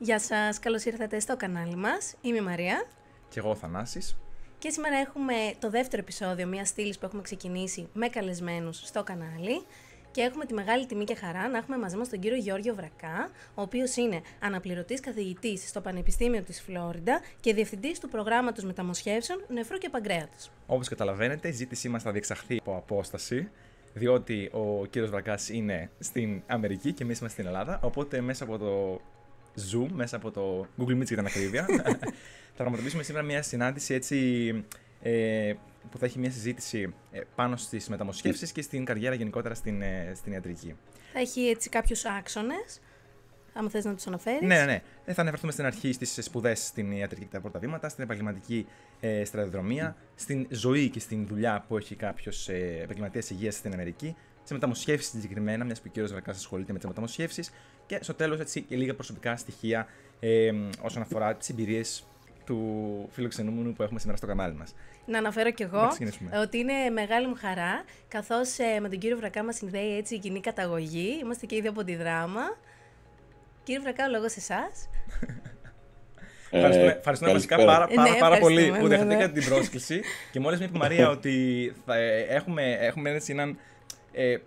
Γεια σας, καλώς ήρθατε στο κανάλι μας. Είμαι η Μαρία. Και εγώ ο Θανάσης. Και σήμερα έχουμε το δεύτερο επεισόδιο μιας στήλης που έχουμε ξεκινήσει με καλεσμένους στο κανάλι. Και έχουμε τη μεγάλη τιμή και χαρά να έχουμε μαζί μας τον κύριο Γιώργιο Βρακά, ο οποίος είναι αναπληρωτής καθηγητής στο Πανεπιστήμιο της Φλόριντα και διευθυντής του προγράμματος μεταμοσχεύσεων νεφρού και παγκρέατος. Όπως καταλαβαίνετε, η ζήτησή μας θα διεξαχθεί από απόσταση, διότι ο κύριος Βρακάς είναι στην Αμερική και εμείς είμαστε στην Ελλάδα. Οπότε μέσα από το Zoom, μέσα από το Google Meet για την ακρίβεια, θα πραγματοποιήσουμε σήμερα μια συνάντηση έτσι, που θα έχει μια συζήτηση πάνω στις μεταμοσχεύσεις και στην καριέρα γενικότερα στην ιατρική. Θα έχει έτσι κάποιους άξονες, άμα θες να τους αναφέρεις. Ναι. Θα αναφερθούμε στην αρχή στις σπουδές στην ιατρική και τα πρώτα βήματα, στην επαγγελματική σταδιοδρομία, στην ζωή και στην δουλειά που έχει κάποιος επαγγελματίας υγείας στην Αμερική, σε μεταμοσχεύσεις συγκεκριμένα, μιας που ο κύριος Βρακάς ασχολείται με τις μεταμοσχεύσεις, και στο τέλος έτσι και λίγα προσωπικά στοιχεία όσον αφορά τις εμπειρίες του φιλοξενούμενου που έχουμε σήμερα στο κανάλι μας. Να αναφέρω κι εγώ ότι είναι μεγάλη μου χαρά, καθώς με τον κύριο Βρακά μας συνδέει έτσι η κοινή καταγωγή. Είμαστε και ήδη από τη Δράμα. Κύριε Βρακά, ο λόγος εσάς. Ευχαριστούμε βασικά πάρα πολύ που δεχτήκατε την πρόσκληση και μόλις μου είπε η Μαρία ότι θα έχουμε έτσι έναν,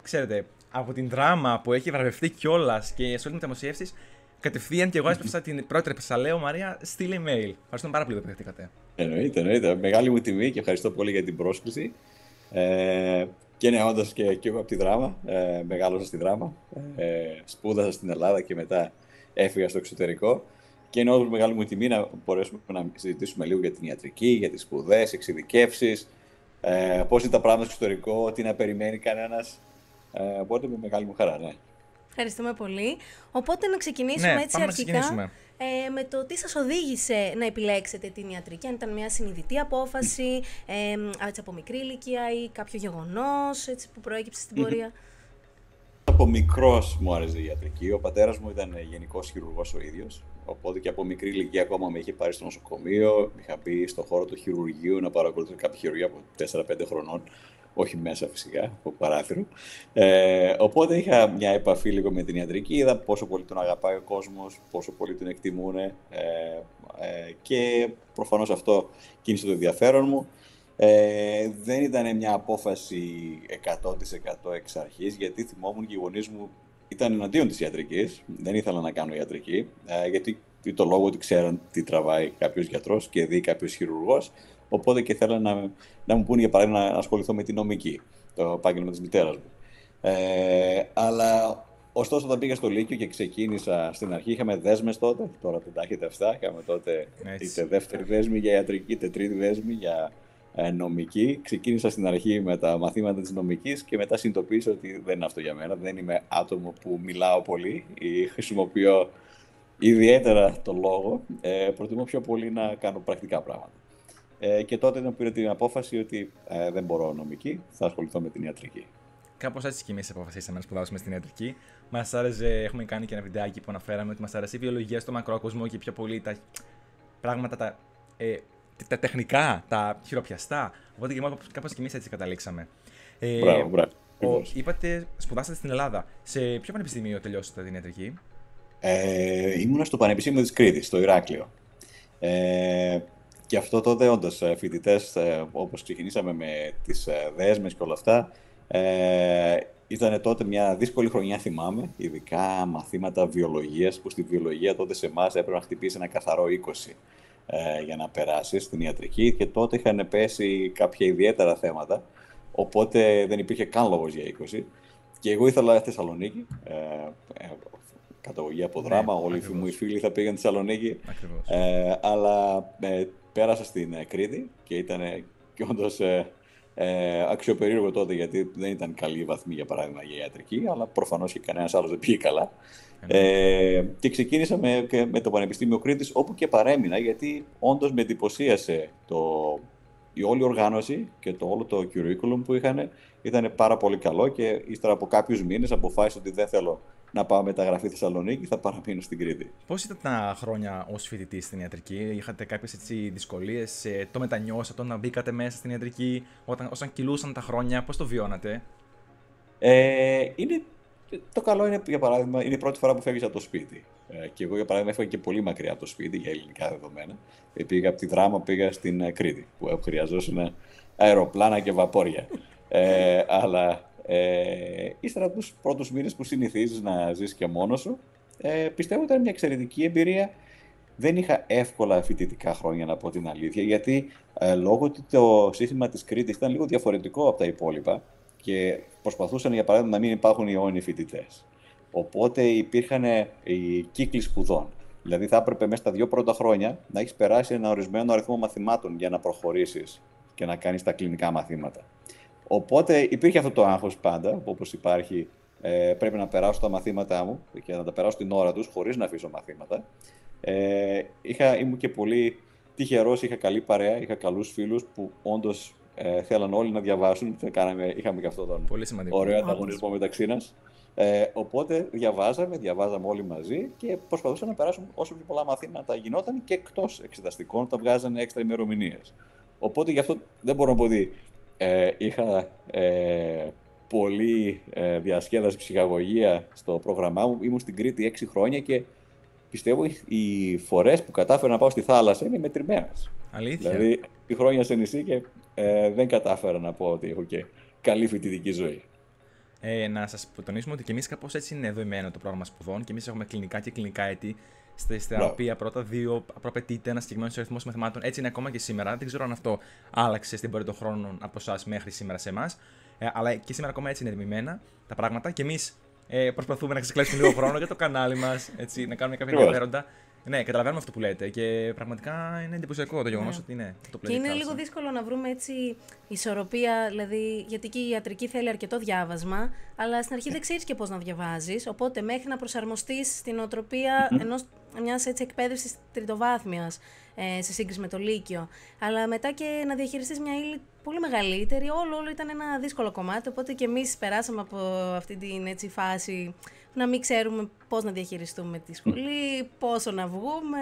ξέρετε, από την Δράμα που έχει βραβευτεί κιόλας και σε όλες τις μεταμοσχεύσεις, κατευθείαν και εγώ έσπευσα την πρώτη ρεπέσα. Λέω, Μαρία, στείλε email. Ευχαριστούμε πάρα πολύ που δεχτήκατε. Εννοείται. Μεγάλη μου τιμή και ευχαριστώ πολύ για την πρόσκληση. Και ναι, όντως και εγώ από τη Δράμα. Μεγάλωσα στη Δράμα. Σπούδασα στην Ελλάδα και μετά έφυγα στο εξωτερικό. Και είναι όντως μεγάλη μου τιμή να μπορέσουμε να συζητήσουμε λίγο για την ιατρική, για τις σπουδές, εξειδικεύσεις, πώς είναι τα πράγματα στο εξωτερικό, τι να περιμένει κανένας. Οπότε με μεγάλη μου χαρά, ναι. Ευχαριστούμε πολύ. Οπότε να ξεκινήσουμε έτσι αρχικά με το τι σας οδήγησε να επιλέξετε την ιατρική, αν ήταν μια συνειδητή απόφαση, έτσι από μικρή ηλικία ή κάποιο γεγονός έτσι, που προέκυψε στην πορεία. Από μικρός μου άρεσε η ιατρική. Ο πατέρας μου ήταν γενικός χειρουργός ο ίδιος. Οπότε και από μικρή ηλικία ακόμα με είχε πάρει στο νοσοκομείο. Είχα μπει στον χώρο του χειρουργείου να παρακολουθήσω κάποια χειρουργία από 4-5 χρονών. Όχι μέσα φυσικά, από παράθυρο. Οπότε είχα μια επαφή λίγο με την ιατρική. Είδα πόσο πολύ τον αγαπάει ο κόσμος, πόσο πολύ τον εκτιμούν. Και προφανώς αυτό κίνησε το ενδιαφέρον μου. Δεν ήταν μια απόφαση 100% εξ αρχής, γιατί θυμόμουν και οι γονείς μου ήταν εναντίον της ιατρικής. Δεν ήθελαν να κάνω ιατρική, γιατί το λόγο ότι ξέραν τι τραβάει κάποιος γιατρός και δει κάποιος χειρουργός. Οπότε και θέλαν να μου πούνε, για παράδειγμα, να ασχοληθώ με την νομική, το επάγγελμα της μητέρας μου. Αλλά ωστόσο, όταν πήγα στο Λύκειο και ξεκίνησα στην αρχή, είχαμε δέσμες τότε. Τώρα δεν τα έχετε αυτά. Είχαμε τότε είτε δεύτερη δέσμη για ιατρική, είτε τρίτη δέσμη για νομική. Ξεκίνησα στην αρχή με τα μαθήματα της νομικής και μετά συνειδητοποίησα ότι δεν είναι αυτό για μένα. Δεν είμαι άτομο που μιλάω πολύ ή χρησιμοποιώ ιδιαίτερα το λόγο. Προτιμώ πιο πολύ να κάνω πρακτικά πράγματα. Και τότε πήρα την απόφαση ότι δεν μπορώ νομική, θα ασχοληθώ με την ιατρική. Κάπως έτσι και εμείς αποφασίσαμε να σπουδάσουμε στην ιατρική. Μας άρεσε, έχουμε κάνει και ένα βιντεάκι που αναφέραμε ότι μας άρεσε η βιολογία στο μακρόκοσμο και πιο πολύ τα πράγματα, τα τεχνικά, τα χειροπιαστά. Οπότε και κάπως και εμείς έτσι καταλήξαμε. Μπράβο. Είπατε, σπουδάσατε στην Ελλάδα. Σε ποιο πανεπιστήμιο τελειώσατε την ιατρική? Ήμουνα στο Πανεπιστήμιο της Κρήτης, στο Ηράκλειο. Και αυτό τότε, όντως, φοιτητές, όπως ξεκινήσαμε με τις δέσμες και όλα αυτά, ήταν τότε μια δύσκολη χρονιά, θυμάμαι, ειδικά μαθήματα βιολογίας, που στη βιολογία τότε σε εμάς έπρεπε να χτυπήσει ένα καθαρό 20 για να περάσεις στην ιατρική, και τότε είχαν πέσει κάποια ιδιαίτερα θέματα, οπότε δεν υπήρχε καν λόγος για 20. Και εγώ ήθελα Θεσσαλονίκη, καταγωγή από Δράμα, όλοι μου οι φίλοι θα πήγαν στη Θεσσαλονίκη, αλλά πέρασα στην Κρήτη και ήταν και όντως αξιοπερίεργο τότε, γιατί δεν ήταν καλή η βαθμή, για παράδειγμα, για ιατρική, αλλά προφανώς και κανένας άλλος δεν πήγε καλά. Και ξεκίνησα με το Πανεπιστήμιο Κρήτης, όπου και παρέμεινα, γιατί όντως με εντυπωσίασε η όλη οργάνωση και όλο το curriculum που είχαν. Ήταν πάρα πολύ καλό και ύστερα από κάποιους μήνες αποφάσισα ότι δεν θέλω να πάω μεταγραφή Θεσσαλονίκη, θα παραμείνω στην Κρήτη. Πώς ήταν τα χρόνια ως φοιτητής στην ιατρική? Είχατε κάποιες δυσκολίες? Το μετανιώσατε να μπήκατε μέσα στην ιατρική όταν κυλούσαν τα χρόνια? Πώς το βιώνατε? Είναι Το καλό είναι, για παράδειγμα, είναι η πρώτη φορά που φεύγεις από το σπίτι. Και εγώ, για παράδειγμα, έφυγα και πολύ μακριά από το σπίτι για ελληνικά δεδομένα. Πήγα από τη Δράμα, πήγα στην Κρήτη, που χρειαζόταν αεροπλάνα και βαπόρια. Αλλά ύστερα από τους πρώτους μήνες που συνηθίζεις να ζεις και μόνος σου, πιστεύω ότι ήταν μια εξαιρετική εμπειρία. Δεν είχα εύκολα φοιτητικά χρόνια, να πω την αλήθεια, γιατί λόγω ότι το σύστημα της Κρήτης ήταν λίγο διαφορετικό από τα υπόλοιπα και προσπαθούσαν, για παράδειγμα, να μην υπάρχουν οι αιώνιοι φοιτητές. Οπότε υπήρχαν οι κύκλοι σπουδών. Δηλαδή, θα έπρεπε μέσα στα 2 πρώτα χρόνια να έχεις περάσει ένα ορισμένο αριθμό μαθημάτων για να προχωρήσεις και να κάνεις τα κλινικά μαθήματα. Οπότε υπήρχε αυτό το άγχος πάντα, όπως υπάρχει. Πρέπει να περάσω τα μαθήματά μου και να τα περάσω την ώρα τους, χωρίς να αφήσω μαθήματα. Ήμουν και πολύ τυχερός, είχα καλή παρέα, είχα καλούς φίλους που όντως θέλαν όλοι να διαβάσουν. Είχαμε και αυτόν τον ωραίο ανταγωνισμό μεταξύ μας. Οπότε διαβάζαμε όλοι μαζί και προσπαθούσαμε να περάσουμε όσο πιο πολλά μαθήματα γινόταν και εκτός εξεταστικών, όταν βγάζανε έξτρα ημερομηνίες. Οπότε γι' αυτό δεν μπορώ να πω ότι είχα πολύ διασκέδαση ψυχαγωγία στο πρόγραμμά μου. Ήμουν στην Κρήτη 6 χρόνια και πιστεύω οι φορές που κατάφερα να πάω στη θάλασσα είναι μετρημένες. Αλήθεια. Δηλαδή, 2 χρόνια σε νησί και δεν κατάφερα να πω ότι έχω και καλή φοιτητική ζωή. Να σας τονίσουμε ότι και εμείς κάπως έτσι είναι δομημένο το πρόγραμμα σπουδών και εμείς έχουμε κλινικά και κλινικά έτη, στα οποία πρώτα 2 προαπαιτείται ένα συγκεκριμένο αριθμό μαθημάτων. Έτσι είναι ακόμα και σήμερα. Δεν ξέρω αν αυτό άλλαξε στην πορεία των χρόνων από εσάς μέχρι σήμερα σε εμάς. Αλλά και σήμερα ακόμα έτσι είναι δομημένα τα πράγματα και εμείς προσπαθούμε να ξεκλέψουμε λίγο χρόνο για το κανάλι μας, έτσι, να κάνουμε κάποια ενδιαφέροντα. Ναι, καταλαβαίνουμε αυτό που λέτε και πραγματικά είναι εντυπωσιακό το γεγονός ότι είναι το πλέον. Και είναι λίγο δύσκολο να βρούμε έτσι ισορροπία, δηλαδή, γιατί και η ιατρική θέλει αρκετό διάβασμα, αλλά στην αρχή δεν ξέρεις και πώς να διαβάζεις. Οπότε μέχρι να προσαρμοστείς στην νοοτροπία μιας εκπαίδευσης τριτοβάθμιας σε σύγκριση με το Λύκειο. Αλλά μετά και να διαχειριστείς μια ύλη πολύ μεγαλύτερη, όλο ήταν ένα δύσκολο κομμάτι. Οπότε και εμείς περάσαμε από αυτή την φάση να μην ξέρουμε πώς να διαχειριστούμε τη σχολή, πόσο να βγούμε.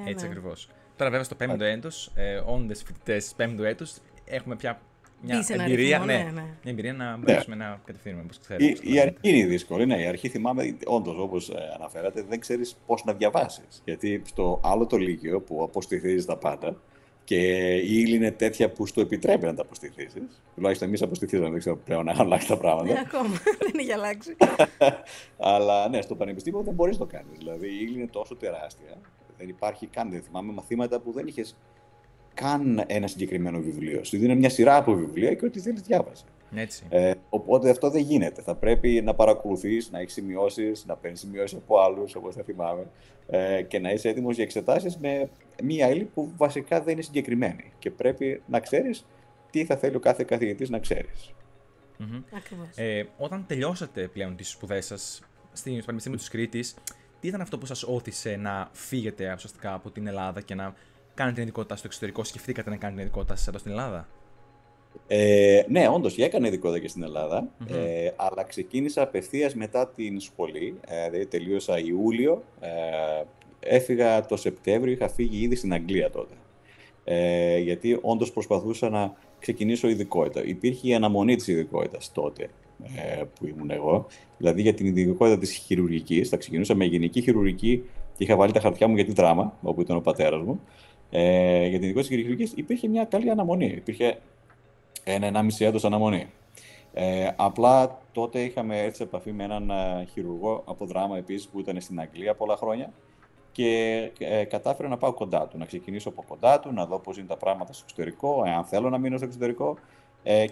Έτσι ακριβώς. Τώρα, βέβαια, στο 5ο έτος, όντες φοιτητές 5ου έτους, έχουμε πια μια εμπειρία, μια εμπειρία να μπορέσουμε να κατευθύνουμε, όπως ξέρετε. Η αρχή είναι δύσκολη. Ναι, η αρχή θυμάμαι, όντως, όπως αναφέρατε, δεν ξέρεις πώς να διαβάσεις. Γιατί στο άλλο το Λύκειο, που αποστηθίζεις τα πάντα, και η ύλη είναι τέτοια που σου επιτρέπει να τα αποστηθήσεις. Τουλάχιστον εμείς αποστηθίζαμε, δεν ξέρω πλέον να αλλάξει τα πράγματα. Ακόμα δεν έχει αλλάξει. Αλλά ναι, στο πανεπιστήμιο δεν μπορείς να το κάνεις. Δηλαδή η ύλη είναι τόσο τεράστια. Δεν υπάρχει καν. Δεν θυμάμαι μαθήματα που δεν είχες καν ένα συγκεκριμένο βιβλίο. Σου δίνει μια σειρά από βιβλία και ό,τι θέλεις διάβασε. Έτσι. Οπότε αυτό δεν γίνεται. Θα πρέπει να παρακολουθείς, να έχεις σημειώσεις, να παίρνεις σημειώσεις από άλλους, όπως θα θυμάμαι, και να είσαι έτοιμος για εξετάσεις με μία ύλη που βασικά δεν είναι συγκεκριμένη. Και πρέπει να ξέρεις τι θα θέλει ο κάθε καθηγητής να ξέρεις. Ακριβώς. Όταν τελειώσατε πλέον τις σπουδές σας στο Πανεπιστήμιο της Κρήτης, τι ήταν αυτό που σας όθησε να φύγετε ουσιαστικά από την Ελλάδα και να κάνετε την ειδικότητα στο εξωτερικό? Σκεφτήκατε να κάνετε την ειδικότητα σας εδώ στην Ελλάδα? Ναι, όντως, έκανα ειδικότητα και στην Ελλάδα, αλλά ξεκίνησα απευθείας μετά την σχολή, δηλαδή τελείωσα Ιούλιο, έφυγα το Σεπτέμβριο, είχα φύγει ήδη στην Αγγλία τότε, γιατί όντως προσπαθούσα να ξεκινήσω ειδικότητα. Υπήρχε η αναμονή της ειδικότητας τότε που ήμουν εγώ, δηλαδή για την ειδικότητα της χειρουργικής, θα ξεκινούσα με γενική χειρουργική και είχα βάλει τα χαρτιά μου για τη Δράμα, όπου ήταν ο πατέρας μου. Για την ειδικότητα της χειρουργικής υπήρχε μια καλή αναμονή, υπήρχε 1,5 έτος αναμονή. Απλά τότε είχαμε έρθει σε επαφή με έναν χειρουργό από Δράμα επίσης που ήταν στην Αγγλία πολλά χρόνια και κατάφερα να πάω κοντά του, να ξεκινήσω από κοντά του, να δω πώς είναι τα πράγματα στο εξωτερικό, αν θέλω να μείνω στο εξωτερικό.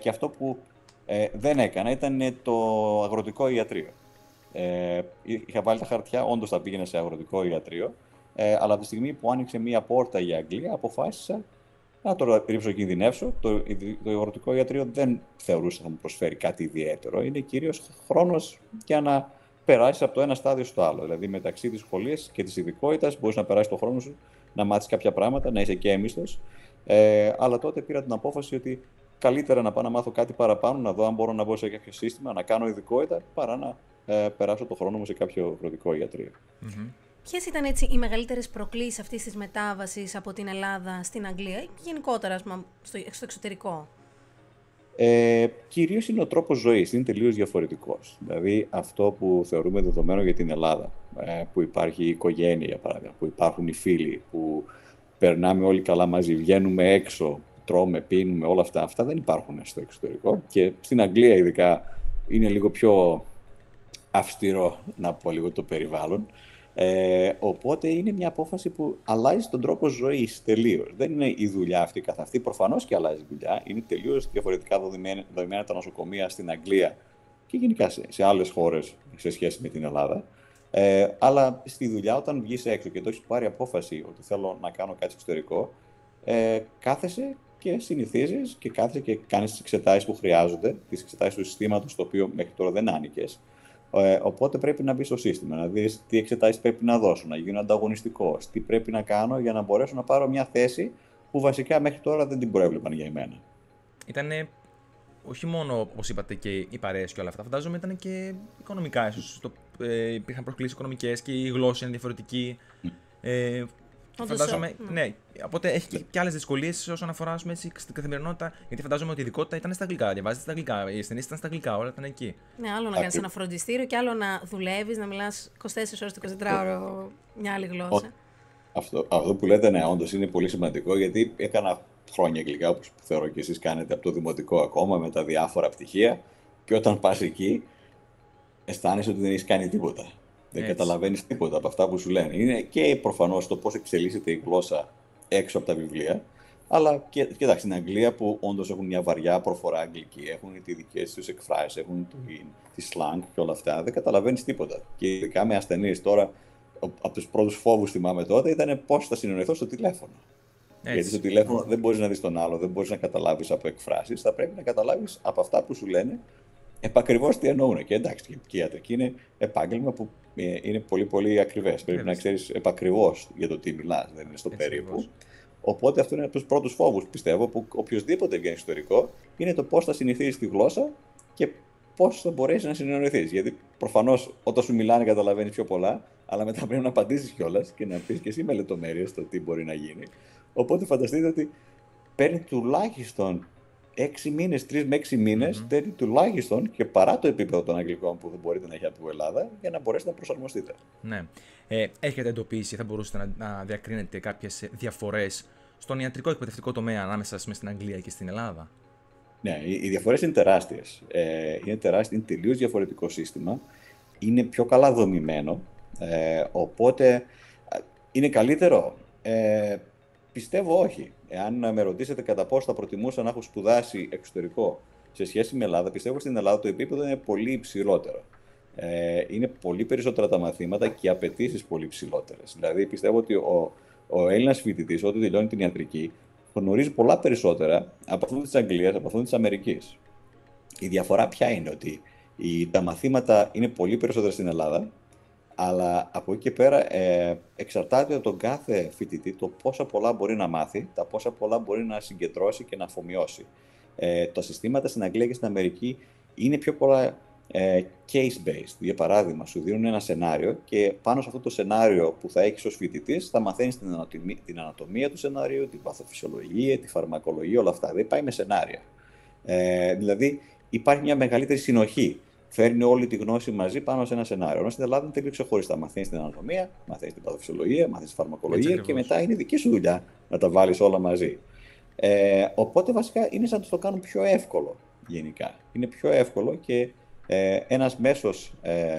Και αυτό που δεν έκανα ήταν το αγροτικό ιατρείο. Είχα βάλει τα χαρτιά, όντως θα πήγαινα σε αγροτικό ιατρείο, αλλά από τη στιγμή που άνοιξε μία πόρτα για Αγγλία, αποφάσισα να το ρίξω κινδυνεύσω. Το αγροτικό ιατρείο δεν θεωρούσα θα μου προσφέρει κάτι ιδιαίτερο. Είναι κυρίως χρόνος για να περάσεις από το ένα στάδιο στο άλλο. Δηλαδή, μεταξύ της σχολής και της ειδικότητας μπορείς να περάσεις τον χρόνο σου, να μάθεις κάποια πράγματα, να είσαι και έμιστος. Αλλά τότε πήρα την απόφαση ότι καλύτερα να πάω να μάθω κάτι παραπάνω, να δω αν μπορώ να μπω σε κάποιο σύστημα, να κάνω ειδικότητα, παρά να περάσω τον χρόνο μου σε κάποιο αγροτικό ιατρείο. Ποιες ήταν έτσι οι μεγαλύτερες προκλήσεις αυτής της μετάβασης από την Ελλάδα στην Αγγλία ή γενικότερα στο εξωτερικό? Κυρίως είναι ο τρόπος ζωής, είναι τελείως διαφορετικός. Δηλαδή αυτό που θεωρούμε δεδομένο για την Ελλάδα, που υπάρχει η οικογένεια για παράδειγμα, που υπάρχουν οι φίλοι, που περνάμε όλοι καλά μαζί, βγαίνουμε έξω, τρώμε, πίνουμε, όλα αυτά δεν υπάρχουν στο εξωτερικό και στην Αγγλία ειδικά είναι λίγο πιο αυστηρό, να πω λίγο, το περιβάλλον. Οπότε είναι μια απόφαση που αλλάζει τον τρόπο ζωής τελείως. Δεν είναι η δουλειά αυτή καθ' αυτή. Προφανώς και αλλάζει δουλειά. Είναι τελείως διαφορετικά δομημένα τα νοσοκομεία στην Αγγλία και γενικά σε άλλες χώρες σε σχέση με την Ελλάδα. Αλλά στη δουλειά, όταν βγεις έξω και το έχεις πάρει απόφαση ότι θέλω να κάνω κάτι εξωτερικό, κάθεσαι και συνηθίζεις και κάθεσαι και κάνεις τις εξετάσεις που χρειάζονται, τις εξετάσεις του συστήματος, το οποίο μέχρι τώρα δεν άνοικες. Οπότε πρέπει να μπει στο σύστημα, να δεις τι εξετάσεις πρέπει να δώσω, να γίνω ανταγωνιστικός, τι πρέπει να κάνω για να μπορέσω να πάρω μια θέση που βασικά μέχρι τώρα δεν την προέβλεπαν για εμένα. Ήτανε όχι μόνο, όπως είπατε, και οι παρέες και όλα αυτά, φαντάζομαι ήταν και οικονομικά ίσως. Υπήρχαν προκλήσεις οικονομικές και η γλώσσα είναι διαφορετική. Φαντάζομαι, ναι. Οπότε έχει και άλλες δυσκολίες όσον αφορά στην καθημερινότητα. Γιατί φαντάζομαι ότι η ειδικότητα ήταν στα αγγλικά. Διαβάζετε στα αγγλικά, οι ασθενείς ήταν στα αγγλικά, όλα ήταν εκεί. Ναι, άλλο να κάνεις ένα φροντιστήριο και άλλο να δουλεύεις, να μιλάς 24 ώρες το 24ωρο μια άλλη γλώσσα. Αυτό που λέτε, ναι, όντως είναι πολύ σημαντικό, γιατί έκανα χρόνια αγγλικά, όπως θεωρώ και εσείς κάνετε από το δημοτικό ακόμα, με τα διάφορα πτυχία. Και όταν πας εκεί, αισθάνεσαι ότι δεν έχεις κάνει τίποτα. Δεν καταλαβαίνεις τίποτα από αυτά που σου λένε. Είναι και προφανώς το πώς εξελίσσεται η γλώσσα έξω από τα βιβλία, αλλά και κοιτάξτε, στην Αγγλία που όντως έχουν μια βαριά προφορά αγγλική, έχουν τις δικές τους εκφράσεις, έχουν τη slang και όλα αυτά, δεν καταλαβαίνεις τίποτα. Και ειδικά με ασθενείς τώρα, από τους πρώτους φόβους θυμάμαι τότε ήταν πώς θα συνεννοηθώ στο τηλέφωνο. Γιατί στο τηλέφωνο δεν μπορείς να δεις τον άλλο, δεν μπορείς να καταλάβεις από εκφράσεις, θα πρέπει να καταλάβεις από αυτά που σου λένε επακριβώς τι εννοούν. Και εντάξει, και η ιατρική είναι επάγγελμα που είναι πολύ πολύ ακριβές. Πρέπει να ξέρεις επακριβώς για το τι μιλάς, δεν είναι στο περίπου. Οπότε αυτό είναι από τους πρώτους φόβους, πιστεύω, που οποιοδήποτε βγαίνει εξωτερικό, είναι το πώς θα συνηθίσεις τη γλώσσα και πώς θα μπορέσεις να συνεννοηθείς. Γιατί προφανώς όταν σου μιλάνε καταλαβαίνεις πιο πολλά, αλλά μετά πρέπει να απαντήσεις κιόλας και να πεις και εσύ με λεπτομέρειες το τι μπορεί να γίνει. Οπότε φανταστείτε ότι παίρνει τουλάχιστον 6 μήνες, 3 με 6 μήνες, παίρνει τουλάχιστον και παρά το επίπεδο των αγγλικών που δεν μπορείτε να έχετε από Ελλάδα, για να μπορέσετε να προσαρμοστείτε. Ναι. Έχετε εντοπίσει, θα μπορούσατε να διακρίνετε κάποιες διαφορές στον ιατρικό εκπαιδευτικό τομέα ανάμεσα στην Αγγλία και στην Ελλάδα? Ναι, οι διαφορές είναι τεράστιες. Είναι τελείως διαφορετικό σύστημα. Είναι πιο καλά δομημένο. Οπότε είναι καλύτερο. Πιστεύω όχι. Εάν με ρωτήσετε κατά πόσο θα προτιμούσα να έχω σπουδάσει εξωτερικό σε σχέση με Ελλάδα, πιστεύω στην Ελλάδα το επίπεδο είναι πολύ υψηλότερο. Είναι πολύ περισσότερα τα μαθήματα και οι απαιτήσεις πολύ ψηλότερες. Δηλαδή, πιστεύω ότι ο Έλληνας φοιτητής, όταν τελειώνει την ιατρική, γνωρίζει πολλά περισσότερα από αυτόν της Αγγλίας, από αυτόν της Αμερικής. Η διαφορά ποια είναι? Ότι τα μαθήματα είναι πολύ περισσότερα στην Ελλάδα, αλλά από εκεί και πέρα εξαρτάται από τον κάθε φοιτητή το πόσα πολλά μπορεί να μάθει, τα πόσα πολλά μπορεί να συγκεντρώσει και να αφομοιώσει. Τα συστήματα στην Αγγλία και στην Αμερική είναι πιο πολλά case-based. Για παράδειγμα, σου δίνουν ένα σενάριο και πάνω σε αυτό το σενάριο που θα έχεις ως φοιτητής θα μαθαίνεις την ανατομία του σενάριου, την παθοφυσιολογία, τη φαρμακολογία, όλα αυτά. Δεν πάει με σενάρια. Δηλαδή υπάρχει μια μεγαλύτερη συνοχή. Φέρνει όλη τη γνώση μαζί πάνω σε ένα σενάριο. Ενώ στην Ελλάδα είναι τελείως ξεχωριστά. Μαθαίνεις την ανατομία, μαθαίνεις την παθοφυσιολογία, μαθαίνεις τη φαρμακολογία και μετά είναι δική σου δουλειά να τα βάλεις όλα μαζί. Οπότε βασικά είναι σαν να το κάνουν πιο εύκολο γενικά. Είναι πιο εύκολο και ένας μέσος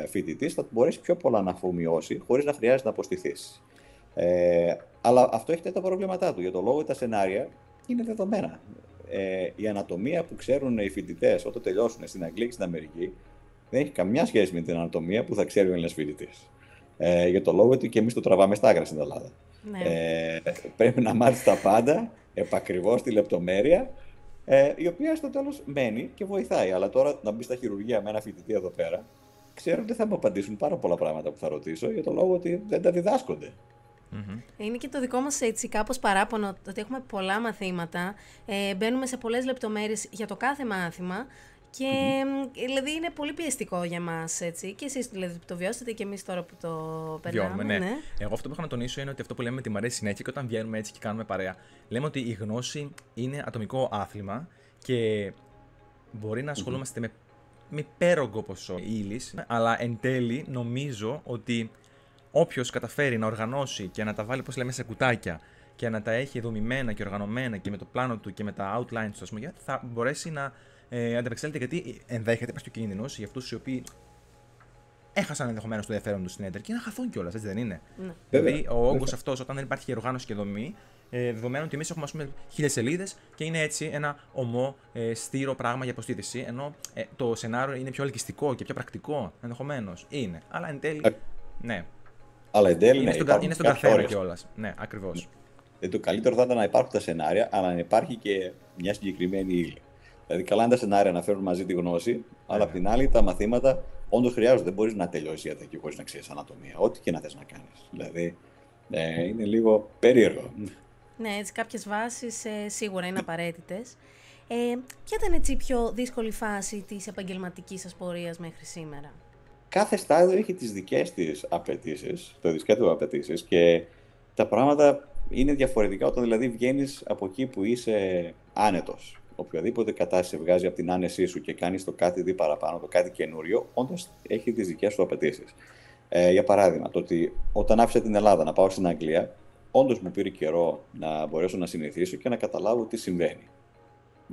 φοιτητής θα μπορέσει πιο πολλά να αφομοιώσει χωρίς να χρειάζεται να αποστηθείς. Αλλά αυτό έχει τα προβλήματά του. Για το λόγο ότι τα σενάρια είναι δεδομένα. Η ανατομία που ξέρουν οι φοιτητές όταν τελειώσουν στην Αγγλία και στην Αμερική δεν έχει καμιά σχέση με την ανατομία που θα ξέρει ο Έλληνας φοιτητής. Για το λόγο ότι και εμείς το τραβάμε στα άκρα στην Ελλάδα. Ναι. Πρέπει να μάθεις τα πάντα, επακριβώς τη λεπτομέρεια, η οποία στο τέλος μένει και βοηθάει. Αλλά τώρα να μπει στα χειρουργεία με ένα φοιτητή εδώ πέρα, ξέρω ότι θα μου απαντήσουν πάρα πολλά πράγματα που θα ρωτήσω, για το λόγο ότι δεν τα διδάσκονται. Είναι και το δικό μας έτσι κάπως παράπονο ότι έχουμε πολλά μαθήματα, μπαίνουμε σε πολλές λεπτομέρειες για το κάθε μάθημα και δηλαδή είναι πολύ πιεστικό για μας, έτσι. Και εσείς δηλαδή που το βιώσετε και εμείς τώρα που το περνάμε. Ναι. Εγώ αυτό που έχω να τονίσω είναι ότι αυτό που λέμε ότι μου αρέσει συνέχεια και όταν βγαίνουμε έτσι και κάνουμε παρέα, λέμε ότι η γνώση είναι ατομικό άθλημα και μπορεί να ασχολούμαστε με υπέρογκο ποσό ύλης, αλλά εν τέλει νομίζω ότι όποιος καταφέρει να οργανώσει και να τα βάλει, πώς λέμε, σε κουτάκια και να τα έχει δομημένα και οργανωμένα και με το πλάνο του και με τα outlines του, θα μπορέσει να ανταπεξέλθει, γιατί ενδέχεται, υπάρχει και ο κίνδυνος για αυτούς οι οποίοι έχασαν ενδεχομένως το ενδιαφέρον του στην έντερ να χαθούν κιόλας, έτσι δεν είναι? Ναι. Δηλαδή, ο όγκος αυτός, όταν δεν υπάρχει οργάνωση και δομή, δεδομένου ότι εμείς έχουμε, ας πούμε, 1000 σελίδες και είναι έτσι ένα ομό, στήρο πράγμα για αποστήθηση, ενώ το σενάριο είναι πιο ελκυστικό και πιο πρακτικό, ενδεχομένως. Είναι. Αλλά εν τέλει. Ναι. Αλλά εν τέλει είναι στον καθένα κιόλας. Ναι, ακριβώς. Το καλύτερο θα ήταν να υπάρχουν τα σενάρια, αλλά να υπάρχει και μια συγκεκριμένη ύλη. Δηλαδή, καλά είναι τα σενάρια να φέρουν μαζί τη γνώση, αλλά απ' την άλλη τα μαθήματα όντως χρειάζονται. Δεν μπορείς να τελειώσεις ιατρική χωρίς να ξέρεις ανατομία. Ό,τι και να θες να κάνεις. Δηλαδή, είναι λίγο περίεργο. Ναι, έτσι κάποιες βάσεις σίγουρα είναι απαραίτητες. Ποια ήταν έτσι η πιο δύσκολη φάση της επαγγελματικής σας πορείας μέχρι σήμερα? Κάθε στάδιο έχει τις δικές της απαιτήσεις, το δικές του απαιτήσεις, και τα πράγματα είναι διαφορετικά όταν δηλαδή βγαίνεις από εκεί που είσαι άνετος. Οποιαδήποτε κατάσταση σε βγάζει από την άνεσή σου και κάνεις το κάτι δι παραπάνω, το κάτι καινούριο, όντως έχει τις δικές του απαιτήσεις. Για παράδειγμα, το ότι όταν άφησα την Ελλάδα να πάω στην Αγγλία, όντως μου πήρε καιρό να μπορέσω να συνηθίσω και να καταλάβω τι συμβαίνει.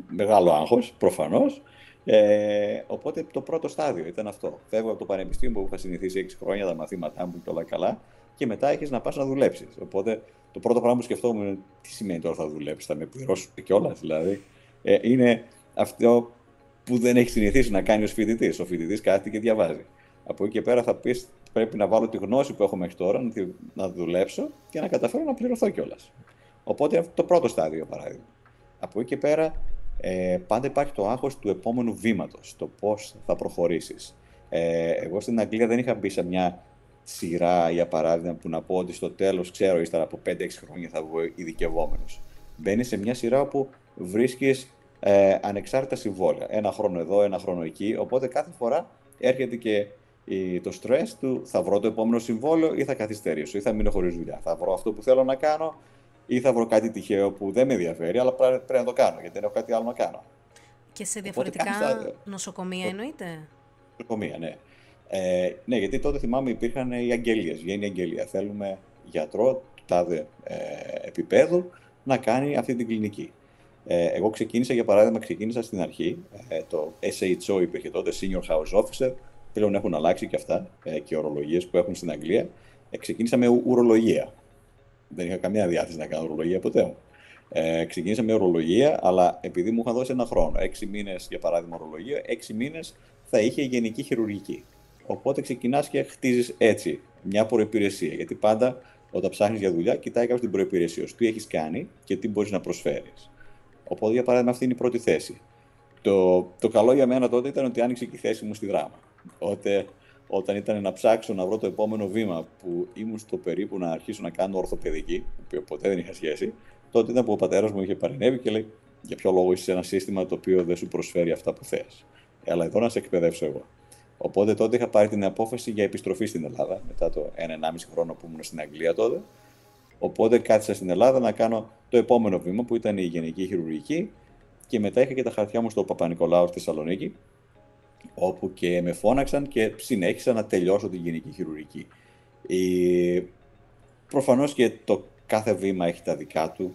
Μεγάλο άγχος, προφανώς. Οπότε το πρώτο στάδιο ήταν αυτό. Φεύγω από το πανεπιστήμιο που είχα συνηθίσει 6 χρόνια τα μαθήματά μου και όλα καλά, και μετά έχεις να πας να δουλέψεις. Οπότε το πρώτο πράγμα που σκεφτόμουν είναι τι σημαίνει τώρα θα δουλέψεις, θα με πληρώσουν κιόλας δηλαδή. Είναι αυτό που δεν έχει συνηθίσει να κάνει ως φοιτητής. Ο φοιτητής κάθεται και διαβάζει. Από εκεί και πέρα θα πεις πρέπει να βάλω τη γνώση που έχω μέχρι τώρα, να δουλέψω και να καταφέρω να πληρωθώ κιόλας. Οπότε αυτό το πρώτο στάδιο, για παράδειγμα. Από εκεί και πέρα πάντα υπάρχει το άγχος του επόμενου βήματος, το πώς θα προχωρήσεις. Εγώ στην Αγγλία δεν είχα μπει σε μια σειρά, για παράδειγμα, που να πω ότι στο τέλος, ξέρω, ύστερα από 5-6 χρόνια θα βγω ειδικευόμενος. Μπαίνεις σε μια σειρά όπου βρίσκεις ανεξάρτητα συμβόλαια. 1 χρόνο εδώ, 1 χρόνο εκεί. Οπότε κάθε φορά έρχεται και το στρες του θα βρω το επόμενο συμβόλαιο ή θα καθυστερήσω ή θα μείνω χωρίς δουλειά. Θα βρω αυτό που θέλω να κάνω ή θα βρω κάτι τυχαίο που δεν με ενδιαφέρει, αλλά πρέπει να το κάνω γιατί δεν έχω κάτι άλλο να κάνω. Και σε διαφορετικά νοσοκομεία εννοείται? Νοσοκομεία, ναι. Ναι, γιατί τότε θυμάμαι υπήρχαν οι αγγελίες. Βγαίνει η αγγελία. Θέλουμε γιατρό του τάδε επίπεδου να κάνει αυτή την κλινική. Εγώ ξεκίνησα, για παράδειγμα, στην αρχή. Το SHO υπήρχε τότε, Senior House Officer. Πλέον έχουν αλλάξει και αυτά και ορολογίες που έχουν στην Αγγλία. Ξεκίνησα με ουρολογία. Δεν είχα καμία διάθεση να κάνω ουρολογία ποτέ μου. Ξεκίνησα με ουρολογία, αλλά επειδή μου είχαν δώσει 1 χρόνο, 6 μήνες για παράδειγμα ουρολογία, 6 μήνες θα είχε γενική χειρουργική. Οπότε ξεκινάς και χτίζεις έτσι μια προϋπηρεσία. Γιατί πάντα όταν ψάχνεις για δουλειά, κοιτάει κάποιος την προϋπηρεσία σου. Τι έχεις κάνει και τι μπορείς να προσφέρεις. Οπότε, για παράδειγμα, αυτή είναι η πρώτη θέση. Το καλό για μένα τότε ήταν ότι άνοιξε και η θέση μου στη δράμα. Όταν ήταν να ψάξω να βρω το επόμενο βήμα που ήμουν στο περίπου να αρχίσω να κάνω ορθοπαιδική, που ποτέ δεν είχα σχέση, τότε ήταν που ο πατέρας μου είχε παρενέβη και λέει: για ποιο λόγο είσαι σε ένα σύστημα το οποίο δεν σου προσφέρει αυτά που θες. Αλλά εδώ να σε εκπαιδεύσω εγώ. Οπότε τότε είχα πάρει την απόφαση για επιστροφή στην Ελλάδα, μετά το 1,5 χρόνο που ήμουν στην Αγγλία τότε. Οπότε κάθισα στην Ελλάδα να κάνω το επόμενο βήμα που ήταν η γενική χειρουργική και μετά είχα και τα χαρτιά μου στο Παπα-Νικολάου στη Θεσσαλονίκη, όπου και με φώναξαν και συνέχισα να τελειώσω την γενική χειρουργική. Προφανώς και το κάθε βήμα έχει τα δικά του,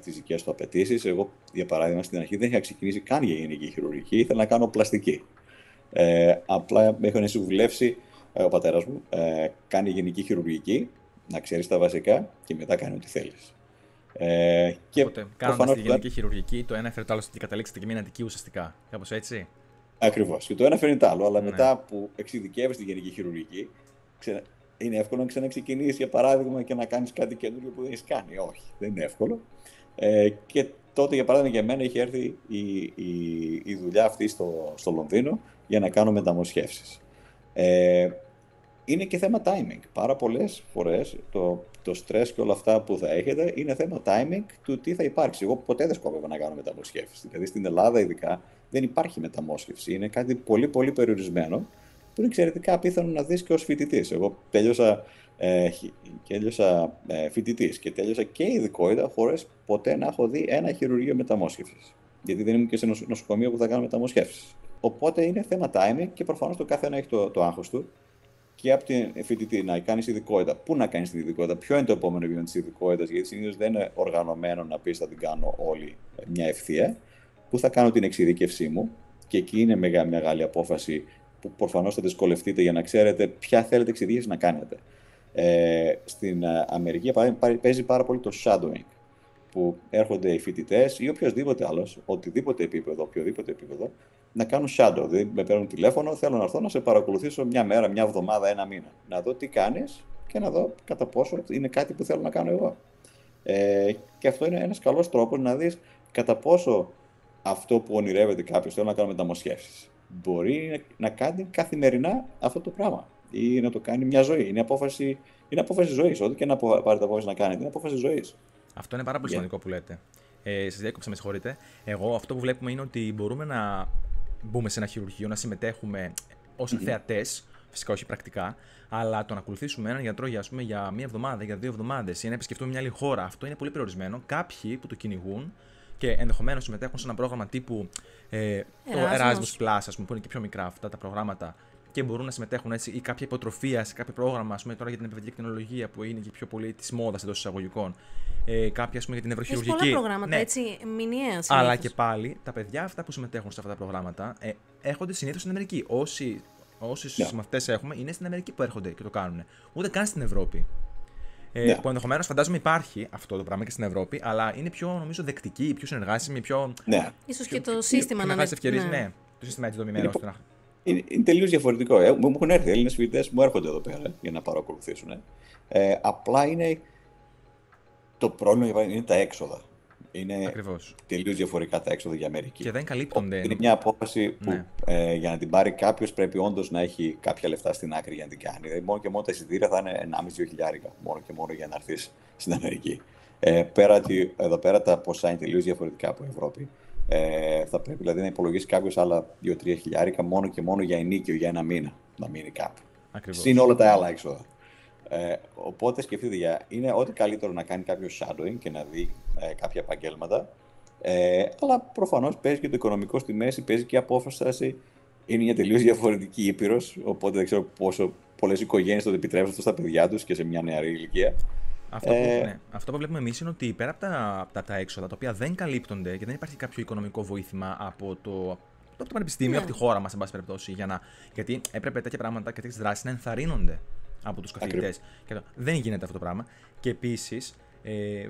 τις δικές του απαιτήσεις. Εγώ, για παράδειγμα, στην αρχή δεν είχα ξεκινήσει καν για γενική χειρουργική, ήθελα να κάνω πλαστική. Απλά με είχαν συμβουλεύσει ο πατέρας μου, κάνει γενική χειρουργική, να ξέρεις τα βασικά και μετά κάνει ό,τι θέλεις. Οπότε, κάνοντας τη γενική χειρουργική, το ένα έφερε το άλλο και καταλήξετε και μείνατε ουσιαστικά. Κάπως έτσι. Ακριβώς. Και το ένα φέρνει το άλλο, αλλά μετά που εξειδικεύεις τη γενική χειρουργική, είναι εύκολο να ξαναξεκινήσεις, για παράδειγμα, και να κάνεις κάτι καινούριο που δεν έχεις κάνει. Όχι, δεν είναι εύκολο. Και τότε, για παράδειγμα, για μένα είχε έρθει η δουλειά αυτή στο Λονδίνο για να κάνω μεταμοσχεύσεις. Είναι και θέμα timing. Πάρα πολλές φορές το στρες και όλα αυτά που θα έχετε είναι θέμα timing του τι θα υπάρξει. Εγώ ποτέ δεν σκόπευα να κάνω μεταμοσχεύσεις. Δηλαδή στην Ελλάδα, ειδικά, δεν υπάρχει μεταμόσχευση. Είναι κάτι πολύ, πολύ περιορισμένο που είναι εξαιρετικά απίθανο να δεις και ως φοιτητής. Εγώ τέλειωσα φοιτητής και τέλειωσα και ειδικότητα χωρίς ποτέ να έχω δει ένα χειρουργείο μεταμόσχευσης. Γιατί δεν ήμουν και σε νοσοκομείο που θα κάνω μεταμοσχεύσεις. Οπότε είναι θέμα timing και προφανώς το καθένα έχει το άγχος του. Και από την φοιτητή να κάνει ειδικότητα. Πού να κάνει την ειδικότητα, ποιο είναι το επόμενο βήμα τη ειδικότητα, γιατί συνήθως δεν είναι οργανωμένο να πει θα την κάνω όλη μια ευθεία. Πού θα κάνω την εξειδίκευσή μου, και εκεί είναι μεγάλη απόφαση που προφανώς θα δυσκολευτείτε για να ξέρετε ποια θέλετε εξειδίκευση να κάνετε. Στην Αμερική παίζει πάρα πολύ το shadowing, που έρχονται οι φοιτητές ή οποιοδήποτε άλλος, οποιοδήποτε επίπεδο, να κάνουν shadow. Δηλαδή, με παίρνουν τηλέφωνο, θέλω να έρθω να σε παρακολουθήσω μια μέρα, μια εβδομάδα, ένα μήνα. Να δω τι κάνεις και να δω κατά πόσο είναι κάτι που θέλω να κάνω εγώ. Και αυτό είναι ένας καλός τρόπος να δεις κατά πόσο αυτό που ονειρεύεται κάποιος, θέλω να κάνω μεταμοσχεύσεις, μπορεί να κάνει καθημερινά αυτό το πράγμα ή να το κάνει μια ζωή. Είναι απόφαση ζωής. Ό,τι και να πάρετε απόφαση να κάνετε, είναι απόφαση ζωής. Αυτό είναι πάρα πολύ σημαντικό που λέτε. Σας διέκοψα, με συγχωρείτε. Εγώ αυτό που βλέπουμε είναι ότι μπορούμε να μπούμε σε ένα χειρουργείο, να συμμετέχουμε ως θεατές, φυσικά όχι πρακτικά, αλλά το να ακολουθήσουμε έναν γιατρό για μία εβδομάδα, για 2 εβδομάδες ή να επισκεφτούμε μια άλλη χώρα, αυτό είναι πολύ περιορισμένο. Κάποιοι που το κυνηγούν και ενδεχομένως συμμετέχουν σε ένα πρόγραμμα τύπου το Erasmus Plus, ας πούμε, που είναι και πιο μικρά αυτά τα προγράμματα, και μπορούν να συμμετέχουν έτσι, ή κάποια υποτροφία σε κάποιο πρόγραμμα, ας πούμε, τώρα για την επαιδευτική τεχνολογία που είναι και πιο πολύ τη μόδα εντός εισαγωγικών. Κάποια, ας πούμε, για την νευροχειρουργική. Έχει πολλά προγράμματα, έτσι, μηνιαία συνήθως. Αλλά και πάλι τα παιδιά αυτά που συμμετέχουν σε αυτά τα προγράμματα έρχονται συνήθως στην Αμερική. Όσοι συμμαθητές έχουμε είναι στην Αμερική που έρχονται και το κάνουν. Ούτε καν στην Ευρώπη. Που ενδεχομένως φαντάζομαι υπάρχει αυτό το πράγμα και στην Ευρώπη, αλλά είναι πιο, νομίζω, δεκτική, πιο συνεργάσιμη, πιο. Ίσως και το σύστημα να είναι. Ναι, το σύστημα έτσι δομημένο. Είναι τελείως διαφορετικό. Μου έχουν έρθει Έλληνες φοιτητές που μου έρχονται εδώ πέρα για να παρακολουθήσουν. Απλά είναι. Το πρόβλημα είναι τα έξοδα. Είναι τελείως διαφορετικά τα έξοδα για Αμερική. Και δεν καλύπτονται. Είναι μια απόφαση που για να την πάρει κάποιος πρέπει όντως να έχει κάποια λεφτά στην άκρη για να την κάνει. Δηλαδή, μόνο και μόνο τα εισιτήρια θα είναι 1,5-2 χιλιάρικα. Μόνο και μόνο για να έρθεις στην Αμερική. Εδώ πέρα τα ποσά είναι τελείως διαφορετικά από Ευρώπη. Θα πρέπει δηλαδή να υπολογίσει κάποιος άλλα 2-3 χιλιάρικα μόνο και μόνο για ενίκιο, για ένα μήνα να μείνει κάπου. Συν όλα τα άλλα έξοδα. Οπότε σκεφτείτε, είναι ό,τι καλύτερο να κάνει κάποιο shadowing και να δει κάποια επαγγέλματα. Αλλά προφανώς παίζει και το οικονομικό στη μέση, παίζει και η απόφαση. Είναι μια τελείως διαφορετική ήπειρος. Οπότε δεν ξέρω πόσο πολλές οικογένειες το επιτρέπουν αυτό στα παιδιά τους και σε μια νεαρή ηλικία. Αυτό που βλέπουμε εμείς είναι ότι πέρα από τα έξοδα, τα οποία δεν καλύπτονται και δεν υπάρχει κάποιο οικονομικό βοήθημα από το πανεπιστήμιο, από τη χώρα μας, εν πάση περιπτώσει, γιατί έπρεπε τέτοια πράγματα και τέτοιες δράσεις να ενθαρρύνονται από τους καθηγητές. Δεν γίνεται αυτό το πράγμα. Και επίσης,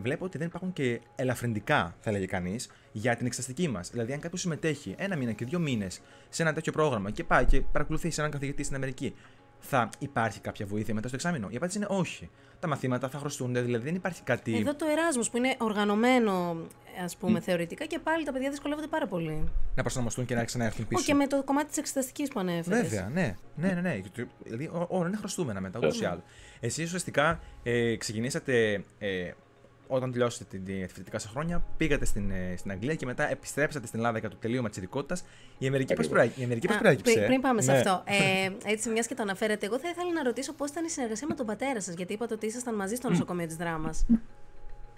βλέπω ότι δεν υπάρχουν και ελαφρυντικά, θα έλεγε κανείς, για την εξεταστική μας. Δηλαδή, αν κάποιος συμμετέχει 1 μήνα και 2 μήνες σε ένα τέτοιο πρόγραμμα και πάει και παρακολουθεί σε έναν καθηγητή στην Αμερική, θα υπάρχει κάποια βοήθεια μετά στο εξάμηνο? Η απάντηση είναι όχι. Τα μαθήματα θα χρωστούνται, δηλαδή δεν υπάρχει κάτι. Εδώ το Erasmus που είναι οργανωμένο, ας πούμε, θεωρητικά, και πάλι τα παιδιά δυσκολεύονται πάρα πολύ. Να προσαρμοστούν και να ξαναέρθουν πίσω. Και με το κομμάτι της εξεταστικής που ανέφερες. Βέβαια, ναι. Δηλαδή όλα είναι χρωστούμενα μετά, ούτως ή άλλως. Εσείς ουσιαστικά ξεκινήσατε. Όταν τελειώσετε τη φοιτητικά σας χρόνια, πήγατε στην Αγγλία και μετά επιστρέψατε στην Ελλάδα για το τελείωμα της ειδικότητας. Η Αμερική πώς προέκυψε? Πριν πάμε σε αυτό, έτσι μιας και το αναφέρετε, εγώ θα ήθελα να ρωτήσω πώς ήταν η συνεργασία με τον πατέρα σας, γιατί είπατε ότι ήσασταν μαζί στο νοσοκομείο της Δράμας.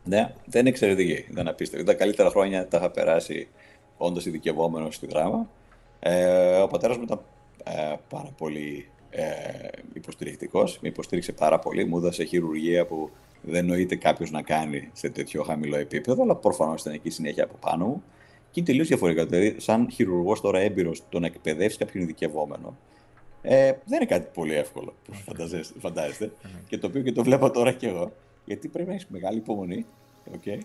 Ναι, δεν είναι εξαιρετική, δεν απίστευτη. Τα καλύτερα χρόνια τα είχα περάσει όντως ειδικευόμενος στη Δράμα. Ο πατέρας μου ήταν πάρα πολύ υποστηρικτικός, με υποστήριξε πάρα πολύ, μου έδωσε χειρουργία που δεν νοείται κάποιος να κάνει σε τέτοιο χαμηλό επίπεδο, αλλά προφανώς ήταν εκεί συνέχεια από πάνω μου. Και είναι τελείως διαφορετικά. Δηλαδή, σαν χειρουργός τώρα έμπειρος, το να εκπαιδεύσει κάποιον ειδικευόμενο, δεν είναι κάτι πολύ εύκολο, που φαντάζεστε. Και το οποίο και το βλέπω τώρα κι εγώ. Γιατί πρέπει να έχεις μεγάλη υπομονή. Okay?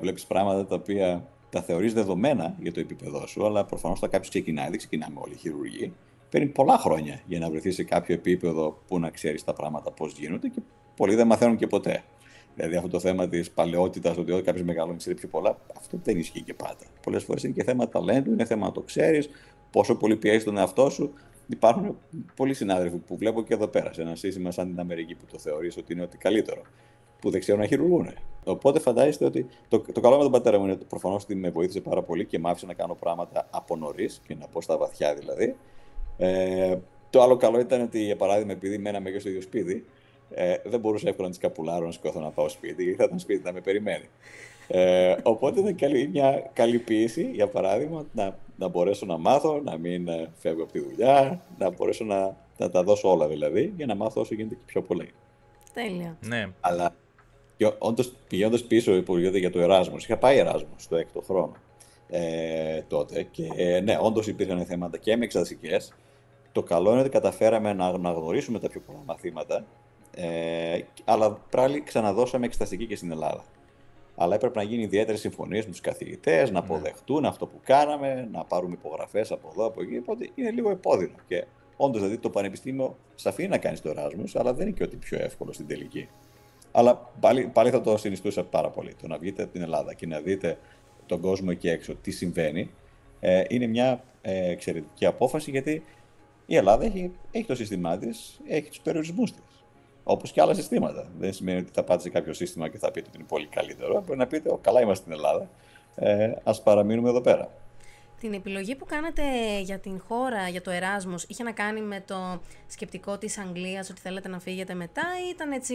Βλέπεις πράγματα τα οποία τα θεωρείς δεδομένα για το επίπεδό σου, αλλά προφανώς όταν κάποιος ξεκινάει, δεν ξεκινάμε όλοι οι χειρουργοί. Παίρνει πολλά χρόνια για να βρεθεί σε κάποιο επίπεδο που να ξέρεις τα πράγματα πώς γίνονται και πολλοί δεν μαθαίνουν και ποτέ. Δηλαδή, αυτό το θέμα της παλαιότητας, ότι όταν κάποιος μεγαλώνει ξέρει πιο πολλά, αυτό δεν ισχύει και πάντα. Πολλές φορές είναι και θέμα ταλέντου, είναι θέμα να το ξέρεις, πόσο πολύ πιέζεις τον εαυτό σου. Υπάρχουν πολλοί συνάδελφοι που βλέπω και εδώ πέρα, σε ένα σύστημα σαν την Αμερική, που το θεωρείς ότι είναι ότι καλύτερο, που δεν ξέρουν να χειρουργούν. Οπότε φαντάζεστε ότι το καλό με τον πατέρα μου είναι προφανώς ότι με βοήθησε πάρα πολύ και μ' άφησε να κάνω πράγματα από νωρίς και να πω στα βαθιά δηλαδή. Το άλλο καλό ήταν ότι, για παράδειγμα, επειδή μέναμε και στο ίδιο σπίτι, δεν μπορούσα εύκολα να τη καπουλάρω να σηκώθω να πάω σπίτι, γιατί θα ήταν σπίτι να με περιμένει. Οπότε ήταν μια καλή πίεση, για παράδειγμα, να μπορέσω να μάθω, να μην φεύγω από τη δουλειά, να μπορέσω να τα δώσω όλα δηλαδή, για να μάθω όσο γίνεται και πιο πολύ. Τέλεια. Ναι. Αλλά όντως πηγαίνοντας πίσω που είδατε για το Εράσμους, είχα πάει Εράσμους στο 6ο χρόνο τότε και ναι, όντως υπήρχαν θέματα και με εξεταστικές. Το καλό είναι ότι καταφέραμε να γνωρίσουμε τα πιο πολλά μαθήματα, αλλά πάλι ξαναδώσαμε εξεταστική και στην Ελλάδα. Αλλά έπρεπε να γίνει ιδιαίτερες συμφωνίες με τους καθηγητές, να αποδεχτούν αυτό που κάναμε, να πάρουμε υπογραφές από εδώ, από εκεί. Οπότε είναι λίγο επώδυνο. Και όντως, δηλαδή, το πανεπιστήμιο σε αφήνει να κάνεις το Εράσμους, αλλά δεν είναι και ότι πιο εύκολο στην τελική. Αλλά πάλι θα το συνιστούσα πάρα πολύ. Το να βγείτε από την Ελλάδα και να δείτε τον κόσμο εκεί έξω τι συμβαίνει, είναι μια εξαιρετική απόφαση, γιατί η Ελλάδα έχει το σύστημά της, έχει τους περιορισμούς της. Όπως και άλλα συστήματα. Δεν σημαίνει ότι θα πάτε σε κάποιο σύστημα και θα πείτε ότι είναι πολύ καλύτερο. Μπορεί να πείτε, καλά είμαστε στην Ελλάδα, ας παραμείνουμε εδώ πέρα. Την επιλογή που κάνατε για την χώρα, για το Εράσμους, είχε να κάνει με το σκεπτικό της Αγγλίας, ότι θέλετε να φύγετε μετά, ή ήταν έτσι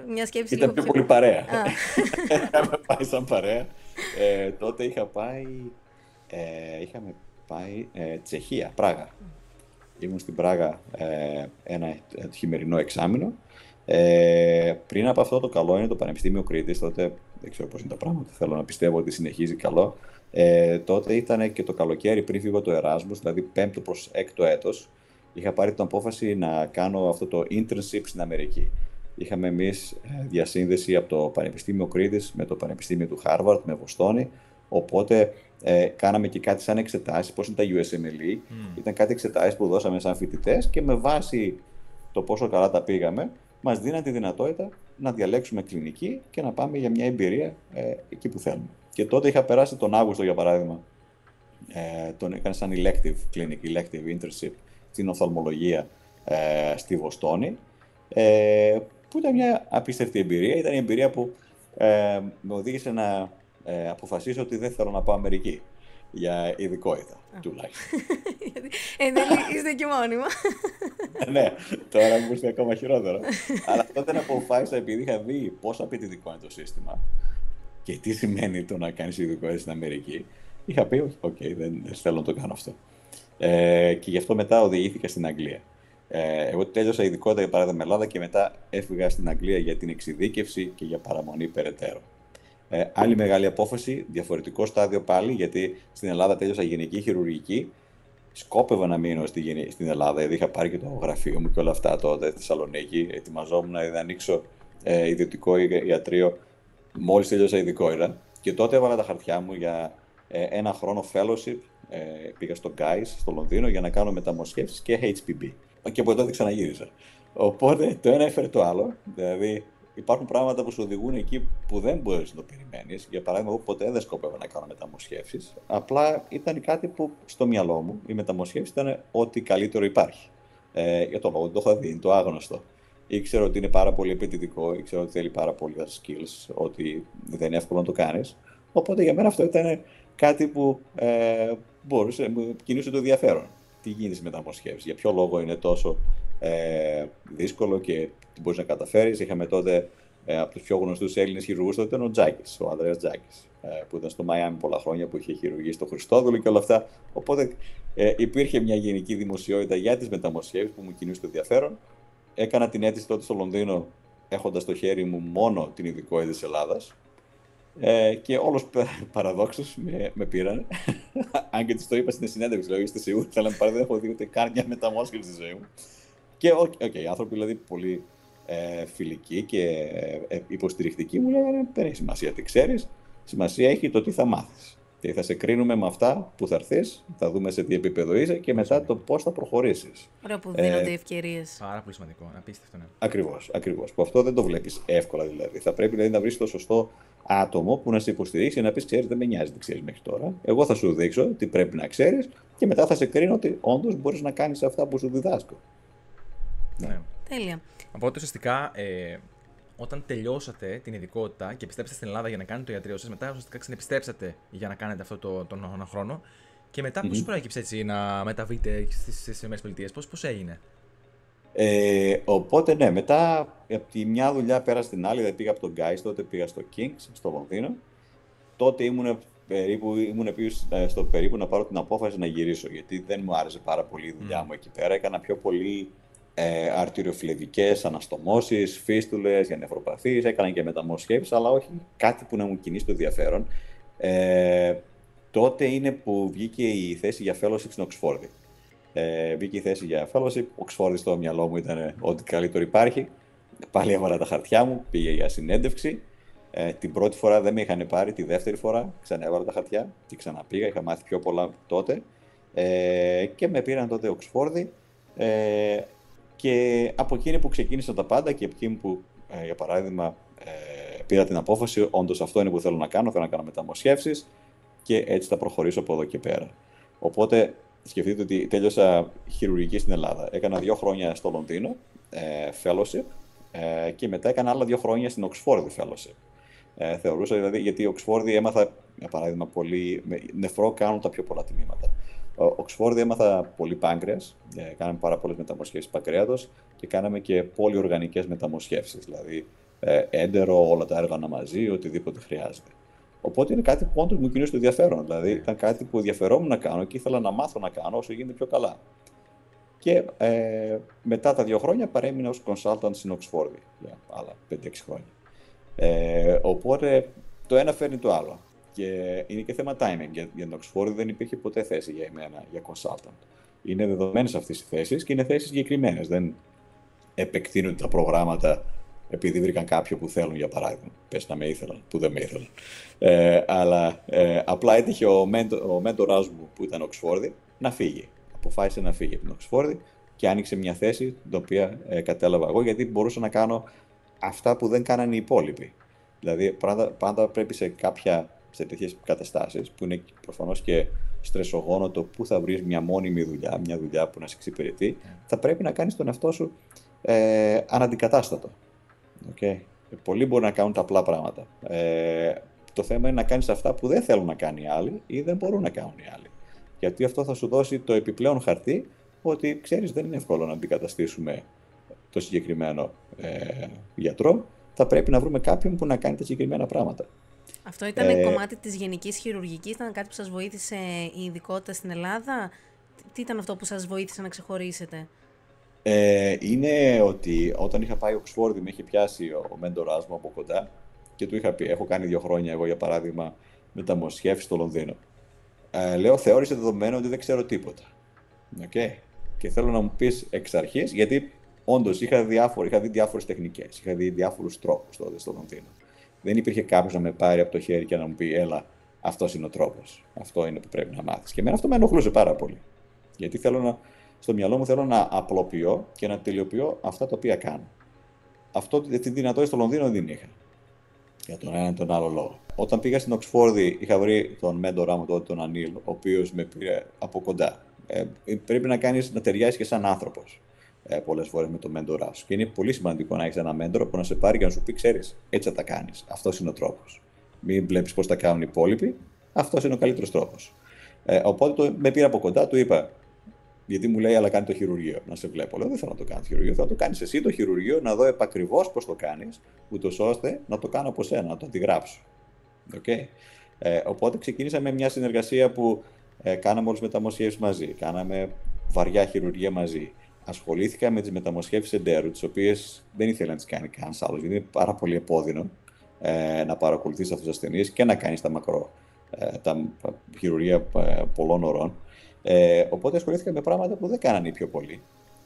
μια σκέψη Ήταν λίγο πιο πολύ παρέα. Είχαμε πάει σαν παρέα. Τότε είχαμε πάει Τσεχία, Πράγα. Ήμουν στην Πράγα ένα χειμερινό εξάμηνο. Πριν από αυτό, το καλό είναι το Πανεπιστήμιο Κρήτης, τότε δεν ξέρω πώς είναι τα πράγματα, θέλω να πιστεύω ότι συνεχίζει καλό. Τότε ήταν και το καλοκαίρι πριν φύγω το Εράσμους, δηλαδή 5ο προς 6ο έτος. Είχα πάρει την απόφαση να κάνω αυτό το internship στην Αμερική. Είχαμε εμείς διασύνδεση από το Πανεπιστήμιο Κρήτης με το Πανεπιστήμιο του Χάρβαρντ, με Βοστόνη. Οπότε κάναμε και κάτι σαν εξετάσεις, πώς είναι τα USMLE. Ήταν κάτι εξετάσεις που δώσαμε σαν φοιτητές και με βάση το πόσο καλά τα πήγαμε, μας δίναν τη δυνατότητα να διαλέξουμε κλινική και να πάμε για μια εμπειρία εκεί που θέλουμε. Και τότε είχα περάσει τον Αύγουστο, για παράδειγμα, τον έκανα σαν elective internship στην οφθαλμολογία στη Βοστόνη, που ήταν μια απίστευτη εμπειρία. Ήταν η εμπειρία που με οδήγησε να αποφασίσω ότι δεν θέλω να πάω Αμερική για ειδικότητα, τουλάχιστον. Είστε και μόνιμα. Ναι, τώρα μου ήρθε ακόμα χειρότερο. Αλλά τότε αποφάσισα, επειδή είχα δει πόσο απαιτητικό είναι το σύστημα και τι σημαίνει το να κάνεις ειδικότητα στην Αμερική, είχα πει, δεν θέλω να το κάνω αυτό. Και γι' αυτό μετά οδηγήθηκα στην Αγγλία. Εγώ τέλειωσα ειδικότητα, για παράδειγμα, Ελλάδα, και μετά έφυγα στην Αγγλία για την εξειδίκευση και για παραμονή περαιτέρω. Άλλη μεγάλη απόφαση, διαφορετικό στάδιο πάλι, γιατί στην Ελλάδα τέλειωσα γενική χειρουργική. Σκόπευα να μείνω στην Ελλάδα, γιατί είχα πάρει και το γραφείο μου και όλα αυτά τότε στη Θεσσαλονίκη. Ετοιμαζόμουν να ανοίξω ιδιωτικό ιατρείο μόλις τέλειωσα ειδικότητα. Και τότε έβαλα τα χαρτιά μου για ένα χρόνο fellowship. Πήγα στο Guy's, στο Λονδίνο, για να κάνω μεταμοσχεύσεις και HPB. Και από τότε ξαναγύρισα. Οπότε το ένα έφερε το άλλο. Δηλαδή, υπάρχουν πράγματα που σου οδηγούν εκεί που δεν μπορείς να το περιμένεις. Για παράδειγμα, εγώ ποτέ δεν σκόπευα να κάνω μεταμοσχεύσεις. Απλά ήταν κάτι που στο μυαλό μου η μεταμοσχεύση ήταν ό,τι καλύτερο υπάρχει. Για το λόγο, το είχα δει, είναι το άγνωστο. Ήξερα ότι είναι πάρα πολύ απαιτητικό, ήξερα ότι θέλει πάρα πολλά skills, ότι δεν είναι εύκολο να το κάνεις. Οπότε για μένα αυτό ήταν κάτι που μπορούσε, μου κινούσε το ενδιαφέρον. Τι γίνεται στις μεταμοσχεύσεις, για ποιο λόγο είναι τόσο δύσκολο και τι μπορείς να καταφέρεις. Είχαμε τότε από τους πιο γνωστούς Έλληνες χειρουργούς, τότε ήταν ο Τζάκης, ο Ανδρέας Τζάκης, που ήταν στο Μαϊάμι πολλά χρόνια, που είχε χειρουργήσει στο Χριστόδουλο και όλα αυτά. Οπότε υπήρχε μια γενική δημοσιότητα για τις μεταμοσχεύσεις που μου κινούσε το ενδιαφέρον. Έκανα την αίτηση τότε στο Λονδίνο, έχοντας στο χέρι μου μόνο την ειδικότητα της Ελλάδας. Και όλος παραδόξως με πήραν. Αν και τους το είπα στην συνέντευξη, δηλαδή είστε σίγουροι, θέλω να πάρει, δεν έχω δει ούτε καν μια μεταμόσχευση στη ζωή μου. Και οι άνθρωποι δηλαδή πολύ φιλικοί και υποστηρικτικοί μου λέγανε: δεν έχει σημασία τι ξέρεις, σημασία έχει το τι θα μάθεις. Και θα σε κρίνουμε με αυτά που θα έρθεις, θα δούμε σε τι επίπεδο είσαι και μετά το πώς θα προχωρήσεις. Ωραία που δίνονται ευκαιρίες. Πάρα πολύ σημαντικό, απίστευτο, ναι. Ακριβώς. Που αυτό δεν το βλέπεις εύκολα δηλαδή. Θα πρέπει δηλαδή να βρεις το σωστό άτομο που να σε υποστηρίξει και να πεις: ξέρεις, δεν με νοιάζει τι ξέρεις μέχρι τώρα. Εγώ θα σου δείξω τι πρέπει να ξέρεις και μετά θα σε κρίνω ότι όντως μπορείς να κάνεις αυτά που σου διδάσκω. Ναι. Τέλεια. Οπότε ουσιαστικά όταν τελειώσατε την ειδικότητα και επιστρέψατε στην Ελλάδα για να κάνετε το ιατρείο σας, μετά ουσιαστικά ξανεπιστρέψατε για να κάνετε αυτό τον χρόνο. Και μετά πώς προέκυψε έτσι να μεταβείτε στις ΗΠΑ, πώς έγινε? Οπότε ναι, μετά από τη μια δουλειά πέρασα στην άλλη, δηλαδή πήγα από τον Guy's, τότε πήγα στο King's, στο Λονδίνο. Τότε ήμουν στο περίπου να πάρω την απόφαση να γυρίσω, γιατί δεν μου άρεσε πάρα πολύ η δουλειά μου εκεί πέρα. Έκανα πιο πολύ αρτηριοφυλετικές αναστομώσεις, φίστουλες για νευροπαθείς, έκανα και μεταμοσχεύσεις, αλλά όχι κάτι που να μου κινήσει το ενδιαφέρον. Τότε είναι που βγήκε η θέση για fellowship στην Οξφόρδη. Βγήκε η θέση για fellowship, Οξφόρδη στο μυαλό μου ήταν ό,τι καλύτερο υπάρχει. Πάλι έβαλα τα χαρτιά μου, πήγε για συνέντευξη. Την πρώτη φορά δεν με είχαν πάρει, τη δεύτερη φορά ξανέβαλα τα χαρτιά και ξαναπήγα, είχα μάθει πιο πολλά τότε. Και με πήραν τότε Οξφόρδη. Και από εκείνη που ξεκίνησαν τα πάντα και από εκείνη που, για παράδειγμα, πήρα την απόφαση, όντως αυτό είναι που θέλω να κάνω μεταμοσχεύσεις και έτσι θα προχωρήσω από εδώ και πέρα. Οπότε σκεφτείτε ότι τέλειωσα χειρουργική στην Ελλάδα. Έκανα 2 χρόνια στο Λονδίνο, fellowship, και μετά έκανα άλλα 2 χρόνια στην Οξφόρδη fellowship. Θεωρούσα δηλαδή, γιατί η Οξφόρδη έμαθα, για παράδειγμα, πολύ νεφρό κάνουν τα πιο πολλά τμήματα. Οξφόρδη έμαθα πολύ πάγκρεας, κάναμε πάρα πολλές μεταμοσχεύσεις παγκρέατος και κάναμε και πολυοργανικές μεταμοσχεύσεις, δηλαδή έντερο, όλα τα έργανα μαζί, οτιδήποτε χρειάζεται. Οπότε είναι κάτι που όντως μου κινούσε το ενδιαφέρον, δηλαδή ήταν κάτι που ενδιαφερόμουν να κάνω και ήθελα να μάθω να κάνω όσο γίνεται πιο καλά. Και μετά τα 2 χρόνια παρέμεινα ως consultant στην Οξφόρδη για άλλα 5-6 χρόνια. Οπότε το ένα φέρνει το άλλο. Και είναι και θέμα timing. Για την Οξφόρδη δεν υπήρχε ποτέ θέση για εμένα για consultant. Είναι δεδομένες αυτές οι θέσεις και είναι θέσεις συγκεκριμένες. Δεν επεκτείνονται τα προγράμματα επειδή βρήκαν κάποιο που θέλουν, για παράδειγμα. Πες να με ήθελαν, που δεν με ήθελαν. Αλλά απλά έτυχε ο μέντορας μου που ήταν Οξφόρδη να φύγει. Αποφάσισε να φύγει από την Οξφόρδη και άνοιξε μια θέση την οποία κατέλαβα εγώ, γιατί μπορούσα να κάνω αυτά που δεν κάνανε οι υπόλοιποι. Δηλαδή, πάντα πρέπει σε τέτοιες καταστάσεις, που είναι προφανώς και στρεσογόνο το πού θα βρεις μια μόνιμη δουλειά, μια δουλειά που να σε εξυπηρετεί, θα πρέπει να κάνεις τον εαυτό σου αναντικατάστατο. Okay. Πολλοί μπορούν να κάνουν τα απλά πράγματα. Το θέμα είναι να κάνεις αυτά που δεν θέλουν να κάνουν οι άλλοι ή δεν μπορούν να κάνουν οι άλλοι. Γιατί αυτό θα σου δώσει το επιπλέον χαρτί ότι, ξέρεις, δεν είναι εύκολο να αντικαταστήσουμε το συγκεκριμένο γιατρό. Θα πρέπει να βρούμε κάποιον που να κάνει τα συγκεκριμένα πράγματα. Αυτό ήταν κομμάτι της γενικής χειρουργικής, ήταν κάτι που σας βοήθησε η ειδικότητα στην Ελλάδα? Τι ήταν αυτό που σας βοήθησε να ξεχωρίσετε? Είναι ότι όταν είχα πάει Οξφόρδη με είχε πιάσει ο μέντορας μου από κοντά και του είχα πει, έχω κάνει 2 χρόνια εγώ για παράδειγμα μεταμοσχεύσεις στο Λονδίνο. Λέω, θεώρησε δεδομένο ότι δεν ξέρω τίποτα. Okay. Και θέλω να μου πεις εξ αρχής, γιατί όντως είχα δει διάφορες τεχνικές, είχα δει διάφορους τρόπους τότε στο Λονδίνο. Δεν υπήρχε κάποιος να με πάρει από το χέρι και να μου πει, έλα, αυτός είναι ο τρόπος. Αυτό είναι που πρέπει να μάθεις. Και εμένα αυτό με ενοχλούσε πάρα πολύ. Γιατί στο μυαλό μου θέλω να απλοποιώ και να τελειοποιώ αυτά τα οποία κάνω. Τη δυνατότητα στο Λονδίνο δεν είχα. Για τον ένα ή τον άλλο λόγο. Όταν πήγα στην Οξφόρδη, είχα βρει τον μέντορά μου τότε, τον Ανίλ, ο οποίος με πήρε από κοντά. Πρέπει να ταιριάζει και σαν άνθρωπος πολλές φορές με τον μέντορά σου. Και είναι πολύ σημαντικό να έχεις ένα μέντορο που να σε πάρει και να σου πει: ξέρεις, έτσι θα τα κάνεις. Αυτός είναι ο τρόπος. Μην βλέπεις πώς τα κάνουν οι υπόλοιποι. Αυτός είναι ο καλύτερος τρόπος. Οπότε με πήρε από κοντά, του είπα. Γιατί μου λέει, αλλά κάνει το χειρουργείο. Να σε βλέπω. Λέω, δεν θέλω να το κάνω το χειρουργείο. Θα το κάνεις εσύ το χειρουργείο, να δω επακριβώς πώς το κάνεις, ούτως ώστε να το κάνω από σένα, να το αντιγράψω. Okay. Οπότε ξεκίνησαμε μια συνεργασία που κάναμε όλες τις μεταμοσχεύσεις μαζί. Κάναμε βαριά χειρουργία μαζί. Ασχολήθηκα με τις μεταμοσχεύσεις εντέρου, τις οποίες δεν ήθελα να τις κάνει κανένας άλλος, γιατί είναι πάρα πολύ επώδυνο να παρακολουθείς αυτούς τους ασθενείς και να κάνεις τα χειρουργία πολλών ωρών. Οπότε ασχολήθηκα με πράγματα που δεν κάνανε οι πιο πολλοί.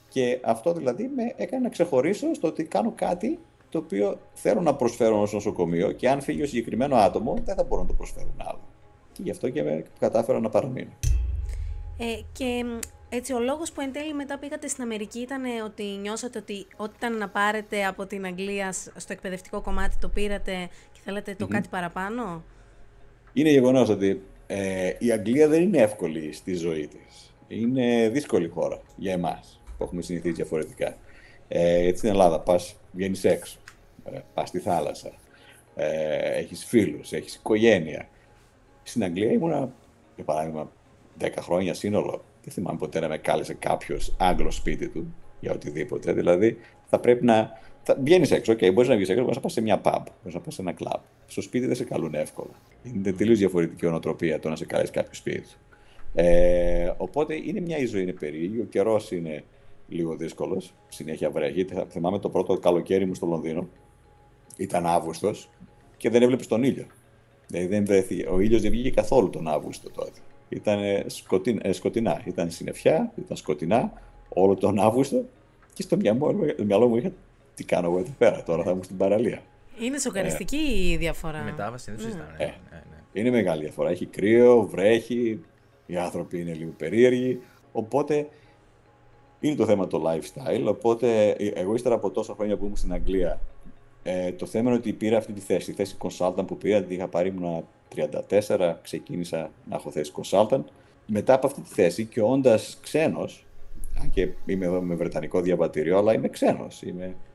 Και αυτό δηλαδή με έκανε να ξεχωρίσω στο ότι κάνω κάτι το οποίο θέλω να προσφέρω ως νοσοκομείο και αν φύγει ο συγκεκριμένο άτομο δεν θα μπορώ να το προσφέρουν άλλο. Και γι' αυτό και κατάφερα να παραμείνω. Και έτσι ο λόγος που εν τέλει μετά πήγατε στην Αμερική ήταν ότι νιώσατε ότι ό,τι ήταν να πάρετε από την Αγγλία στο εκπαιδευτικό κομμάτι το πήρατε και θέλετε το κάτι παραπάνω? Είναι γεγονός ότι η Αγγλία δεν είναι εύκολη στη ζωή της. Είναι δύσκολη χώρα για εμάς που έχουμε συνηθίσει διαφορετικά. Έτσι στην Ελλάδα βγαίνεις έξω, πας στη θάλασσα, έχεις φίλους, έχεις οικογένεια. Στην Αγγλία ήμουνα, για παράδειγμα, 10 χρόνια σύνολο. Δεν θυμάμαι ποτέ να με κάλεσε κάποιος Άγγλος σπίτι του για οτιδήποτε. Δηλαδή, θα πρέπει να. Βγαίνεις έξω, μπορεί να βγεις έξω, μπορεί να πας σε μια pub, μπορεί να πας σε ένα club. Στο σπίτι δεν σε καλούν εύκολα. Είναι τελείως διαφορετική ονοτροπία το να σε καλέσει κάποιο σπίτι του. Οπότε η ζωή είναι περίεργη, ο καιρός είναι λίγο δύσκολος. Συνέχεια βρέχει. Θυμάμαι το πρώτο καλοκαίρι μου στο Λονδίνο. Ήταν Αύγουστος και δεν έβλεπες τον ήλιο. Δηλαδή ο ήλιος δεν βγήκε καθόλου τον Αύγουστο τότε. Ήταν σκοτεινά. Ήταν συννεφιά, ήταν σκοτεινά όλο τον Αύγουστο και στο μυαλό μου είχα τι κάνω εγώ εδώ πέρα. Τώρα θα ήμουν στην παραλία. Είναι σοκαριστική η διαφορά. Η μετάβαση δεν συζητάμε. Είναι μεγάλη διαφορά. Έχει κρύο, βρέχει, οι άνθρωποι είναι λίγο περίεργοι. Οπότε είναι το θέμα το lifestyle. Οπότε εγώ ύστερα από τόσα χρόνια που ήμουν στην Αγγλία, το θέμα είναι ότι πήρα αυτή τη θέση consultant που πήρα, είχα πάρει ήμουνα 34, ξεκίνησα να έχω θέση consultant. Μετά από αυτή τη θέση και όντας ξένος, αν και είμαι εδώ με βρετανικό διαβατήριο, αλλά είμαι ξένος.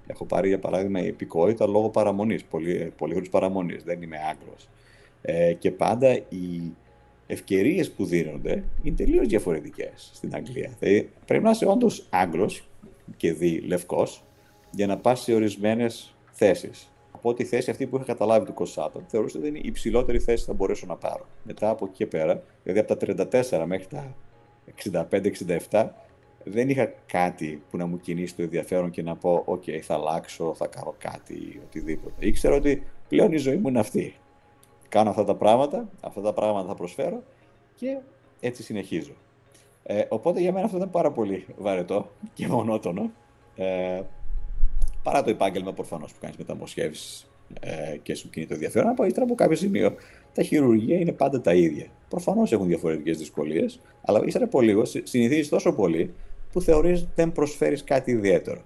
Έχω πάρει για παράδειγμα υπηκότητα λόγω παραμονής, πολύχρονης παραμονής, δεν είμαι Άγγλος. Και πάντα οι ευκαιρίες που δίνονται είναι τελείως διαφορετικές στην Αγγλία. Δηλαδή, πρέπει να είσαι όντως Άγγλος και λευκός για να πας σε ορισμένες θέσεις. Από τη θέση αυτή που είχα καταλάβει του consultant, θεωρούσα ότι είναι η υψηλότερη θέση που θα μπορέσω να πάρω. Μετά από εκεί και πέρα, δηλαδή από τα 34 μέχρι τα 65-67, δεν είχα κάτι που να μου κινήσει το ενδιαφέρον και να πω «ΟΚ, θα αλλάξω, θα κάνω κάτι ή οτιδήποτε». Ήξερα ότι πλέον η ζωή μου είναι αυτή. Κάνω αυτά τα πράγματα θα προσφέρω και έτσι συνεχίζω. Οπότε για μένα αυτό ήταν πάρα πολύ βαρετό και μονότονο. Παρά το επάγγελμα προφανώς που κάνεις μεταμοσχεύσεις και σου κινεί το ενδιαφέρον, από κάποιο σημείο τα χειρουργεία είναι πάντα τα ίδια. Προφανώς έχουν διαφορετικές δυσκολίες, αλλά ύστερα από λίγο συνηθίζεις τόσο πολύ που θεωρείς δεν προσφέρεις κάτι ιδιαίτερο.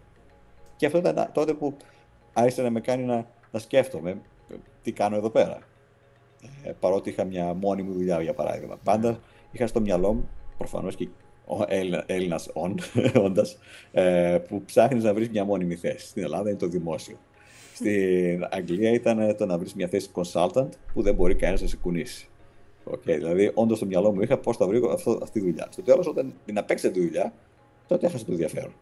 Και αυτό ήταν τότε που άρχισε να με κάνει να σκέφτομαι τι κάνω εδώ πέρα. Παρότι είχα μια μόνιμη δουλειά, για παράδειγμα. Πάντα είχα στο μυαλό μου, προφανώς και Έλληνας όντας, που ψάχνεις να βρεις μια μόνιμη θέση. Στην Ελλάδα είναι το δημόσιο. Στην Αγγλία ήταν το να βρεις μια θέση consultant που δεν μπορεί κανένας να σε κουνήσει. Δηλαδή, όντως στο μυαλό μου είχα πώς θα βρω αυτή τη δουλειά. Στο τέλος, όταν την απέξα τη δουλειά, τότε έχασε το ενδιαφέρον.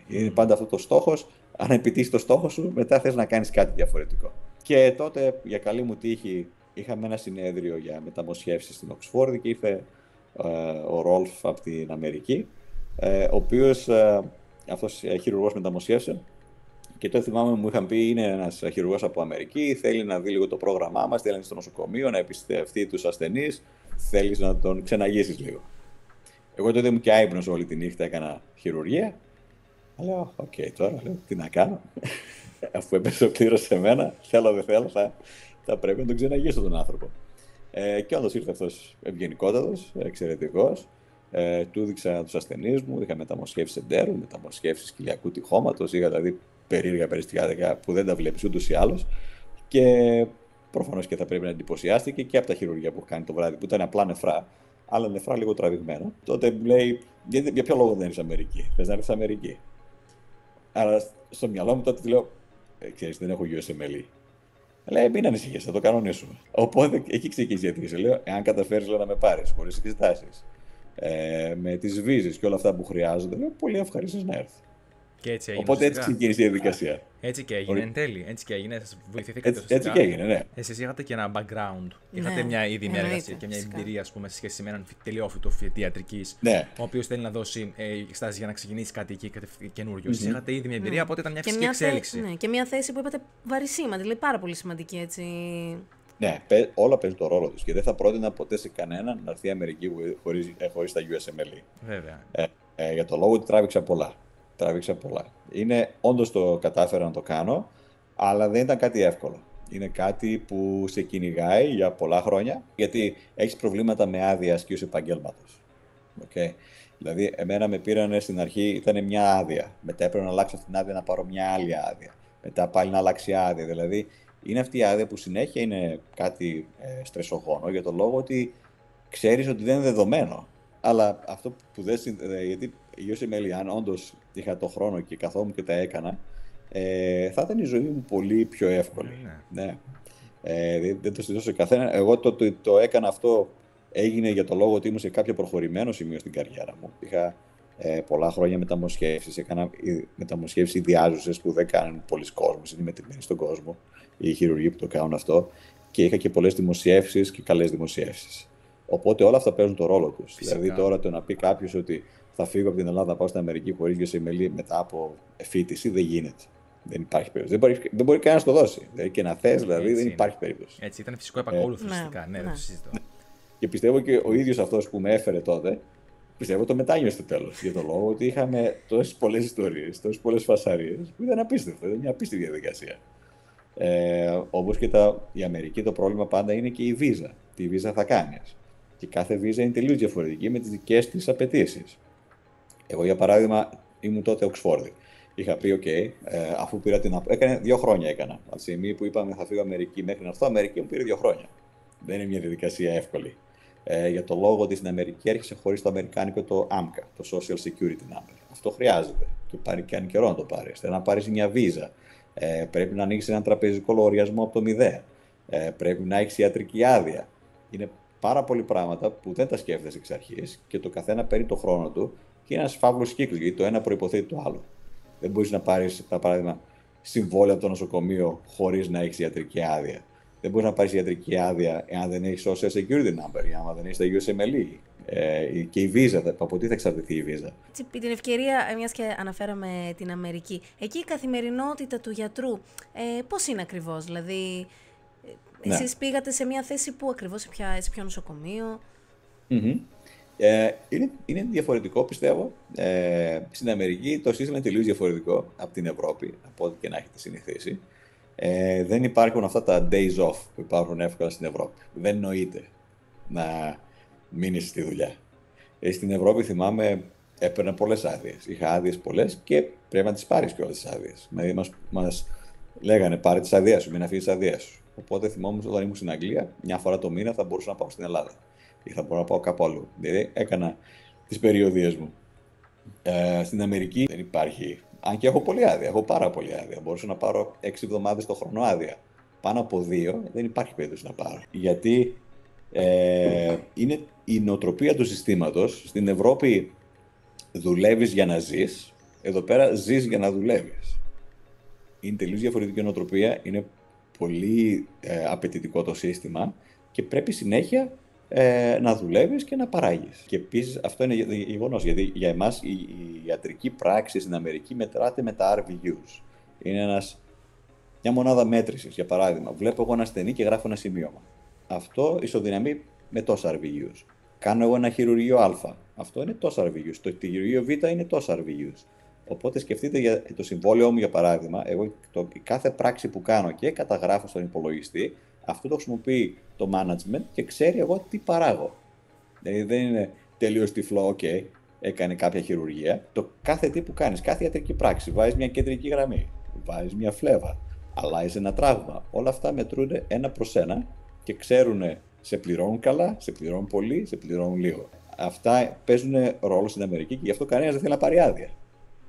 Είναι πάντα αυτό το στόχος. Αν επιτύχεις το στόχο σου, μετά θες να κάνεις κάτι διαφορετικό. Και τότε, για καλή μου τύχη, είχαμε ένα συνέδριο για μεταμοσχεύσεις στην Οξφόρδη και ήρθε ο Ρόλφ από την Αμερική, ο οποίος αυτός χειρουργός μεταμοσχεύσεων. Και τότε θυμάμαι μου είχαν πει: είναι ένας χειρουργός από Αμερική, θέλει να δει λίγο το πρόγραμμά μας, θέλει να είναι στο νοσοκομείο, να επιστευτεί τους ασθενείς, θέλεις να τον ξεναγήσεις λίγο. Εγώ τότε ήμουν και άϊπνος όλη τη νύχτα, έκανα χειρουργία. Λέω: οκ, τώρα λέω, τι να κάνω. Αφού έπεσε ο κλήρος σε μένα, θέλω δεν θέλω, θα πρέπει να τον ξεναγήσω τον άνθρωπο. Και όντως ήρθε αυτός ευγενικότατος, εξαιρετικός. Του έδειξα τους ασθενείς μου, είχα μεταμοσχεύσεις εντέρου, μεταμοσχεύσεις κοιλιακού τυχώματος, είχα δηλαδή περίεργα περιστατικά που δεν τα βλέπεις ούτως ή άλλως. Και προφανώς και θα πρέπει να εντυπωσιάστηκε και από τα χειρουργία που κάνει το βράδυ, που ήταν απλά νεφρά, αλλά νεφρά λίγο τραβηγμένα. Τότε μου λέει: για ποιο λόγο δεν είσαι Αμερική, θες να έρθεις Αμερική? Άρα στο μυαλό μου τότε του λέω: ξέρεις, δεν έχω USMLE. Λέει: μην ανησυχείς, θα το κανονίσουμε. Οπότε εκεί ξεκίνησε η διατήρηση. Λέω: εάν καταφέρεις να με πάρεις χωρίς εξετάσεις, με τις βίζες και όλα αυτά που χρειάζονται, λέω: πολύ ευχαρίστως να έρθω. Και έτσι έγινε. Οπότε έτσι ξεκίνησε η διαδικασία. Έτσι και έγινε εν τέλει. Έτσι και έγινε. Σας βοηθηθήκατε έτσι και έγινε, ναι. Εσείς είχατε και ένα background. Είχατε μια ήδη μια εργασία και μια εμπειρία, ας πούμε, σε σχέση με έναν τελειόφοιτο ιατρικής, ο οποίος θέλει να δώσει στάση για να ξεκινήσει κάτι εκεί καινούριο. Εσείς είχατε ήδη μια εμπειρία, οπότε ήταν μια φυσική εξέλιξη. Ναι, και μια θέση που είπατε βαρισίματη, δηλαδή πάρα πολύ σημαντική έτσι. Ναι, όλα παίζουν το ρόλο τους και δεν θα πρότεινα ποτέ σε κανέναν να έρθει η Αμερική χωρίς τα USMLE. Βέβαια. Για το λόγο ότι τράβηξα πολλά. Είναι όντως το κατάφερα να το κάνω, αλλά δεν ήταν κάτι εύκολο. Είναι κάτι που σε κυνηγάει για πολλά χρόνια, γιατί έχεις προβλήματα με άδεια ασκήσεως επαγγέλματος. Δηλαδή, εμένα με πήρανε στην αρχή, ήταν μια άδεια. Μετά έπρεπε να αλλάξω αυτή την άδεια να πάρω μια άλλη άδεια. Μετά πάλι να αλλάξει άδεια. Δηλαδή, είναι αυτή η άδεια που συνέχεια είναι κάτι στρεσογόνο, για τον λόγο ότι ξέρεις ότι δεν είναι δεδομένο. Αλλά αυτό που δεν συνδέεται, γιατί η USMLE, αν όντως είχα το χρόνο και καθόμουν και τα έκανα, θα ήταν η ζωή μου πολύ πιο εύκολη. Ναι. Δεν το συζητώ σε καθένα. Εγώ το έκανα αυτό, έγινε για το λόγο ότι ήμουν σε κάποιο προχωρημένο σημείο στην καριέρα μου. Είχα πολλά χρόνια μεταμοσχεύσεις. Έκανα μεταμοσχεύσεις ιδιάζουσες που δεν κάνουν πολλοί κόσμος, είναι μετρημένοι στον κόσμο, οι χειρουργοί που το κάνουν αυτό. Και είχα και πολλές δημοσιεύσεις και καλές δημοσιεύσεις. Οπότε όλα αυτά παίζουν το ρόλο τους. Δηλαδή, τώρα το να πει κάποιος ότι θα φύγω από την Ελλάδα, θα πάω στην Αμερική χωρίς USMLE μετά από φοιτηση, δεν γίνεται. Δεν υπάρχει περίπτωση. Δεν μπορεί κανένας να το δώσει. Δηλαδή, και να θες, δηλαδή, δεν υπάρχει περίπτωση. Έτσι, ήταν φυσικό επακόλουθο ουσιαστικά. Ναι, δεν το συζητώ. Και πιστεύω και ο ίδιος αυτός που με έφερε τότε, πιστεύω το μετάνιωσε στο τέλος. Για τον λόγο ότι είχαμε τόσες πολλές ιστορίες, τόσες πολλές φασαρίες, που ήταν απίστευτο. Ήταν μια απίστευτη διαδικασία. Όπως και η Αμερική, το πρόβλημα πάντα είναι και η βίζα. Τι βίζα θα κάνεις. Και κάθε βίζα είναι τελείως διαφορετική με τις δικές της απαιτήσεις. Εγώ, για παράδειγμα, ήμουν τότε Οξφόρδη. Είχα πει, OK, αφού πήρα έκανε 2 χρόνια έκανα. Από τη στιγμή που είπαμε θα φύγω Αμερική μέχρι να έρθω Αμερική, μου πήρε 2 χρόνια. Δεν είναι μια διαδικασία εύκολη. Για το λόγο ότι στην Αμερική έρχεσαι χωρίς το αμερικάνικο το AMCA, το Social Security Number. Αυτό χρειάζεται. Και κάνει καιρό να το πάρεις. Θέλει να πάρεις μια βίζα. Πρέπει να ανοίξεις έναν τραπεζικό λογαριασμό από το 0. Πρέπει να έχεις ιατρική άδεια. Είναι πάρα πολλοί πράγματα που δεν τα σκέφτεσαι εξ αρχής και το καθένα παίρνει το χρόνο του και είναι ένας φαύλος κύκλος, γιατί το ένα προϋποθέτει το άλλο. Δεν μπορείς να πάρεις, για παράδειγμα, συμβόλαιο από το νοσοκομείο χωρίς να έχεις ιατρική άδεια. Δεν μπορείς να πάρεις ιατρική άδεια εάν δεν έχεις Social Security Number, εάν δεν έχεις τα USMLE. Και η βίζα, από τι θα εξαρτηθεί η βίζα. Με την ευκαιρία, μιας και αναφέραμε την Αμερική, εκεί η καθημερινότητα του γιατρού πώς είναι ακριβώς, δηλαδή εσείς πήγατε σε μια θέση που ακριβώς, σε ποιο νοσοκομείο? Είναι διαφορετικό, πιστεύω. Στην Αμερική το σύστημα είναι τελείως διαφορετικό από την Ευρώπη, από ό,τι και να έχετε συνηθίσει. Δεν υπάρχουν αυτά τα days off που υπάρχουν εύκολα στην Ευρώπη. Δεν νοείται να μείνεις στη δουλειά. Στην Ευρώπη, θυμάμαι, έπαιρνα πολλές άδειες. Είχα άδειες πολλές και πρέπει να τις πάρεις και όλες τις άδειες. Δηλαδή, μας λέγανε πάρε τις άδειές σου, μην αφήσεις τις άδειές σου. Οπότε θυμόμουν όταν ήμουν στην Αγγλία, μια φορά το μήνα θα μπορούσα να πάω στην Ελλάδα ή θα μπορούσα να πάω κάπου αλλού. Δηλαδή, έκανα τις περιοδίες μου. Στην Αμερική δεν υπάρχει. Αν και έχω πολλή άδεια, έχω πάρα πολλή άδεια. Μπορούσα να πάρω 6 εβδομάδες το χρόνο άδεια. Πάνω από 2 δεν υπάρχει περίπτωση να πάρω. Γιατί είναι η νοοτροπία του συστήματος. Στην Ευρώπη δουλεύεις για να ζεις, εδώ πέρα ζεις για να δουλεύεις. Είναι τελείως διαφορετική νοοτροπία, είναι πολύ απαιτητικό το σύστημα και πρέπει συνέχεια να δουλεύεις και να παράγεις. Και επίσης αυτό είναι γεγονός, γιατί για εμάς η ιατρική πράξη στην Αμερική μετράται με τα RVUs. Είναι μια μονάδα μέτρησης, για παράδειγμα. Βλέπω εγώ ένα ασθενή και γράφω ένα σημείωμα. Αυτό ισοδυναμεί με τόσα RVUs. Κάνω εγώ ένα χειρουργείο Α. Αυτό είναι τόσα RVUs. Το χειρουργείο Β είναι τόσα RVUs. Οπότε σκεφτείτε για το συμβόλαιό μου, για παράδειγμα, εγώ κάθε πράξη που κάνω και καταγράφω στον υπολογιστή, αυτό το χρησιμοποιεί το management και ξέρει εγώ τι παράγω. Δηλαδή δεν είναι τελείως τυφλό, OK, έκανε κάποια χειρουργία. Το κάθε τι που κάνεις, κάθε ιατρική πράξη, βάζεις μια κεντρική γραμμή, βάζεις μια φλέβα, αλλάζεις ένα τραύμα. Όλα αυτά μετρούνται ένα προς ένα και ξέρουν σε πληρώνουν καλά, σε πληρώνουν πολύ, σε πληρώνουν λίγο. Αυτά παίζουν ρόλο στην Αμερική και γι' αυτό κανένας δεν θέλει να πάρει άδεια.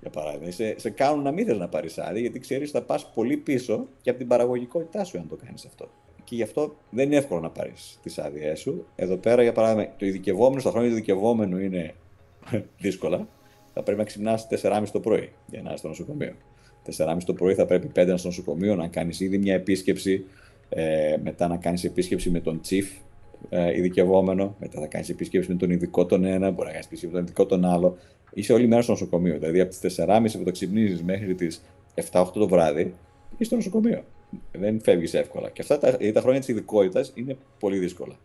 Για παράδειγμα, σε κάνουν να μην θες να πάρεις άδεια, γιατί ξέρεις θα πας πολύ πίσω και από την παραγωγικότητά σου αν το κάνεις αυτό. Και γι' αυτό δεν είναι εύκολο να πάρεις τις άδειές σου. Εδώ πέρα, για παράδειγμα, το ειδικευόμενο, στα χρόνια του ειδικευόμενου είναι δύσκολα. Θα πρέπει να ξυπνάς 4:30 το πρωί για να είσαι στο νοσοκομείο. 4:30 το πρωί θα πρέπει 5 να είσαι στο νοσοκομείο, να κάνεις ήδη μια επίσκεψη. Μετά να κάνεις επίσκεψη με τον chief ειδικευόμενο. Μετά θα κάνεις επίσκεψη με τον ειδικό τον ένα, μπορεί να κάνεις επίσκεψη με τον ειδικό τον άλλο. Είσαι όλη μέρα στο νοσοκομείο. Δηλαδή από τις 4:30 που το ξυπνήσεις μέχρι τις 7-8 το βράδυ, είσαι στο νοσοκομείο. Δεν φεύγεις εύκολα. Και αυτά τα χρόνια της ειδικότητας είναι πολύ δύσκολα.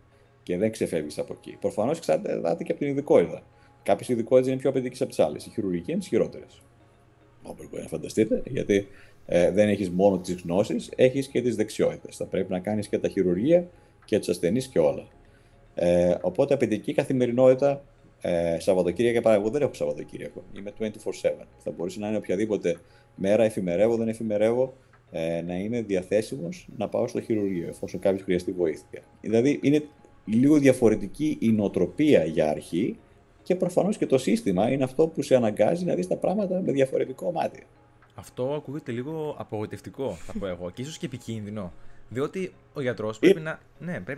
Και δεν ξεφεύγεις από εκεί. Προφανώς εξαρτάται και από την ειδικότητα. Κάποιες ειδικότητες είναι πιο απαιτητικές από τις άλλες. Η χειρουργική είναι τις χειρότερες. Όπως μπορεί να φανταστείτε, γιατί δεν έχεις μόνο τις γνώσεις, έχεις και τις δεξιότητες. Θα πρέπει να κάνεις και τα χειρουργία και τους ασθενείς και όλα. Οπότε απαιτητική καθημερινότητα. Σαββατοκύριακα, παράδειγμα, εγώ δεν έχω Σαββατοκύριακο. Είμαι 24/7. Θα μπορούσε να είναι οποιαδήποτε μέρα, εφημερεύω, δεν εφημερεύω, να είμαι διαθέσιμος να πάω στο χειρουργείο, εφόσον κάποιος χρειαστεί βοήθεια. Δηλαδή, είναι λίγο διαφορετική η νοοτροπία για αρχή και προφανώς και το σύστημα είναι αυτό που σε αναγκάζει να δεις τα πράγματα με διαφορετικό μάτι. Αυτό ακούγεται λίγο απογοητευτικό, θα πω εγώ, και ίσως και επικίνδυνο. Διότι ο γιατρός πρέπει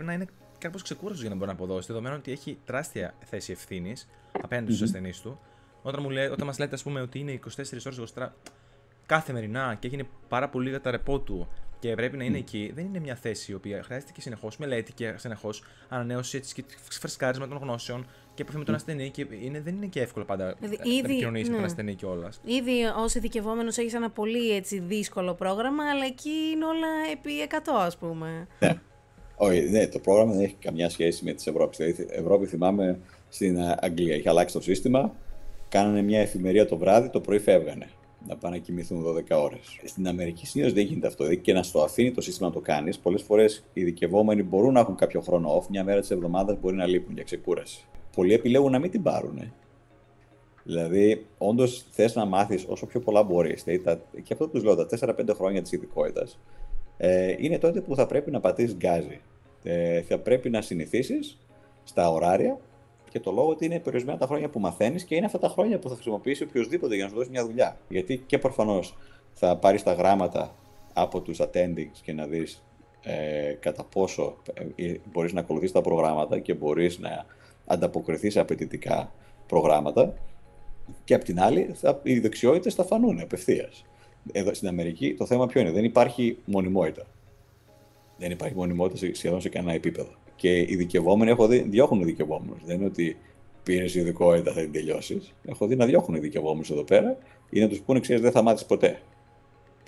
να είναι κάπως ξεκούραστος για να μπορεί να αποδώσει, δεδομένου ότι έχει τεράστια θέση ευθύνης απέναντι στους ασθενείς του. Όταν μας λέτε, ας πούμε, ότι είναι 24 ώρες 24, καθημερινά και έγινε πάρα πολύ για τα ρεπό του και πρέπει να είναι εκεί, δεν είναι μια θέση η οποία χρειάζεται και συνεχώς μελέτη και συνεχώς ανανέωση και φρεσκάρισμα των γνώσεων και επαφή με τον ασθενή. Και δεν είναι και εύκολο πάντα να επικοινωνήσει με τον ασθενή κιόλας. Ήδη ως ειδικευόμενος έχεις ένα πολύ έτσι, δύσκολο πρόγραμμα, αλλά εκεί είναι όλα επί 100, ας πούμε. Ναι. Όχι, ναι, το πρόγραμμα δεν έχει καμιά σχέση με τις Ευρώπης. Δηλαδή, Ευρώπη, θυμάμαι, στην Αγγλία είχε αλλάξει το σύστημα. Κάνανε μια εφημερία το βράδυ, το πρωί φεύγανε. Να πάνε να κοιμηθούν 12 ώρες. Στην Αμερική συνήθως δεν γίνεται αυτό. Δηλαδή και να στο αφήνει το σύστημα να το κάνεις. Πολλές φορές οι ειδικευόμενοι μπορούν να έχουν κάποιο χρόνο off. Μια μέρα της εβδομάδας μπορεί να λείπουν για ξεκούραση. Πολλοί επιλέγουν να μην την πάρουν. Δηλαδή, όντως θες να μάθεις όσο πιο πολλά μπορείς. Δηλαδή, και αυτό τους λέω, τα 4-5 χρόνια της ειδικότητας είναι τότε που θα πρέπει να πατήσεις γκάζι. Θα πρέπει να συνηθίσεις στα ωράρια. Και το λόγο ότι είναι περιορισμένα τα χρόνια που μαθαίνεις και είναι αυτά τα χρόνια που θα χρησιμοποιήσει οποιοδήποτε για να σου δώσει μια δουλειά. Γιατί και προφανώς θα πάρεις τα γράμματα από τους attendings και να δεις κατά πόσο μπορείς να ακολουθείς τα προγράμματα και μπορείς να ανταποκριθείς σε απαιτητικά προγράμματα. Και απ' την άλλη, οι δεξιότητες θα φανούν απευθείας. Εδώ στην Αμερική το θέμα ποιο είναι? Δεν υπάρχει μονιμότητα. Δεν υπάρχει μονιμότητα σχεδόν σε κανένα επίπεδο. Και οι ειδικευόμενοι, έχω δει, διώχνουν ειδικευόμενους. Δεν είναι ότι πήρες ειδικότητα, θα την τελειώσεις. Έχω δει να διώχνουν ειδικευόμενους εδώ πέρα ή να τους πούνε, ξέρεις, δεν θα μάθεις ποτέ.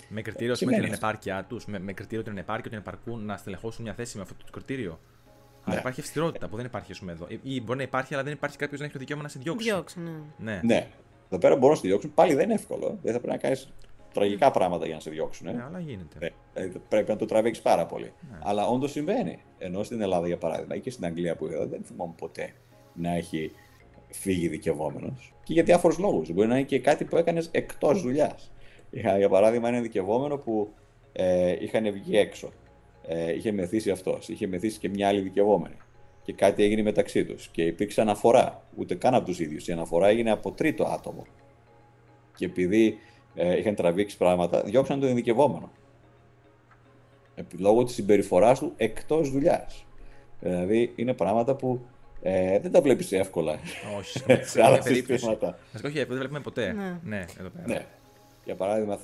Με κριτήριο με την ανεπάρκειά τους, με κριτήριο την ανεπάρκεια, ότι επαρκούν να στελεχώσουν μια θέση με αυτό το κριτήριο. Ναι. Αλλά υπάρχει αυστηρότητα που δεν υπάρχει, ας πούμε, εδώ. Ή μπορεί να υπάρχει, αλλά δεν υπάρχει κάποιος να έχει το δικαίωμα να σε διώξει. Ναι. Εδώ πέρα μπορούν να σε διώξουν. Πάλι δεν είναι εύκολο. Δεν θα πρέπει να κάνεις τραγικά πράγματα για να σε διώξουν. Ναι, αλλά γίνεται. Πρέπει να το τραβήξεις πάρα πολύ. Ναι. Αλλά όντως συμβαίνει. Ενώ στην Ελλάδα, για παράδειγμα, ή και στην Αγγλία που είδα, δεν θυμάμαι ποτέ να έχει φύγει ειδικευόμενος. Και για διάφορους λόγους. Μπορεί να είναι και κάτι που έκανες εκτός δουλειάς. Είχα, για παράδειγμα, ένα ειδικευόμενο που είχαν βγει έξω. Είχε μεθύσει αυτός. Είχε μεθύσει και μια άλλη ειδικευόμενη. Και κάτι έγινε μεταξύ τους. Και υπήρξε αναφορά. Ούτε καν από τους ίδιους. Η αναφορά έγινε από τρίτο άτομο. Και επειδή είχαν τραβήξει πράγματα, διώξαν τον ειδικευόμενο. Λόγω της συμπεριφοράς του εκτός δουλειάς. Δηλαδή είναι πράγματα που δεν τα βλέπεις εύκολα. Όχι, σε άλλα συστήματα. Όχι, δεν βλέπουμε ποτέ. Ναι, εδώ πέρα. Ναι. Για παράδειγμα,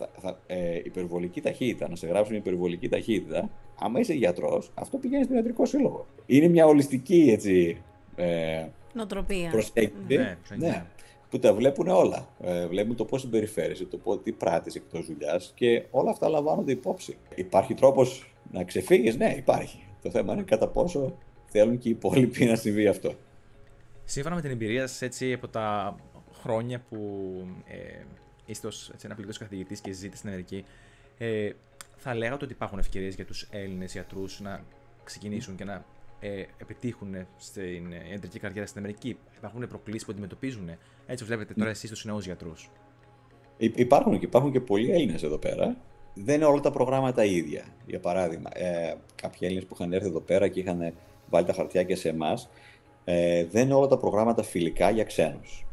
υπερβολική ταχύτητα, να σε γράψουν υπερβολική ταχύτητα, άμα είσαι γιατρός, αυτό πηγαίνει στον ιατρικό σύλλογο. Είναι μια ολιστική έτσι, νοοτροπία. Προσέγγιση. Ναι. Που τα βλέπουν όλα. Βλέπουν το πώς συμπεριφέρεσαι, το τι πράττεις εκτός δουλειάς και όλα αυτά λαμβάνονται υπόψη. Υπάρχει τρόπος να ξεφύγεις? Ναι, υπάρχει. Το θέμα είναι κατά πόσο θέλουν και οι υπόλοιποι να συμβεί αυτό. Σύμφωνα με την εμπειρία σας, έτσι, από τα χρόνια που είστε ως αναπληρωτής καθηγητής και ζείτε στην Αμερική, θα λέγατε ότι υπάρχουν ευκαιρίες για τους Έλληνες γιατρούς να ξεκινήσουν και να επιτύχουν στην ιατρική καριέρα στην Αμερική? Υπάρχουν προκλήσεις που αντιμετωπίζουν, έτσι βλέπετε τώρα εσείς τους νέους γιατρούς? Υπάρχουν και πολλοί Έλληνες εδώ πέρα. Δεν είναι όλα τα προγράμματα ίδια. Για παράδειγμα, κάποιοι Έλληνες που είχαν έρθει εδώ πέρα και είχαν βάλει τα χαρτιά και σε εμάς, δεν είναι όλα τα προγράμματα φιλικά για ξένους.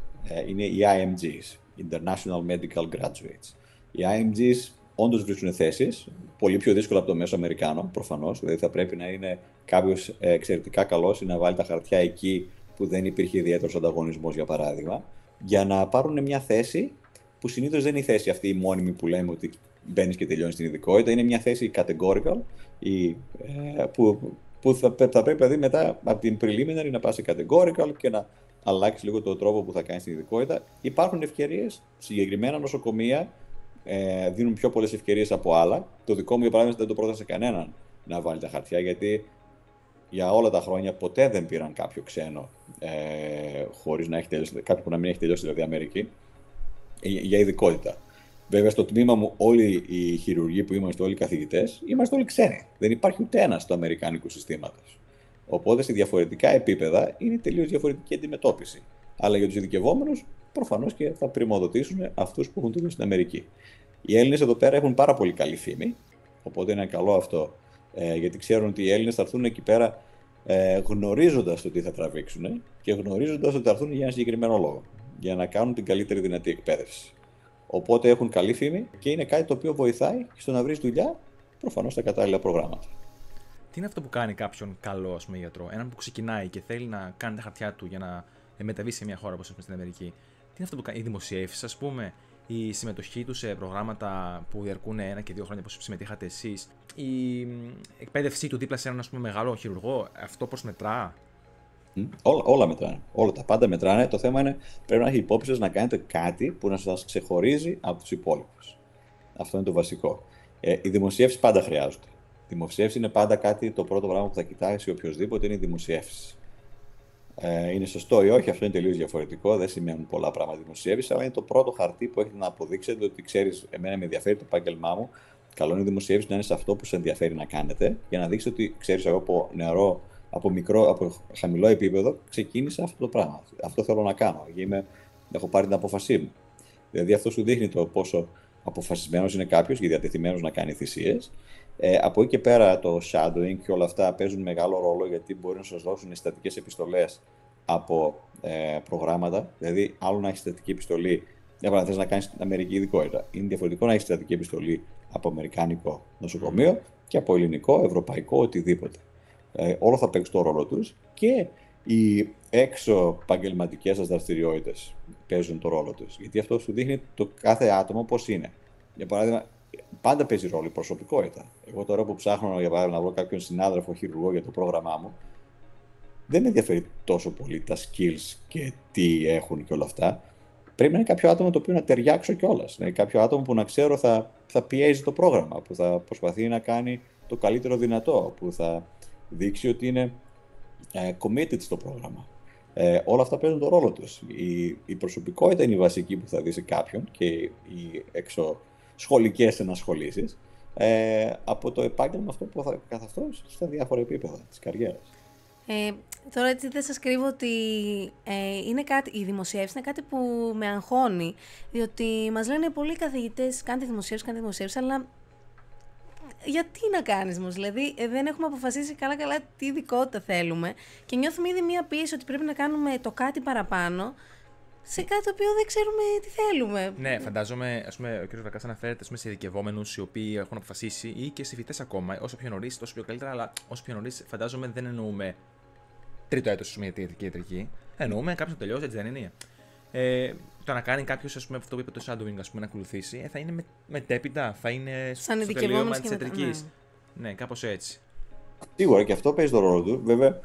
Είναι οι IMGs, International Medical Graduates. Οι IMGs όντως βρίσκουν θέσεις, πολύ πιο δύσκολα από το μέσο Αμερικάνο, προφανώς. Δηλαδή θα πρέπει να είναι κάποιος εξαιρετικά καλός ή να βάλει τα χαρτιά εκεί που δεν υπήρχε ιδιαίτερος ανταγωνισμός, για παράδειγμα, για να πάρουν μια θέση που συνήθως δεν είναι η θέση αυτή η μόνιμη που λέμε ότι μπαίνεις και τελειώνεις την ειδικότητα. Είναι μια θέση categorical, που θα πρέπει δηλαδή μετά από την preliminary να πας σε categorical και να αλλάξεις λίγο τον τρόπο που θα κάνεις την ειδικότητα. Υπάρχουν ευκαιρίες, συγκεκριμένα νοσοκομεία δίνουν πιο πολλές ευκαιρίες από άλλα. Το δικό μου, για παράδειγμα, δεν το πρότεινε κανέναν να βάλει τα χαρτιά, γιατί για όλα τα χρόνια ποτέ δεν πήραν κάποιο ξένο χωρίς να έχει τελειώσει, κάποιο που να μην έχει τελειώσει δηλαδή Αμερική, για ειδικότητα. Βέβαια, στο τμήμα μου, όλοι οι χειρουργοί που είμαστε, όλοι οι καθηγητές, είμαστε όλοι ξένοι. Δεν υπάρχει ούτε ένας του αμερικάνικου συστήματος. Οπότε, σε διαφορετικά επίπεδα είναι τελείως διαφορετική αντιμετώπιση. Αλλά για τους ειδικευόμενους, προφανώς και θα πριμοδοτήσουν αυτούς που έχουν τελειώσει στην Αμερική. Οι Έλληνες εδώ πέρα έχουν πάρα πολύ καλή φήμη, οπότε είναι καλό αυτό, γιατί ξέρουν ότι οι Έλληνες θα έρθουν εκεί πέρα γνωρίζοντας το τι θα τραβήξουν και γνωρίζοντας ότι θα έρθουν για ένα συγκεκριμένο λόγο, για να κάνουν την καλύτερη δυνατή εκπαίδευση. Οπότε έχουν καλή φήμη και είναι κάτι το οποίο βοηθάει στο να βρεις δουλειά, προφανώς στα κατάλληλα προγράμματα. Τι είναι αυτό που κάνει κάποιον καλό, ας πούμε, γιατρό, έναν που ξεκινάει και θέλει να κάνει τα χαρτιά του για να μεταβεί σε μια χώρα όπως στην Αμερική? Τι είναι αυτό που κάνει, οι δημοσιεύσεις, ας πούμε, η συμμετοχή του σε προγράμματα που διαρκούν 1 και 2 χρόνια, όπως συμμετείχατε εσείς, η εκπαίδευσή του δίπλα σε έναν, ας πούμε, μεγάλο χειρουργό, αυτό πώς μετρά? Όλα μετράνε. Όλα τα πάντα μετράνε. Το θέμα είναι πρέπει να έχει υπόψη σας να κάνετε κάτι που να σας ξεχωρίζει από τους υπόλοιπους. Αυτό είναι το βασικό. Οι δημοσιεύσεις πάντα χρειάζονται. Οι δημοσιεύσεις είναι πάντα κάτι, το πρώτο πράγμα που θα κοιτάξει οποιοδήποτε είναι οι δημοσιεύσεις. Είναι σωστό ή όχι, αυτό είναι τελείως διαφορετικό. Δεν σημαίνουν πολλά πράγματα δημοσιεύσεις, αλλά είναι το πρώτο χαρτί που έχετε να αποδείξετε ότι ξέρεις, εμένα με ενδιαφέρει το επάγγελμά μου. Καλό είναι οι δημοσιεύσεις να είναι σε αυτό που σε ενδιαφέρει να κάνετε, για να δείξετε ότι ξέρεις, εγώ από νεαρό, από χαμηλό επίπεδο, ξεκίνησα αυτό το πράγμα. Αυτό θέλω να κάνω. Έχω πάρει την απόφασή μου. Δηλαδή, αυτό σου δείχνει το πόσο αποφασισμένος είναι κάποιος και διατεθειμένος να κάνει θυσίες. Από εκεί και πέρα, το shadowing και όλα αυτά παίζουν μεγάλο ρόλο, γιατί μπορεί να σας δώσουν συστατικές επιστολές από προγράμματα. Δηλαδή, άλλο να έχει συστατική επιστολή, για παράδειγμα, θες να κάνεις αμερική ειδικότητα. Είναι διαφορετικό να έχει συστατική επιστολή από αμερικάνικο νοσοκομείο και από ελληνικό, ευρωπαϊκό, οτιδήποτε. Όλα θα παίξουν το ρόλο τους και οι έξω επαγγελματικές σας δραστηριότητες παίζουν το ρόλο τους. Γιατί αυτό σου δείχνει το κάθε άτομο πώς είναι. Για παράδειγμα, πάντα παίζει ρόλο η προσωπικότητα. Εγώ τώρα που ψάχνω, για παράδειγμα, να βρω κάποιον συνάδελφο χειρουργό για το πρόγραμμά μου, δεν με ενδιαφέρει τόσο πολύ τα skills και τι έχουν και όλα αυτά. Πρέπει να είναι κάποιο άτομο το οποίο να ταιριάξω κιόλας. Να είναι κάποιο άτομο που να ξέρω θα πιέζει το πρόγραμμα, που θα προσπαθεί να κάνει το καλύτερο δυνατό, που θα δείξει ότι είναι committed στο πρόγραμμα. Όλα αυτά παίζουν τον ρόλο τους. Η προσωπικότητα είναι η βασική που θα δει σε κάποιον και οι εξωσχολικές ενασχολήσεις από το επάγγελμα αυτό που θα καθαυτώ στα διάφορα επίπεδα της καριέρας. Τώρα έτσι δεν σας κρύβω ότι η δημοσίευση είναι κάτι που με αγχώνει, διότι μας λένε πολλοί καθηγητές κάντε δημοσίευση, αλλά γιατί να κάνεις όμως, δηλαδή δεν έχουμε αποφασίσει καλά τι ειδικότητα θέλουμε και νιώθουμε ήδη μία πίεση ότι πρέπει να κάνουμε το κάτι παραπάνω σε κάτι το οποίο δεν ξέρουμε τι θέλουμε. Ναι, φαντάζομαι, ας πούμε, ο κ. Βρακάς αναφέρεται σε ειδικευόμενους οι οποίοι έχουν αποφασίσει ή και σε φοιτητές ακόμα, όσο πιο νωρίς, τόσο πιο καλύτερα, αλλά όσο πιο νωρίς φαντάζομαι δεν εννοούμε τρίτο έτος για τη ιατρική. Εννοούμε κάποιος να τελειώσει, έτσι δεν είναι? Το να κάνει κάποιος, ας πούμε, αυτό που είπε το shadowing, ας πούμε, να ακολουθήσει, θα είναι μετέπειτα, θα είναι στο τελείωμα της ιατρικής. Ναι, κάπως έτσι. Σίγουρα και αυτό παίζει τον ρόλο του. Βέβαια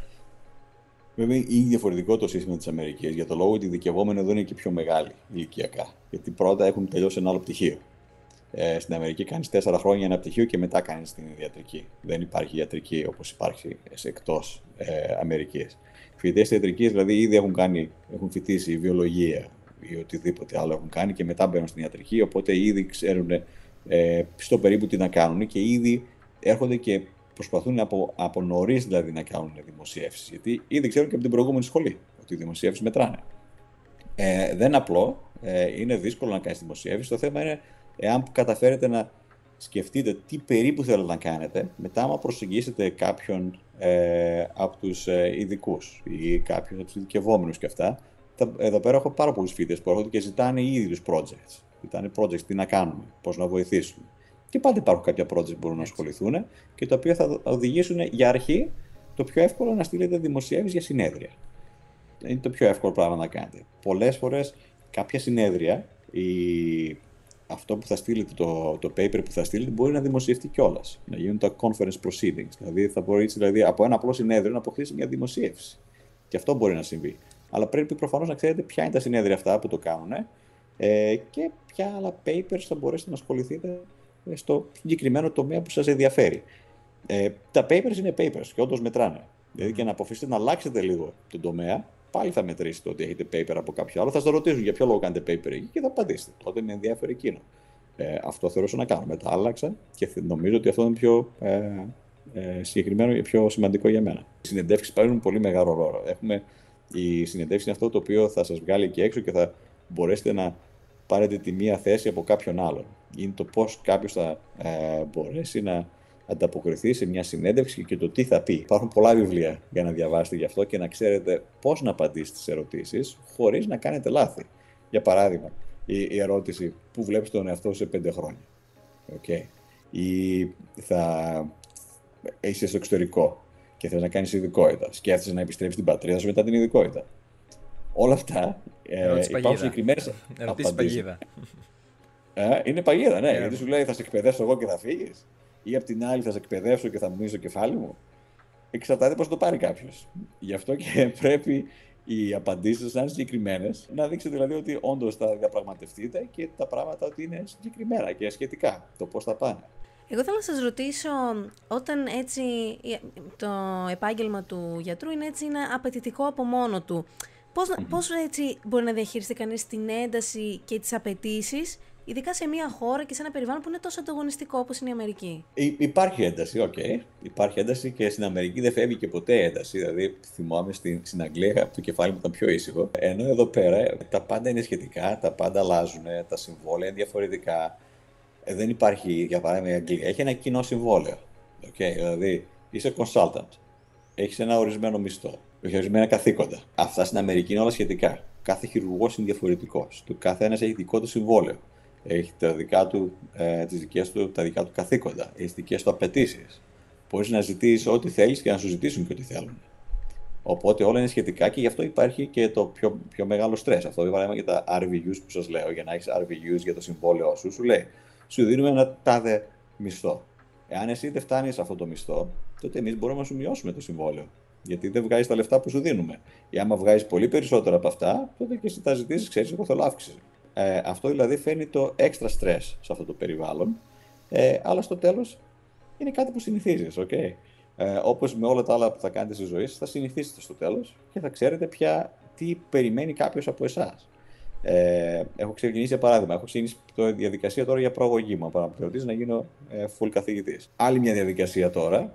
είναι διαφορετικό το σύστημα της Αμερικής, για το λόγο ότι οι ειδικευόμενοι εδώ είναι και πιο μεγάλοι ηλικιακά. Γιατί πρώτα έχουν τελειώσει ένα άλλο πτυχίο. Στην Αμερική κάνεις 4 χρόνια ένα πτυχίο και μετά κάνεις την ιατρική. Δεν υπάρχει ιατρική όπως υπάρχει εκτός Αμερικής. Φοιτητές ιατρικής δηλαδή ήδη έχουν φοιτήσει βιολογία ή οτιδήποτε άλλο έχουν κάνει και μετά μπαίνουν στην ιατρική, οπότε ήδη ξέρουν στο περίπου τι να κάνουν και ήδη έρχονται και προσπαθούν από νωρίς δηλαδή να κάνουν δημοσιεύσεις. Γιατί ήδη ξέρουν και από την προηγούμενη σχολή ότι οι δημοσιεύσεις μετράνε. Δεν είναι απλό, είναι δύσκολο να κάνεις δημοσιεύσεις. Το θέμα είναι εάν καταφέρετε να σκεφτείτε τι περίπου θέλετε να κάνετε, μετά άμα προσεγγίσετε κάποιον από τους ειδικούς ή κάποιον από τους ειδικευόμενους και αυτά, εδώ πέρα έχω πάρα πολλούς φοιτητές που έρχονται και ζητάνε ήδη τους projects. Ζητάνε projects, τι να κάνουμε, πώς να βοηθήσουμε. Και πάντα υπάρχουν κάποια projects που μπορούν να ασχοληθούν και τα οποία θα οδηγήσουν για αρχή το πιο εύκολο να στείλετε δημοσιεύσεις για συνέδρια. Είναι το πιο εύκολο πράγμα να κάνετε. Πολλές φορές κάποια συνέδρια, αυτό που θα στείλετε, το paper που θα στείλετε, μπορεί να δημοσιευτεί κιόλας. Να γίνουν τα conference proceedings. Δηλαδή θα μπορεί από ένα απλό συνέδριο να αποκτήσει μια δημοσίευση. Και αυτό μπορεί να συμβεί. Αλλά πρέπει προφανώς να ξέρετε ποια είναι τα συνέδρια αυτά που το κάνουν και ποια άλλα papers θα μπορέσετε να ασχοληθείτε στο συγκεκριμένο τομέα που σας ενδιαφέρει. Τα papers είναι papers και όντως μετράνε. Δηλαδή και να αποφασίσετε να αλλάξετε λίγο τον τομέα, πάλι θα μετρήσετε ότι έχετε paper από κάποιο άλλο. Θα σας ρωτήσουν για ποιο λόγο κάνετε paper εκεί και θα απαντήσετε. Τότε με ενδιαφέρει εκείνο. Αυτό θεωρούσα να κάνω. Μετά άλλαξα και νομίζω ότι αυτό είναι πιο συγκεκριμένο και πιο σημαντικό για μένα. Οι συνεντεύξεις παίρνουν πολύ μεγάλο ρόλο. Η συνεντεύξη είναι αυτό το οποίο θα σας βγάλει εκεί έξω και θα μπορέσετε να πάρετε τη μία θέση από κάποιον άλλον. Είναι το πώς κάποιος θα μπορέσει να ανταποκριθεί σε μια συνέντευξη και το τι θα πει. Υπάρχουν πολλά βιβλία για να διαβάσετε γι' αυτό και να ξέρετε πώς να απαντήσετε στις ερωτήσεις χωρίς να κάνετε λάθη. Για παράδειγμα, η ερώτηση «Πού βλέπεις τον εαυτό σε 5 χρόνια?» Okay. Ή είσαι στο εξωτερικό και θες να κάνεις ειδικότητα. Σκέφτεσαι να επιστρέψεις στην πατρίδα σου μετά την ειδικότητα. Όλα αυτά υπάρχουν συγκεκριμένες απαντήσεις. Είναι παγίδα, ναι. Γιατί σου λέει θα σε εκπαιδεύσω εγώ και θα φύγεις, ή απ' την άλλη θα σε εκπαιδεύσω και θα μου μείνει το κεφάλι μου. Εξαρτάται πώς το πάρει κάποιος. Γι' αυτό και πρέπει οι απαντήσεις να είναι συγκεκριμένες, να δείξει δηλαδή ότι όντως θα διαπραγματευτείτε και τα πράγματα ότι είναι συγκεκριμένα και σχετικά το πώς θα πάνε. Εγώ θέλω να σας ρωτήσω, όταν έτσι το επάγγελμα του γιατρού είναι απαιτητικό από μόνο του, πώς έτσι μπορεί να διαχειριστεί κανείς την ένταση και τις απαιτήσεις, ειδικά σε μια χώρα και σε ένα περιβάλλον που είναι τόσο ανταγωνιστικό όπως είναι η Αμερική? Υπάρχει ένταση, Υπάρχει ένταση και στην Αμερική δεν φεύγει και ποτέ ένταση. Δηλαδή, θυμάμαι στην Αγγλία το κεφάλι μου ήταν πιο ήσυχο. Ενώ εδώ πέρα τα πάντα είναι σχετικά, τα πάντα αλλάζουν, τα συμβόλαια είναι διαφορετικά. Δεν υπάρχει, για παράδειγμα, η Αγγλία έχει ένα κοινό συμβόλαιο. Δηλαδή, είσαι consultant. Έχει ένα ορισμένο μισθό. Έχει ορισμένα καθήκοντα. Αυτά στην Αμερική είναι όλα σχετικά. Κάθε χειρουργός είναι διαφορετικός. Το κάθε ένας έχει δικό του συμβόλαιο. Έχει τα δικά του καθήκοντα. Έχει τις δικές του απαιτήσεις. Μπορείς να ζητήσεις ό,τι θέλεις και να σου ζητήσουν και ό,τι θέλουν. Οπότε όλα είναι σχετικά και γι' αυτό υπάρχει και το πιο μεγάλο στρες. Αυτό για παράδειγμα για τα RVUs που σας λέω. Για να έχεις RVUs για το συμβόλαιό σου, σου λέει σου δίνουμε ένα τάδε μισθό. Εάν εσύ δεν φτάνεις σε αυτό το μισθό, τότε εμείς μπορούμε να σου μειώσουμε το συμβόλαιο. Γιατί δεν βγάζεις τα λεφτά που σου δίνουμε. Ή άμα βγάζεις πολύ περισσότερα από αυτά, τότε και εσύ θα ζητήσεις, ξέρεις, εγώ θέλω αύξηση. Αυτό δηλαδή φέρνει το έξτρα stress σε αυτό το περιβάλλον. Αλλά στο τέλος είναι κάτι που συνηθίζεις. Όπως με όλα τα άλλα που θα κάνετε στη ζωή σας, θα συνηθίσετε στο τέλος και θα ξέρετε πια τι περιμένει κάποιος από εσάς. Έχω ξεκινήσει, για παράδειγμα, έχω ξεκινήσει τη διαδικασία τώρα για προαγωγή μου. Παραπληρωτής να γίνω full καθηγητής. Άλλη μια διαδικασία τώρα,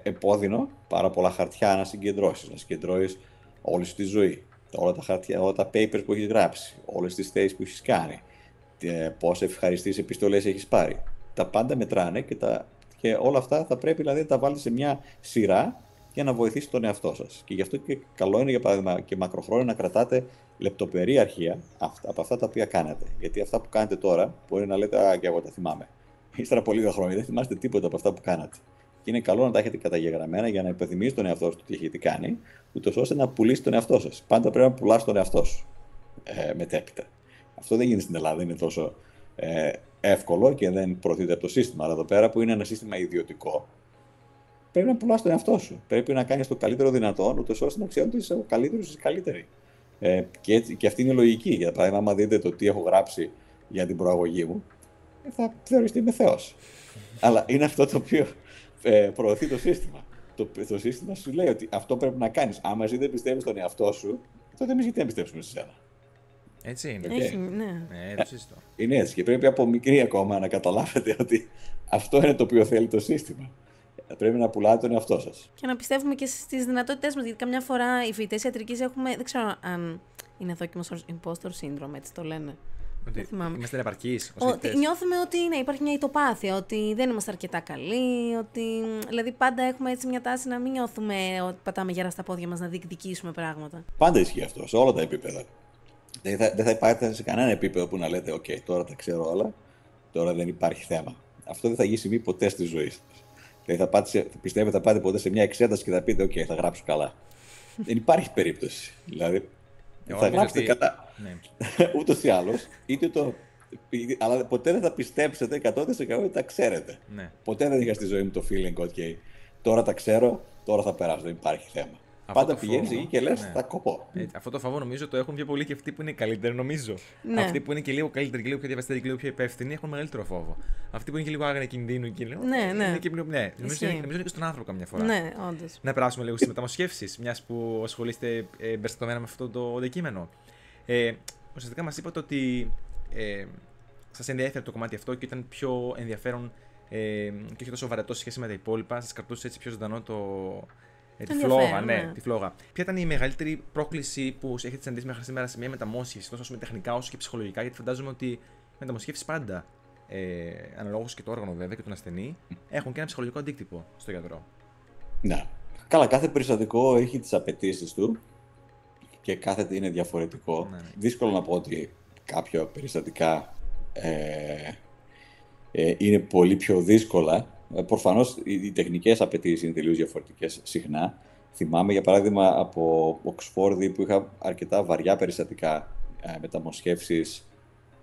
επώδυνο, πάρα πολλά χαρτιά να συγκεντρώσεις. Να συγκεντρώσεις όλη σου τη ζωή. Όλα τα χαρτιά, όλα τα papers που έχεις γράψει, όλες τις θέσεις που έχεις κάνει, πόσες ευχαριστήσεις επιστολές έχεις πάρει. Τα πάντα μετράνε και όλα αυτά θα πρέπει δηλαδή να τα βάλετε σε μια σειρά για να βοηθήσει τον εαυτό σας. Και γι' αυτό και καλό είναι, για παράδειγμα, και μακροχρόνια να κρατάτε λεπτομερή αρχεία από αυτά τα οποία κάνετε. Γιατί αυτά που κάνετε τώρα μπορεί να λέτε «Α, και εγώ τα θυμάμαι». Ύστερα από λίγα χρόνια δεν θυμάστε τίποτα από αυτά που κάνατε. Και είναι καλό να τα έχετε καταγεγραμμένα για να υπενθυμίσει τον εαυτό σου τι έχετε κάνει, ούτως ώστε να πουλήσει τον εαυτό σας. Πάντα πρέπει να πουλάς τον εαυτό σου μετέπειτα. Αυτό δεν γίνεται στην Ελλάδα, δεν είναι τόσο εύκολο και δεν προωθείται από το σύστημα. Αλλά εδώ πέρα που είναι ένα σύστημα ιδιωτικό, πρέπει να πουλάς τον εαυτό σου. Πρέπει να κάνεις το καλύτερο δυνατόν, ούτως ώστε να ξέρουν ότι είσαι ο καλύτερος, είσαι καλύτερη. Και αυτή είναι η λογική. Για παράδειγμα, άμα δείτε το τι έχω γράψει για την προαγωγή μου, θα θεωρήσετε είμαι Θεός. Αλλά είναι αυτό το οποίο προωθεί το σύστημα. Το σύστημα σου λέει ότι αυτό πρέπει να κάνεις. Άμα εσύ δεν πιστεύεις στον εαυτό σου, τότε εμείς γιατί να πιστέψουμε σε σένα. Έτσι είναι. Είναι έτσι. Και πρέπει από μικρή ακόμα να καταλάβετε ότι αυτό είναι το οποίο θέλει το σύστημα. Πρέπει να πουλάτε τον εαυτό σας. Και να πιστεύουμε και στις δυνατότητές μας. Γιατί καμιά φορά οι φοιτητές ιατρικής έχουμε. Δεν ξέρω αν είναι δόκιμος impostor syndrome, έτσι το λένε. Ότι είμαστε ανεπαρκείς. Νιώθουμε ότι υπάρχει μια ητοπάθεια, ότι δεν είμαστε αρκετά καλοί, ότι δηλαδή πάντα έχουμε έτσι μια τάση να μην νιώθουμε ότι πατάμε γερά στα πόδια μας να διεκδικήσουμε πράγματα. Πάντα ισχύει αυτό, σε όλα τα επίπεδα. Δεν θα υπάρχετε σε κανένα επίπεδο που να λέτε «ΟΚ, τώρα τα ξέρω όλα, τώρα δεν υπάρχει θέμα». Αυτό δεν θα γίνει συμβεί ποτέ στη ζωή σας. Δηλαδή θα πιστεύετε θα πάτε ποτέ σε μια εξέταση και θα πείτε «ΟΚ, θα γράψω καλά». Δεν υπάρχει περίπτωση. Δηλαδή, θα γράψετε καλά. Ναι. Ούτως ή άλλως, αλλά ποτέ δεν θα πιστέψετε 100% ότι τα ξέρετε. Ναι. Ποτέ δεν είχα στη ζωή μου το feeling, OK, τώρα τα ξέρω, τώρα θα περάσω, δεν υπάρχει θέμα. Πάντα πηγαίνεις εκεί και λες, θα κοπώ. Αυτό το φόβο νομίζω το έχουν πιο πολύ και αυτοί που είναι καλύτεροι, νομίζω. Ναι. Αυτοί που είναι και λίγο καλύτεροι, και λίγο πιο διαβαστικοί, και λίγο πιο υπεύθυνοι έχουν μεγαλύτερο φόβο. Αυτοί που είναι και λίγο άγρια κινδύνου και λίγο. Ναι. Νομίζω είναι και στον άνθρωπο καμιά φορά. Ναι, όντως. Να περάσουμε λίγο στις μεταμοσχεύσεις, μιας που ασχολείστε εμπεριστατωμένα με αυτό το αντικείμενο. Ουσιαστικά μας είπατε ότι σας ενδιαφέρει το κομμάτι αυτό και ήταν πιο ενδιαφέρον και όχι τόσο βαρετό σε σχέση με τα υπόλοιπα. Σας κρατούσε έτσι πιο ζωντανό τη φλόγα. Ναι, τη φλόγα. Ποια ήταν η μεγαλύτερη πρόκληση που έχετε συναντήσει μέχρι σήμερα σε μια μεταμόσχευση, τόσο τεχνικά όσο και ψυχολογικά? Γιατί φαντάζομαι ότι οι μεταμοσχεύσεις πάντα, αναλόγως και το όργανο βέβαια και τον ασθενή, έχουν και ένα ψυχολογικό αντίκτυπο στο γιατρό. Ναι. Καλά, κάθε περιστατικό έχει τις απαιτήσεις του και κάθε τι είναι διαφορετικό. Ναι. Δύσκολο να πω ότι κάποια περιστατικά είναι πολύ πιο δύσκολα. Προφανώς οι τεχνικές απαιτήσεις είναι τελείως διαφορετικές συχνά. Θυμάμαι για παράδειγμα από Οξφόρδη που είχα αρκετά βαριά περιστατικά μεταμοσχεύσεις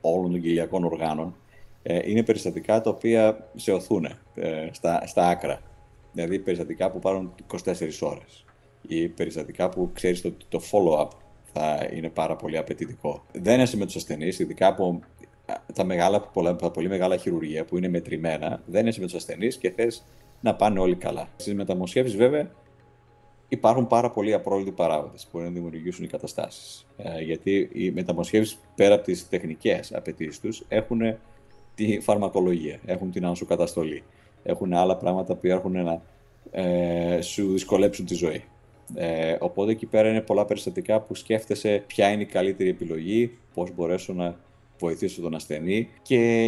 όλων των κοιλιακών οργάνων. Είναι περιστατικά τα οποία σε οθούν στα άκρα. Δηλαδή περιστατικά που πάρουν 24 ώρες ή περιστατικά που ξέρεις ότι το follow-up θα είναι πάρα πολύ απαιτητικό. Δεν είσαι με τους ασθενείς, ειδικά από τα πολύ μεγάλα χειρουργεία που είναι μετρημένα, δεν είσαι με τους ασθενείς και θες να πάνε όλοι καλά. Στις μεταμοσχεύσεις βέβαια υπάρχουν πάρα πολλοί απρόβλεπτοι παράγοντες που μπορεί να δημιουργήσουν οι καταστάσεις. Γιατί οι μεταμοσχεύσεις πέρα από τις τεχνικές απαιτήσεις τους έχουν τη φαρμακολογία, έχουν την ανοσοκαταστολή, έχουν άλλα πράγματα που έχουν να σου δυσκολέψουν τη ζωή. Οπότε εκεί πέρα είναι πολλά περιστατικά που σκέφτεσαι ποια είναι η καλύτερη επιλογή, πώς μπορέσω να βοηθήσω τον ασθενή και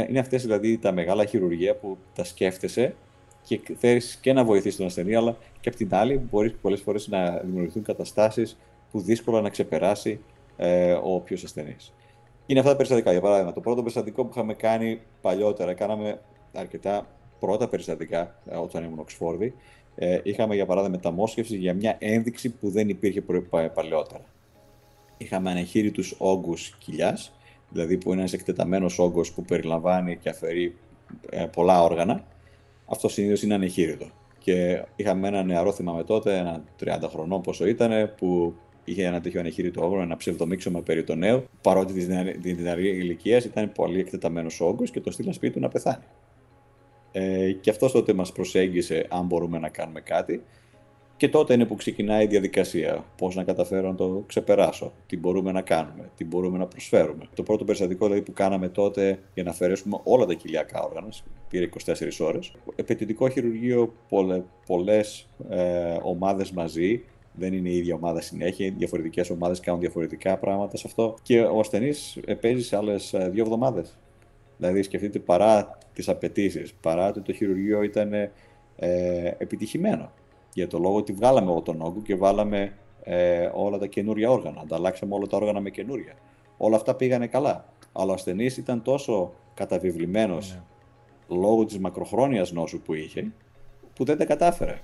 είναι αυτές δηλαδή τα μεγάλα χειρουργεία που τα σκέφτεσαι και θέλεις και να βοηθήσεις τον ασθενή, αλλά και απ' την άλλη μπορεί πολλές φορές να δημιουργηθούν καταστάσεις που δύσκολα να ξεπεράσει ο όποιος ασθενής. Είναι αυτά τα περιστατικά. Για παράδειγμα, το πρώτο περιστατικό που είχαμε κάνει παλιότερα, κάναμε αρκετά πρώτα περιστατικά όταν ήμουν Οξφόρδη. Είχαμε για παράδειγμα μεταμόσχευση για μια ένδειξη που δεν υπήρχε παλαιότερα. Είχαμε ανεχείρητους όγκους κοιλιάς, δηλαδή που είναι ένας εκτεταμένος όγκος που περιλαμβάνει και αφαιρεί πολλά όργανα. Αυτό συνήθως είναι ανεχείρητο. Και είχαμε ένα νεαρό, θυμάμαι τότε, ένα 30 χρονών πόσο ήταν, που είχε ένα τέτοιο ανεχείρητο όγκο, ένα ψευδομίξωμα περιτονέου, παρότι τη νεαρή ηλικία ήταν πολύ εκτεταμένος όγκος και το στείλαν σπίτι του να πεθάνει. Και αυτό τότε μας προσέγγισε αν μπορούμε να κάνουμε κάτι. Και τότε είναι που ξεκινάει η διαδικασία. Πώς να καταφέρω να το ξεπεράσω, τι μπορούμε να κάνουμε, τι μπορούμε να προσφέρουμε. Το πρώτο περιστατικό δηλαδή, που κάναμε τότε για να αφαιρέσουμε όλα τα κοιλιακά όργανα, πήρε 24 ώρες. Επαιτητικό χειρουργείο, πολλές ομάδες μαζί. Δεν είναι η ίδια ομάδα συνέχεια. Διαφορετικές ομάδες κάνουν διαφορετικά πράγματα σε αυτό. Και ο ασθενής παίζει σε άλλες 2 εβδομάδες. Δηλαδή, σκεφτείτε παρά τις απαιτήσεις, παρά ότι το χειρουργείο ήταν επιτυχημένο. Για το λόγο ότι βγάλαμε όλο τον όγκο και βάλαμε όλα τα καινούρια όργανα. Ανταλλάξαμε όλα τα όργανα με καινούρια. Όλα αυτά πήγανε καλά. Αλλά ο ασθενής ήταν τόσο καταβιβλημένος λόγω της μακροχρόνιας νόσου που είχε, που δεν τα κατάφερε.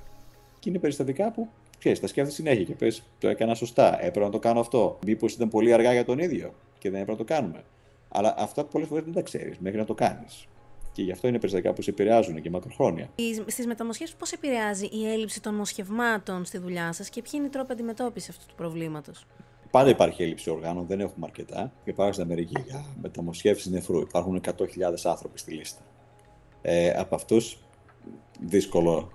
Και είναι περιστατικά που ξέρεις, τα σκέφτεσαι συνέχεια και πες, το έκανα σωστά, έπρεπε να το κάνω αυτό. Μήπως ήταν πολύ αργά για τον ίδιο και δεν έπρεπε να το κάνουμε. Αλλά αυτά πολλές φορές δεν τα ξέρεις μέχρι να το κάνεις. Και γι' αυτό είναι περιστατικά που σε επηρεάζουν και μακροχρόνια. Στις μεταμοσχεύσεις, πώς επηρεάζει η έλλειψη των μοσχευμάτων στη δουλειά σας και ποιοι είναι οι τρόποι αντιμετώπισης αυτού του προβλήματος? Πάντα υπάρχει έλλειψη οργάνων, δεν έχουμε αρκετά. Υπάρχουν στην Αμερική για μεταμοσχεύσεις νεφρού. Υπάρχουν 100.000 άνθρωποι στη λίστα. Από αυτούς, δύσκολο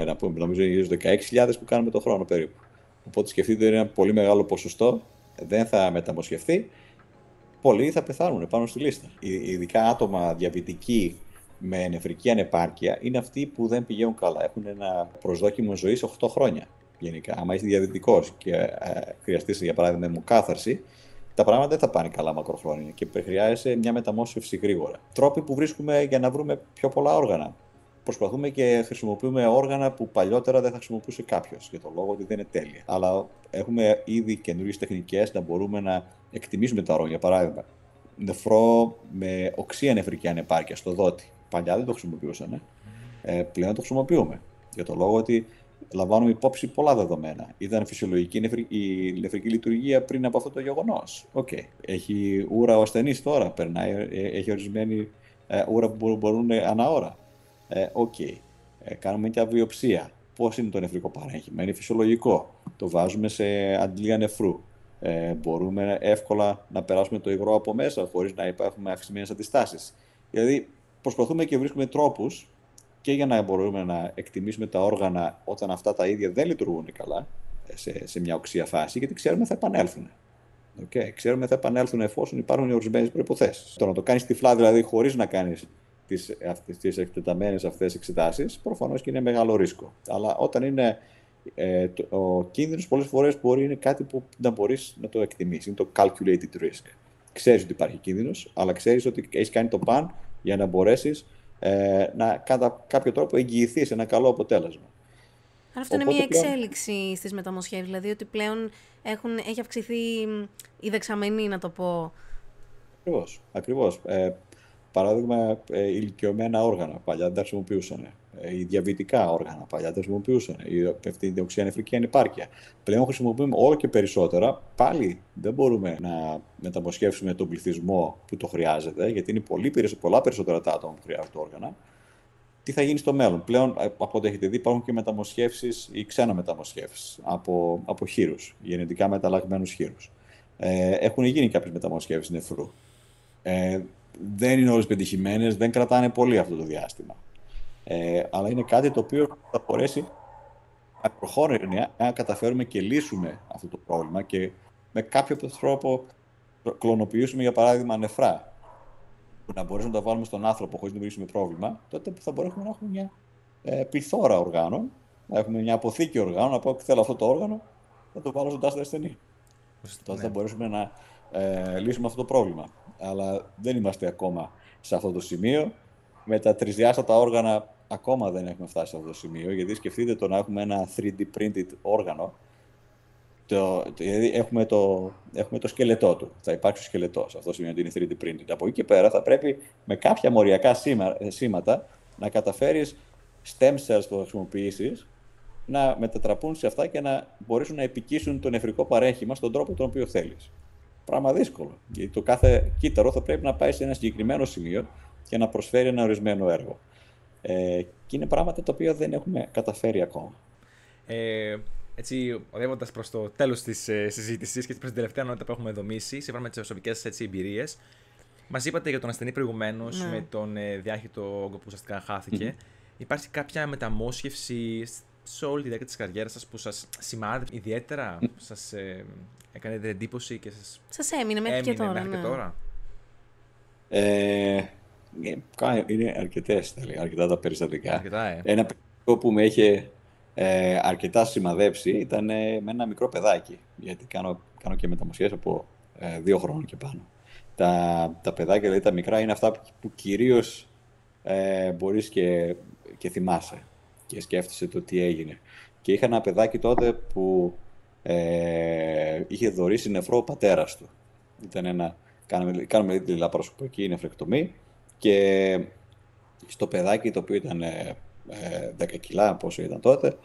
να πούμε, νομίζω γύρω στους 16.000 που κάνουμε το χρόνο περίπου. Οπότε σκεφτείτε ένα πολύ μεγάλο ποσοστό δεν θα μεταμοσχευθεί. Πολλοί θα πεθάνουν πάνω στη λίστα. Ειδικά άτομα διαβητικοί με νεφρική ανεπάρκεια είναι αυτοί που δεν πηγαίνουν καλά. Έχουν ένα προσδόκιμο ζωής 8 χρόνια γενικά. Αν είσαι διαβητικός και χρειαστείς για παράδειγμα αιμοκάθαρση, τα πράγματα δεν θα πάνε καλά μακροχρόνια και χρειάζεσαι μια μεταμόσχευση γρήγορα. Τρόποι που βρίσκουμε για να βρούμε πιο πολλά όργανα. Προσπαθούμε και χρησιμοποιούμε όργανα που παλιότερα δεν θα χρησιμοποιούσε κάποιος, για τον λόγο ότι δεν είναι τέλεια. Αλλά έχουμε ήδη καινούριες τεχνικές να μπορούμε να εκτιμήσουμε τα όργανα. Για παράδειγμα, νεφρό με οξία νεφρική ανεπάρκεια στο δότη. Παλιά δεν το χρησιμοποιούσαν. Πλέον το χρησιμοποιούμε. Για τον λόγο ότι λαμβάνουμε υπόψη πολλά δεδομένα. Ήταν φυσιολογική η νεφρική λειτουργία πριν από αυτό το γεγονός. Okay. Έχει ούρα ο ασθενής τώρα. Έχει ορισμένη ούρα που μπορούν ανά ώρα. Κάνουμε μια βιοψία. Πώς είναι το νεφρικό παρέγχημα? Είναι φυσιολογικό. Το βάζουμε σε αντλία νεφρού. Μπορούμε εύκολα να περάσουμε το υγρό από μέσα χωρίς να έχουμε αυξημένες αντιστάσεις. Δηλαδή, προσπαθούμε και βρίσκουμε τρόπους και για να μπορούμε να εκτιμήσουμε τα όργανα όταν αυτά τα ίδια δεν λειτουργούν καλά σε μια οξία φάση, γιατί ξέρουμε θα επανέλθουν. Ξέρουμε θα επανέλθουν εφόσον υπάρχουν ορισμένες προϋποθέσεις. Το να το κάνεις τυφλά, δηλαδή χωρίς να κάνεις τις εκτεταμένες αυτές εξετάσεις, προφανώς και είναι μεγάλο ρίσκο. Αλλά όταν είναι ο κίνδυνος, πολλές φορές μπορεί είναι κάτι που να μπορείς να το εκτιμήσεις. Είναι το calculated risk. Ξέρεις ότι υπάρχει κίνδυνος, αλλά ξέρεις ότι έχεις κάνει το παν για να μπορέσεις να κατά κάποιο τρόπο εγγυηθείς ένα καλό αποτέλεσμα. Άρα αυτό είναι μια εξέλιξη στις μεταμοσχεύσεις, δηλαδή ότι πλέον έχει αυξηθεί η δεξαμενή, να το πω. Ακριβώς. παράδειγμα, ηλικιωμένα όργανα, παλιά δεν τα χρησιμοποιούσαν. Οι διαβητικά όργανα, παλιά δεν τα χρησιμοποιούσαν. Η οξέα νεφρική ανεπάρκεια. Πλέον χρησιμοποιούμε όλο και περισσότερα. Πάλι δεν μπορούμε να μεταμοσχεύσουμε τον πληθυσμό που το χρειάζεται, γιατί είναι πολλά περισσότερα τα άτομα που χρειάζονται όργανα. Τι θα γίνει στο μέλλον? Πλέον, από ό,τι έχετε δει, υπάρχουν και μεταμοσχεύσεις ή ξένομεταμοσχεύσεις από χείρους, γενετικά μεταλλαγμένους χείρους. Έχουν γίνει κάποιες μεταμοσχεύσεις νεφρού. Δεν είναι όλες πετυχημένες, δεν κρατάνε πολύ αυτό το διάστημα. Αλλά είναι κάτι το οποίο θα μπορέσει μακροχρόνια να καταφέρουμε και λύσουμε αυτό το πρόβλημα και με κάποιο τρόπο κλωνοποιήσουμε, για παράδειγμα, νεφρά, που να μπορέσουμε να τα βάλουμε στον άνθρωπο χωρίς να δημιουργήσουμε πρόβλημα, τότε θα μπορέσουμε να έχουμε μια πληθώρα οργάνων, να έχουμε μια αποθήκη οργάνων, να πω: θέλω αυτό το όργανο, θα το βάλω στον τάδε ασθενή. Τότε θα μπορέσουμε να λύσουμε αυτό το πρόβλημα. Αλλά δεν είμαστε ακόμα σε αυτό το σημείο. Με τα τρισδιάστατα όργανα ακόμα δεν έχουμε φτάσει σε αυτό το σημείο, γιατί σκεφτείτε το να έχουμε ένα 3D printed όργανο. Δηλαδή έχουμε το σκελετό του. Θα υπάρξει ο σκελετός. Αυτό σημαίνει ότι είναι 3D printed. Από εκεί και πέρα θα πρέπει με κάποια μοριακά σήματα να καταφέρεις stem cells που θα χρησιμοποιήσεις να μετατραπούν σε αυτά και να μπορέσουν να επικύσουν το νεφρικό παρέχημα στον τρόπο τον οποίο θέλεις. Πράγμα δύσκολο. Γιατί το κάθε κύτταρο θα πρέπει να πάει σε ένα συγκεκριμένο σημείο και να προσφέρει ένα ορισμένο έργο. Και είναι πράγματα τα οποία δεν έχουμε καταφέρει ακόμα. Έτσι, οδεύοντας προς το τέλος της συζήτησης και προς την τελευταία νότα που έχουμε δομήσει, σύμφωνα με τις προσωπικές εμπειρίες, μας είπατε για τον ασθενή προηγουμένως, με τον διάχυτο όγκο που ουσιαστικά χάθηκε. Υπάρχει κάποια μεταμόσχευση σε όλη τη διάρκεια της καριέρας σας που σας σημάδεψε ιδιαίτερα, σας έκανε εντύπωση και σας έμεινε μέχρι και τώρα? Είναι αρκετά τα περιστατικά. Αρκετά, Ένα περιστατικό που με είχε αρκετά σημαδέψει ήταν με ένα μικρό παιδάκι. Γιατί κάνω και μεταμοσχεύσεις από 2 χρόνων και πάνω. Τα παιδάκια, δηλαδή τα μικρά, είναι αυτά που κυρίως μπορείς και θυμάσαι και σκέφτεσαι το τι έγινε. Και είχα ένα παιδάκι τότε που είχε δωρήσει νεφρό ο πατέρας του. Κάναμε τη λαπαρασκοπική νεφρεκτομή και στο παιδάκι, το οποίο ήταν 10 κιλά, πόσο ήταν τότε,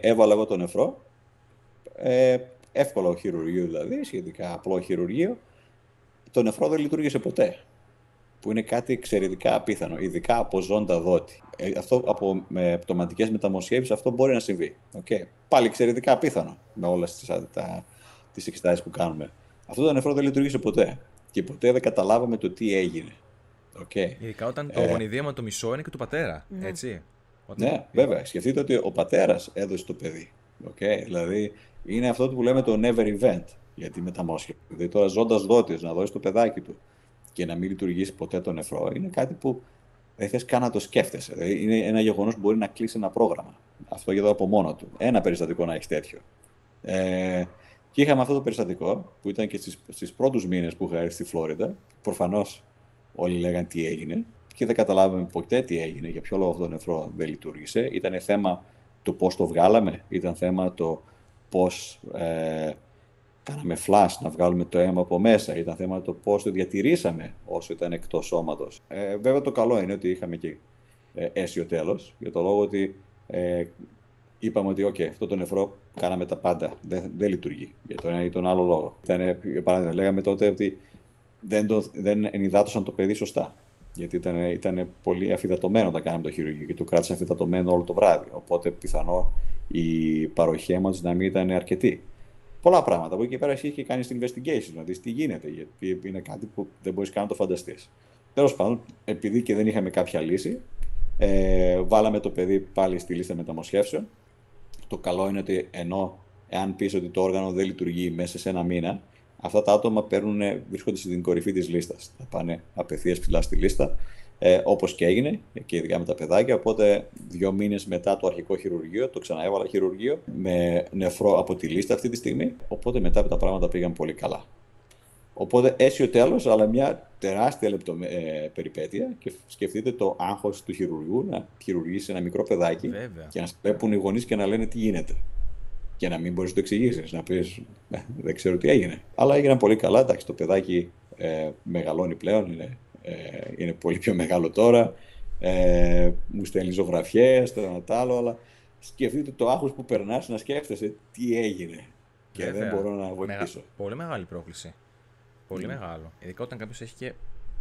έβαλα εγώ το νεφρό, εύκολο χειρουργείο δηλαδή, σχετικά απλό χειρουργείο. Το νεφρό δεν λειτουργήσε ποτέ, που είναι κάτι εξαιρετικά απίθανο, ειδικά από ζώντα δότη. Αυτό με πτωματικές μεταμοσχεύσεις αυτό μπορεί να συμβεί. Okay. Πάλι εξαιρετικά απίθανο με όλες τις εξετάσεις που κάνουμε. Αυτό το νεφρό δεν λειτουργήσε ποτέ και ποτέ δεν καταλάβαμε το τι έγινε. Okay. Ειδικά όταν το γονιδίαμα το μισό είναι και του πατέρα, έτσι. Ναι, βέβαια. Σκεφτείτε ότι ο πατέρας έδωσε το παιδί. Okay. Δηλαδή είναι αυτό που λέμε το never event για τη μεταμόσχευση. Δηλαδή τώρα ζώντας δότης να δώσει το παιδάκι του και να μην λειτουργήσει ποτέ το νεφρό είναι κάτι που δεν θες καν να το σκέφτεσαι. Δηλαδή είναι ένα γεγονός που μπορεί να κλείσει ένα πρόγραμμα. Αυτό εδώ από μόνο του. Ένα περιστατικό να έχει τέτοιο. Και είχαμε αυτό το περιστατικό που ήταν και στις πρώτους μήνες που είχα έρθει στη Φλόριντα. Προφανώς όλοι λέγανε τι έγινε και δεν καταλάβαμε ποτέ τι έγινε, για ποιο λόγο αυτό το νεφρό δεν λειτουργήσε. Ήταν θέμα το πώς το βγάλαμε, ήταν θέμα το πώς κάναμε flash να βγάλουμε το αίμα από μέσα, ήταν θέμα το πώς το διατηρήσαμε όσο ήταν εκτός σώματος. Βέβαια το καλό είναι ότι είχαμε και αίσιο τέλος, για το λόγο ότι είπαμε ότι αυτό το νεφρό κάναμε τα πάντα, δεν λειτουργεί για τον ένα ή τον άλλο λόγο. Για παράδειγμα, λέγαμε τότε ότι δεν ενυδάτωσαν το παιδί σωστά. Γιατί ήταν πολύ αφυδατωμένο όταν κάναμε το χειρουργείο και το κράτησαν αφυδατωμένο όλο το βράδυ. Οπότε πιθανό η παροχή αίματος να μην ήταν αρκετή. Πολλά πράγματα. Από εκεί και πέρα εσύ και κάνει investigation, να δεις τι γίνεται, γιατί είναι κάτι που δεν μπορείς καν να το φανταστείς. Τέλος πάντων, επειδή και δεν είχαμε κάποια λύση, βάλαμε το παιδί πάλι στη λίστα μεταμοσχεύσεων. Το καλό είναι ότι εάν πεις ότι το όργανο δεν λειτουργεί μέσα σε 1 μήνα, αυτά τα άτομα βρίσκονται στην κορυφή της λίστας. Θα πάνε απευθείας ψηλά στη λίστα, όπως και έγινε, και ειδικά με τα παιδάκια. Οπότε 2 μήνες μετά το αρχικό χειρουργείο, το ξαναέβαλα χειρουργείο, με νεφρό από τη λίστα αυτή τη στιγμή. Οπότε μετά τα πράγματα πήγαν πολύ καλά. Οπότε αίσιο τέλος, αλλά μια τεράστια περιπέτεια. Και σκεφτείτε το άγχος του χειρουργού να χειρουργήσει ένα μικρό παιδάκι. Βέβαια. Και να βλέπουν οι γονείς και να λένε τι γίνεται. Και να μην μπορείς να το εξηγήσεις, να πεις δεν ξέρω τι έγινε. Αλλά έγιναν πολύ καλά. Εντάξει, το παιδάκι μεγαλώνει πλέον, είναι Είναι πολύ πιο μεγάλο τώρα. Μου στέλνει ζωγραφιές, το ένα τ' άλλο, αλλά σκεφτείτε το άγχος που περνάς να σκέφτεσαι τι έγινε. Και δεν μπορώ να βοηθήσω. Πολύ μεγάλη πρόκληση. Πολύ μεγάλο. Ειδικά όταν κάποιος έχει και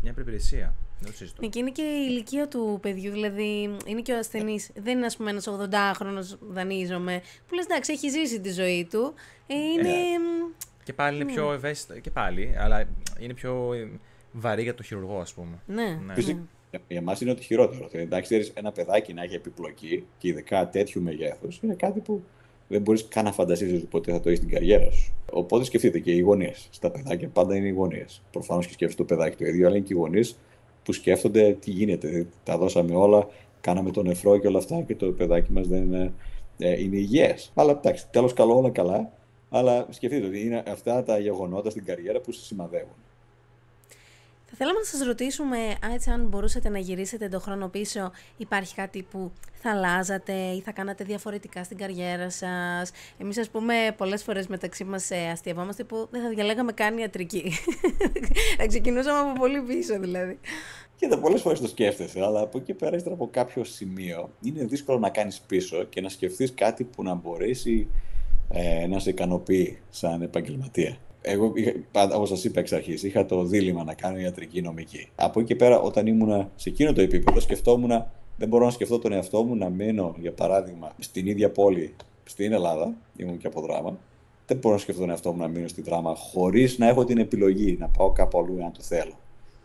μια προπηρεσία. Δεν το συζητώ. Και είναι και η ηλικία του παιδιού, δηλαδή είναι και ο ασθενής. Δεν είναι, ας πούμε, ένας 80χρονος, δανείζομαι, που λες εντάξει, έχει ζήσει τη ζωή του. Είναι. Και πάλι είναι πιο ευαίσθητο. Και πάλι, αλλά είναι πιο βαρύ για το χειρουργό, ας πούμε. Ναι. Για εμάς είναι ότι χειρότερο. Εντάξει, ξέρεις, ένα παιδάκι να έχει επιπλοκή και ειδικά τέτοιου μεγέθους είναι κάτι που δεν μπορείς καν να φανταστείς ότι ποτέ θα το έχεις στην καριέρα σου. Οπότε σκεφτείτε και οι γονείς. Στα παιδάκια πάντα είναι οι γονείς. Προφανώς και σκέφτεται το παιδάκι το ίδιο, αλλά είναι και οι γονείς που σκέφτονται τι γίνεται. Τα δώσαμε όλα, κάναμε τον νεφρό και όλα αυτά και το παιδάκι μας δεν είναι υγιές. Αλλά εντάξει, τέλος καλό, όλα καλά. Αλλά σκεφτείτε ότι είναι αυτά τα γεγονότα στην καριέρα που σας σημαδεύουν. Θα θέλαμε να σας ρωτήσουμε, έτσι, αν μπορούσατε να γυρίσετε τον χρόνο πίσω, υπάρχει κάτι που θα αλλάζατε ή θα κάνατε διαφορετικά στην καριέρα σας? Εμείς, ας πούμε, πολλές φορές μεταξύ μας αστειευόμαστε που δεν θα διαλέγαμε καν ιατρική. Θα ξεκινούσαμε από πολύ πίσω, δηλαδή. Κοίτα, πολλές φορές το σκέφτεσαι, αλλά από εκεί πέρα, ύστερα από κάποιο σημείο, είναι δύσκολο να κάνεις πίσω και να σκεφτείς κάτι που να μπορέσει να σε ικανοποιεί σαν επαγγελματία. Εγώ, όπως σας είπα εξ αρχής, είχα το δίλημμα να κάνω ιατρική νομική. Από εκεί και πέρα, όταν ήμουν σε εκείνο το επίπεδο, σκεφτόμουν, δεν μπορώ να σκεφτώ τον εαυτό μου να μένω, για παράδειγμα, στην ίδια πόλη στην Ελλάδα, ήμουν και από Δράμα. Δεν μπορώ να σκεφτώ τον εαυτό μου να μείνω στη Δράμα χωρίς να έχω την επιλογή να πάω κάπου αλλού αν το θέλω.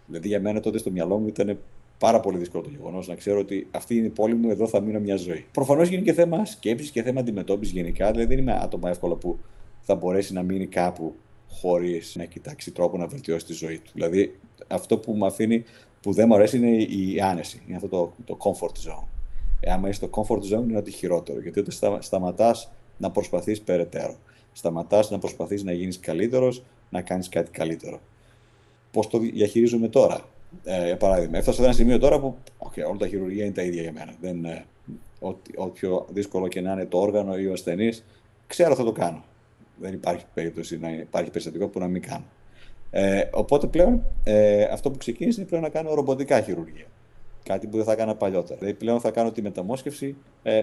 Δηλαδή, για μένα τότε στο μυαλό μου ήταν πάρα πολύ δύσκολο το γεγονός να ξέρω ότι αυτή είναι η πόλη μου, εδώ θα μείνω μια ζωή. Προφανώς γίνει και θέμα σκέψης και θέμα αντιμετώπισης γενικά. Δηλαδή, δεν είμαι άτομο εύκολο που θα μπορέσει να μείνει κάπου χωρίς να κοιτάξει τρόπο να βελτιώσει τη ζωή του. Δηλαδή, αυτό που μου αφήνει, που δεν μου αρέσει, είναι η άνεση. Είναι αυτό το comfort zone. Εάν είσαι στο comfort zone, είναι ότι χειρότερο. Γιατί όταν σταματάς να προσπαθείς περαιτέρω, σταματάς να προσπαθείς να γίνεις καλύτερος, να κάνεις κάτι καλύτερο. Πώς το διαχειρίζομαι τώρα? Για παράδειγμα, έφτασα σε ένα σημείο τώρα που όλα τα χειρουργία είναι τα ίδια για μένα. Ό,τι πιο δύσκολο και να είναι το όργανο ή ο ασθενής, ξέρω θα το κάνω. Δεν υπάρχει περίπτωση να υπάρχει περιστατικό που να μην κάνω. Οπότε πλέον αυτό που ξεκίνησε είναι πλέον να κάνω ρομποτικά χειρουργία. Κάτι που δεν θα έκανα παλιότερα. Δηλαδή πλέον θα κάνω τη μεταμόσχευση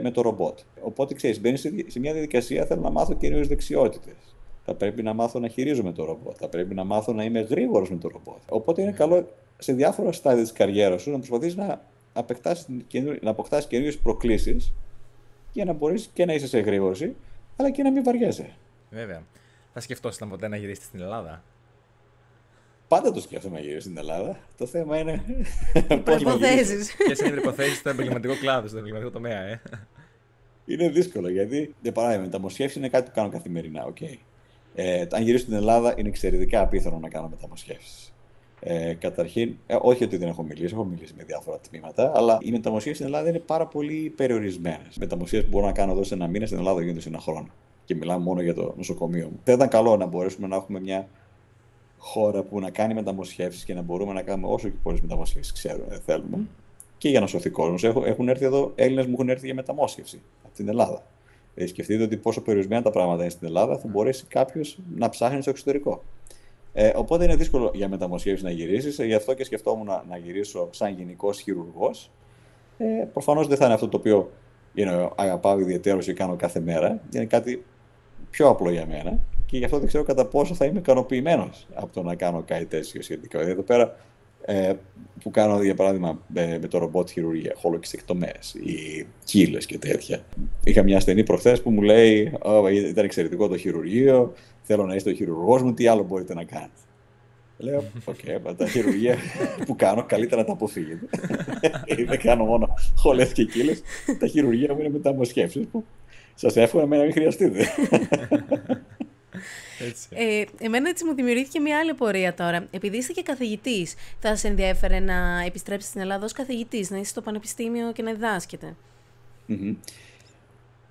με το ρομπότ. Οπότε ξέρεις, μπαίνεις σε μια διαδικασία, θέλω να μάθω καινούριες δεξιότητες. Θα πρέπει να μάθω να χειρίζομαι το ρομπότ. Θα πρέπει να μάθω να είμαι γρήγορος με το ρομπότ. Οπότε είναι καλό σε διάφορα στάδια της καριέρας σου να προσπαθείς να αποκτάσεις καινούριες προκλήσεις για να μπορείς και να είσαι σε γρήγορση, αλλά και να μην βαριέσαι. Βέβαια. Θα σκεφτόσασταν ποτέ να γυρίσετε στην Ελλάδα? Πάντα το σκέφτομαι να γυρίσω στην Ελλάδα. Το θέμα είναι. Προϋποθέσεις. Ποιες είναι οι προϋποθέσεις στο επαγγελματικό κλάδο, στο επαγγελματικό τομέα, Είναι δύσκολο γιατί, για παράδειγμα, μεταμοσχεύσεις είναι κάτι που κάνω καθημερινά. Okay. Αν γυρίσω στην Ελλάδα, είναι εξαιρετικά απίθανο να κάνω μεταμοσχεύσεις. Καταρχήν, όχι ότι δεν έχω μιλήσει με διάφορα τμήματα, αλλά οι μεταμοσχεύσεις στην Ελλάδα είναι πάρα πολύ περιορισμένες. Οι μεταμοσχεύσεις που μπορώ να κάνω εδώ σε ένα μήνα στην Ελλάδα γίνονται σε ένα χρόνο. Και μιλάμε μόνο για το νοσοκομείο μου. Θα ήταν καλό να μπορέσουμε να έχουμε μια χώρα που να κάνει μεταμοσχεύσεις και να μπορούμε να κάνουμε όσο και πολλές μεταμοσχεύσεις θέλουμε. Και για να σωθεί κόσμος. Έχουν έρθει εδώ, Έλληνες μου έχουν έρθει για μεταμόσχευση από την Ελλάδα. Σκεφτείτε ότι πόσο περιορισμένα τα πράγματα είναι στην Ελλάδα, θα μπορέσει κάποιος να ψάχνει στο εξωτερικό. Οπότε είναι δύσκολο για μεταμοσχεύσεις να γυρίσεις. Γι' αυτό και σκεφτόμουν να γυρίσω σαν γενικός χειρουργός. Προφανώς δεν θα είναι αυτό το οποίο αγαπάω ιδιαίτερως και κάνω κάθε μέρα. Είναι κάτι πιο απλό για μένα. Και γι' αυτό δεν ξέρω κατά πόσο θα είμαι ικανοποιημένος από το να κάνω κάτι τέτοιο σχετικό. Εδώ πέρα που κάνω, για παράδειγμα, με το ρομπότ χειρουργία, χολοκυστεκτομές ή κύλες και τέτοια. Είχα μια ασθενή προχθές που μου λέει: ήταν εξαιρετικό το χειρουργείο, θέλω να είστε ο χειρουργός μου, τι άλλο μπορείτε να κάνετε? Λέω: τα χειρουργία που κάνω καλύτερα να τα αποφύγετε. Δεν κάνω μόνο χολές και κύλες. Τα χειρουργία μου είναι μεταμοσχεύσεις που σας εύχομαι να μην χρειαστείτε. Εμένα έτσι μου δημιουργήθηκε μια άλλη πορεία τώρα. Επειδή είστε και καθηγητής, θα σας ενδιέφερε να επιστρέψετε στην Ελλάδα ως καθηγητής, να είστε στο πανεπιστήμιο και να διδάσκετε?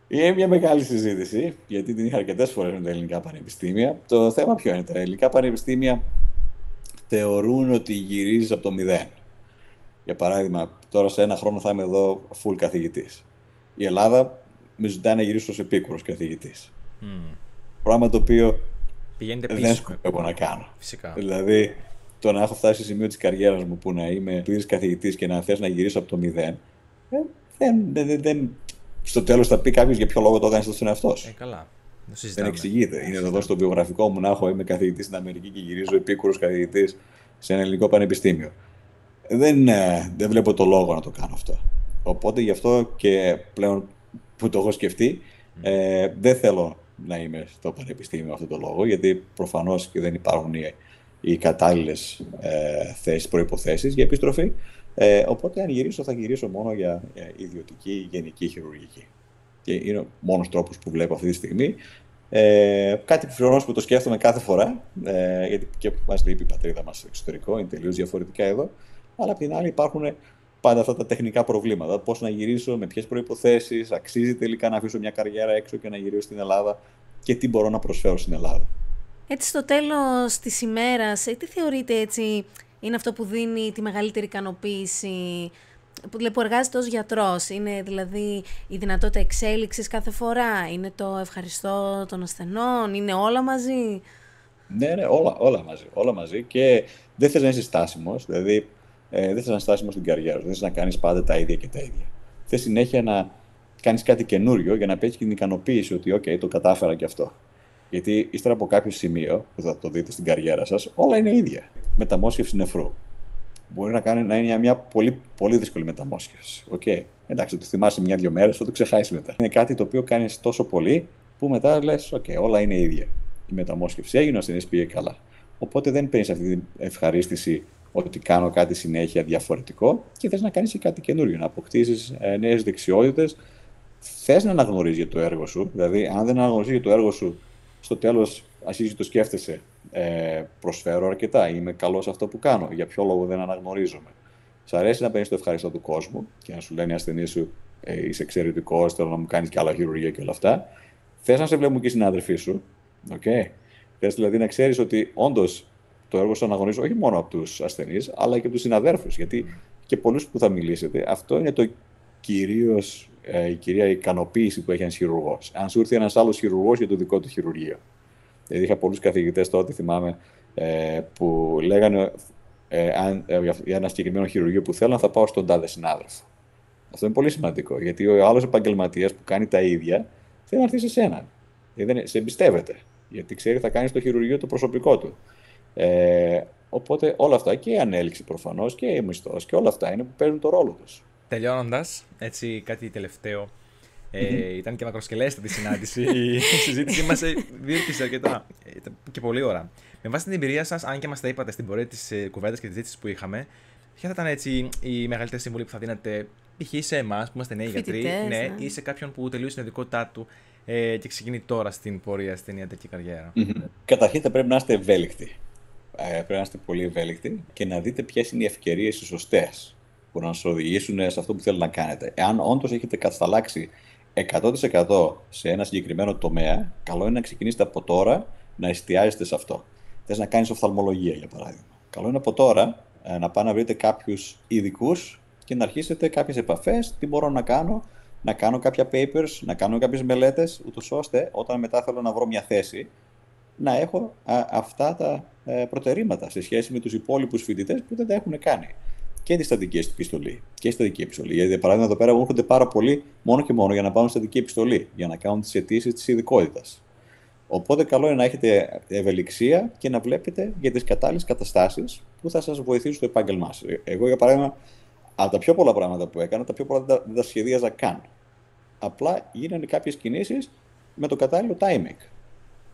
Είναι μια μεγάλη συζήτηση, γιατί την είχα αρκετές φορές με τα ελληνικά πανεπιστήμια. Το θέμα ποιο είναι? Τα ελληνικά πανεπιστήμια θεωρούν ότι γυρίζεις από το μηδέν. Για παράδειγμα, τώρα σε ένα χρόνο θα είμαι εδώ full καθηγητής. Η Ελλάδα με ζητάει να γυρίσω ως επίκουρος καθηγητής. Πράγμα το οποίο δεν σκοπεύω να κάνω. Φυσικά. Δηλαδή, το να έχω φτάσει σε σημείο της καριέρας μου που να είμαι πλήρης καθηγητής και να θες να γυρίσω από το 0, στο τέλος θα πει κάποιος για ποιο λόγο το έκανες στον εαυτό σου. Καλά. Δεν εξηγείται. Είναι εδώ στο βιογραφικό μου να έχω, είμαι καθηγητής στην Αμερική και γυρίζω επίκουρος καθηγητής σε ένα ελληνικό πανεπιστήμιο. Δεν βλέπω το λόγο να το κάνω αυτό. Οπότε γι' αυτό και πλέον που το έχω σκεφτεί, δεν θέλω να είμαι στο πανεπιστήμιο αυτό το λόγο, γιατί προφανώς και δεν υπάρχουν οι κατάλληλες προϋποθέσεις για επιστροφή. Οπότε αν γυρίσω, θα γυρίσω μόνο για ιδιωτική γενική χειρουργική. Και είναι ο μόνος τρόπος που βλέπω αυτή τη στιγμή. Κάτι προφανώς που το σκέφτομαι κάθε φορά, γιατί και μας λείπει η πατρίδα μας στο εξωτερικό, είναι τελείως διαφορετικά εδώ. Αλλά απ' την άλλη υπάρχουν πάντα αυτά τα τεχνικά προβλήματα. Πώς να γυρίσω, με ποιες προϋποθέσεις, αξίζει τελικά να αφήσω μια καριέρα έξω και να γυρίσω στην Ελλάδα και τι μπορώ να προσφέρω στην Ελλάδα. Έτσι στο τέλος της ημέρας, τι θεωρείτε έτσι είναι αυτό που δίνει τη μεγαλύτερη ικανοποίηση, που εργάζεται ως γιατρός? Είναι δηλαδή η δυνατότητα εξέλιξης κάθε φορά, είναι το ευχαριστώ των ασθενών, είναι όλα μαζί? Ναι, όλα μαζί και δεν θες να είσαι στάσιμος, δηλαδή δεν θες να είσαι στάσιμος στην καριέρα σου, δεν θες να κάνεις πάντα τα ίδια και τα ίδια. Θες συνέχεια να κάνεις κάτι καινούριο για να πετύχεις την ικανοποίηση ότι το κατάφερα και αυτό. Γιατί ύστερα από κάποιο σημείο, που θα το δείτε στην καριέρα σας, όλα είναι ίδια. Μεταμόσχευση νεφρού. Μπορεί να είναι μια πολύ, πολύ δύσκολη μεταμόσχευση. Εντάξει, το θυμάσαι μια-δυο μέρες, θα το ξεχάσεις μετά. Είναι κάτι το οποίο κάνεις τόσο πολύ που μετά λες: όλα είναι ίδια. Η μεταμόσχευση έγινε, ο ασθενής πήγε καλά. Οπότε δεν παίρνεις αυτή την ευχαρίστηση ότι κάνω κάτι συνέχεια διαφορετικό και θες να κάνεις και κάτι καινούριο, να αποκτήσεις νέες δεξιότητες. Θες να αναγνωρίζεις για το έργο σου, δηλαδή, αν δεν αναγνωρίζεις για το έργο σου, στο τέλος αρχίζεις και το σκέφτεσαι. Προσφέρω αρκετά, είμαι καλός σε αυτό που κάνω, για ποιο λόγο δεν αναγνωρίζομαι. Σ' αρέσει να παίρνεις το ευχαριστώ του κόσμου και να σου λένε οι ασθενείς σου: είσαι εξαιρετικός, θέλω να μου κάνεις και άλλα χειρουργία και όλα αυτά. Θες να σε βλέπουν και οι συνάδελφοί σου. Θες δηλαδή να ξέρεις ότι όντως το έργο σου αναγνωρίζει όχι μόνο από τους ασθενείς, αλλά και από τους συναδέρφους. Γιατί και πολλούς που θα μιλήσετε, αυτό είναι η κυρία ικανοποίηση που έχει ένας χειρουργός. Αν σου ήρθε ένας άλλος χειρουργός για το δικό του χειρουργείο. Δηλαδή, είχα πολλούς καθηγητές τότε, θυμάμαι, που λέγανε για ένα συγκεκριμένο χειρουργείο που θέλω, θα πάω στον τάδε συνάδελφο. Αυτό είναι πολύ σημαντικό, γιατί ο άλλος επαγγελματίας που κάνει τα ίδια θέλει να έρθει σε σένα. Σε εμπιστεύεται, γιατί ξέρει θα κάνει το χειρουργείο το προσωπικό του. Οπότε όλα αυτά και η ανέλυξη προφανώς και η μισθός και όλα αυτά είναι που παίζουν το ρόλο τους. Τελειώνοντας, έτσι κάτι τελευταίο. Ήταν και μακροσκελέστατη συνάντηση. Η συζήτησή μας διήρκησε αρκετά και πολλή ώρα. Με βάση την εμπειρία σας, αν και μας τα είπατε στην πορεία της κουβέντας και της ζήτησης που είχαμε, ποια θα ήταν έτσι η μεγαλύτερη συμβουλή που θα δίνατε π.χ. σε εμάς που είμαστε νέοι γιατροί, ή σε κάποιον που τελείωσε την ειδικότητά του και ξεκινεί τώρα στην πορεία στην ιατρική καριέρα? Καταρχήν θα πρέπει να είστε ευέλικτοι. Πρέπει να είστε πολύ ευέλικτοι και να δείτε ποιες είναι οι ευκαιρίες οι σωστές που να σας οδηγήσουν σε αυτό που θέλετε να κάνετε. Εάν όντως έχετε κατασταλάξει 100% σε ένα συγκεκριμένο τομέα, καλό είναι να ξεκινήσετε από τώρα να εστιάζετε σε αυτό. Θες να κάνεις οφθαλμολογία, για παράδειγμα. Καλό είναι από τώρα να πάτε να βρείτε κάποιους ειδικούς και να αρχίσετε κάποιες επαφές. Τι μπορώ να κάνω κάποια papers, να κάνω κάποιες μελέτες, ούτως ώστε όταν μετά θέλω να βρω μια θέση, να έχω αυτά τα προτερήματα σε σχέση με τους υπόλοιπους φοιτητές που δεν τα έχουν κάνει. Και τη στατική επιστολή και η στατική επιστολή. Γιατί, για παράδειγμα, εδώ πέρα έρχονται πάρα πολλοί μόνο και μόνο για να πάρουν στατική επιστολή, για να κάνουν τις αιτήσεις της ειδικότητας. Οπότε, καλό είναι να έχετε ευελιξία και να βλέπετε για τις κατάλληλες καταστάσεις που θα σας βοηθήσουν στο επάγγελμά σας. Εγώ, για παράδειγμα, από τα πιο πολλά πράγματα που έκανα, τα πιο πολλά δεν τα σχεδίαζα καν. Απλά γίνανε κάποιες κινήσεις με το κατάλληλο timing.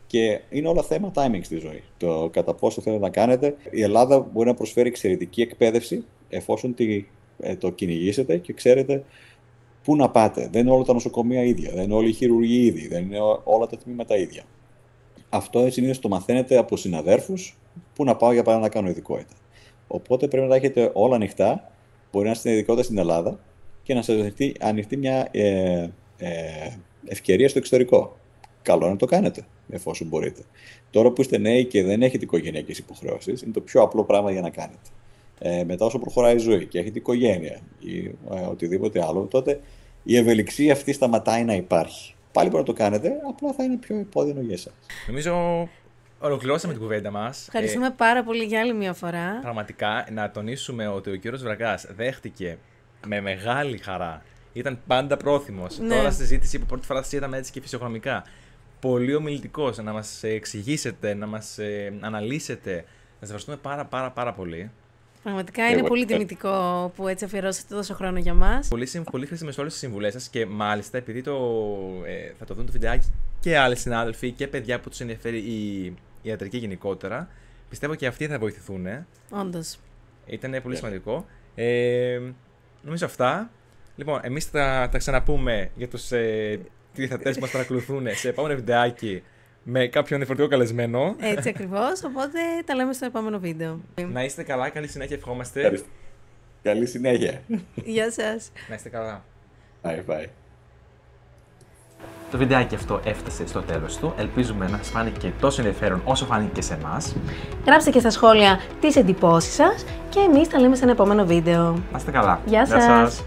Και είναι όλα θέμα timing στη ζωή. Το κατά πόσο θέλετε να κάνετε. Η Ελλάδα μπορεί να προσφέρει εξαιρετική εκπαίδευση εφόσον το κυνηγήσετε και ξέρετε πού να πάτε. Δεν είναι όλα τα νοσοκομεία ίδια, δεν είναι όλοι οι χειρουργοί ίδιοι, δεν είναι όλα τα τμήματα ίδια. Αυτό συνήθως το μαθαίνετε από συναδέρφους πού να πάω για παράδειγμα να κάνω ειδικότητα. Οπότε πρέπει να τα έχετε όλα ανοιχτά. Μπορεί να είστε στην ειδικότητα στην Ελλάδα και να σας ανοιχτεί μια ευκαιρία στο εξωτερικό. Καλό είναι να το κάνετε, εφόσον μπορείτε. Τώρα που είστε νέοι και δεν έχετε οικογενειακές υποχρεώσεις, είναι το πιο απλό πράγμα για να κάνετε. Μετά, όσο προχωράει η ζωή και έχετε οικογένεια ή οτιδήποτε άλλο, τότε η ευελιξία αυτή σταματάει να υπάρχει. Πάλι μπορεί να το κάνετε, απλά θα είναι πιο επώδυνο για εσάς. Νομίζω Ολοκληρώσαμε την κουβέντα μας. Ευχαριστούμε πάρα πολύ για άλλη μια φορά. Πραγματικά, να τονίσουμε ότι ο κύριος Βρακάς δέχτηκε με μεγάλη χαρά. Ήταν πάντα πρόθυμος. Ναι. Τώρα στη συζήτηση που πρώτη φορά είδαμε έτσι και φυσιογνωμικά. Πολύ ομιλητικός, να μας εξηγήσετε, να μας αναλύσετε. Να σας ευχαριστούμε πάρα πολύ. Πραγματικά είναι πολύ τιμητικό που έτσι αφιερώσατε τόσο χρόνο για μας. Πολύ χρήσιμες όλες τις συμβουλές σας και μάλιστα επειδή θα το δουν το βιντεάκι και άλλοι συνάδελφοι και παιδιά που τους ενδιαφέρει η ιατρική γενικότερα, πιστεύω και αυτοί θα βοηθηθούν. Όντως. Ήταν πολύ σημαντικό. Νομίζω αυτά. Λοιπόν, εμείς θα τα ξαναπούμε για τους τηλεθεατές που μας παρακολουθούν σε επόμενο βιντεάκι με κάποιον διαφορετικό καλεσμένο. Έτσι ακριβώς, οπότε τα λέμε στο επόμενο βίντεο. Να είστε καλά, καλή συνέχεια ευχόμαστε. Καλή συνέχεια. Γεια σας. Να είστε καλά. Bye. Το βιντεάκι αυτό έφτασε στο τέλος του. Ελπίζουμε να σας φάνηκε τόσο ενδιαφέρον όσο φάνηκε και σε εμάς. Γράψτε και στα σχόλια τις εντυπώσεις σας και εμείς τα λέμε σε ένα επόμενο βίντεο. Να είστε καλά. Γεια σας.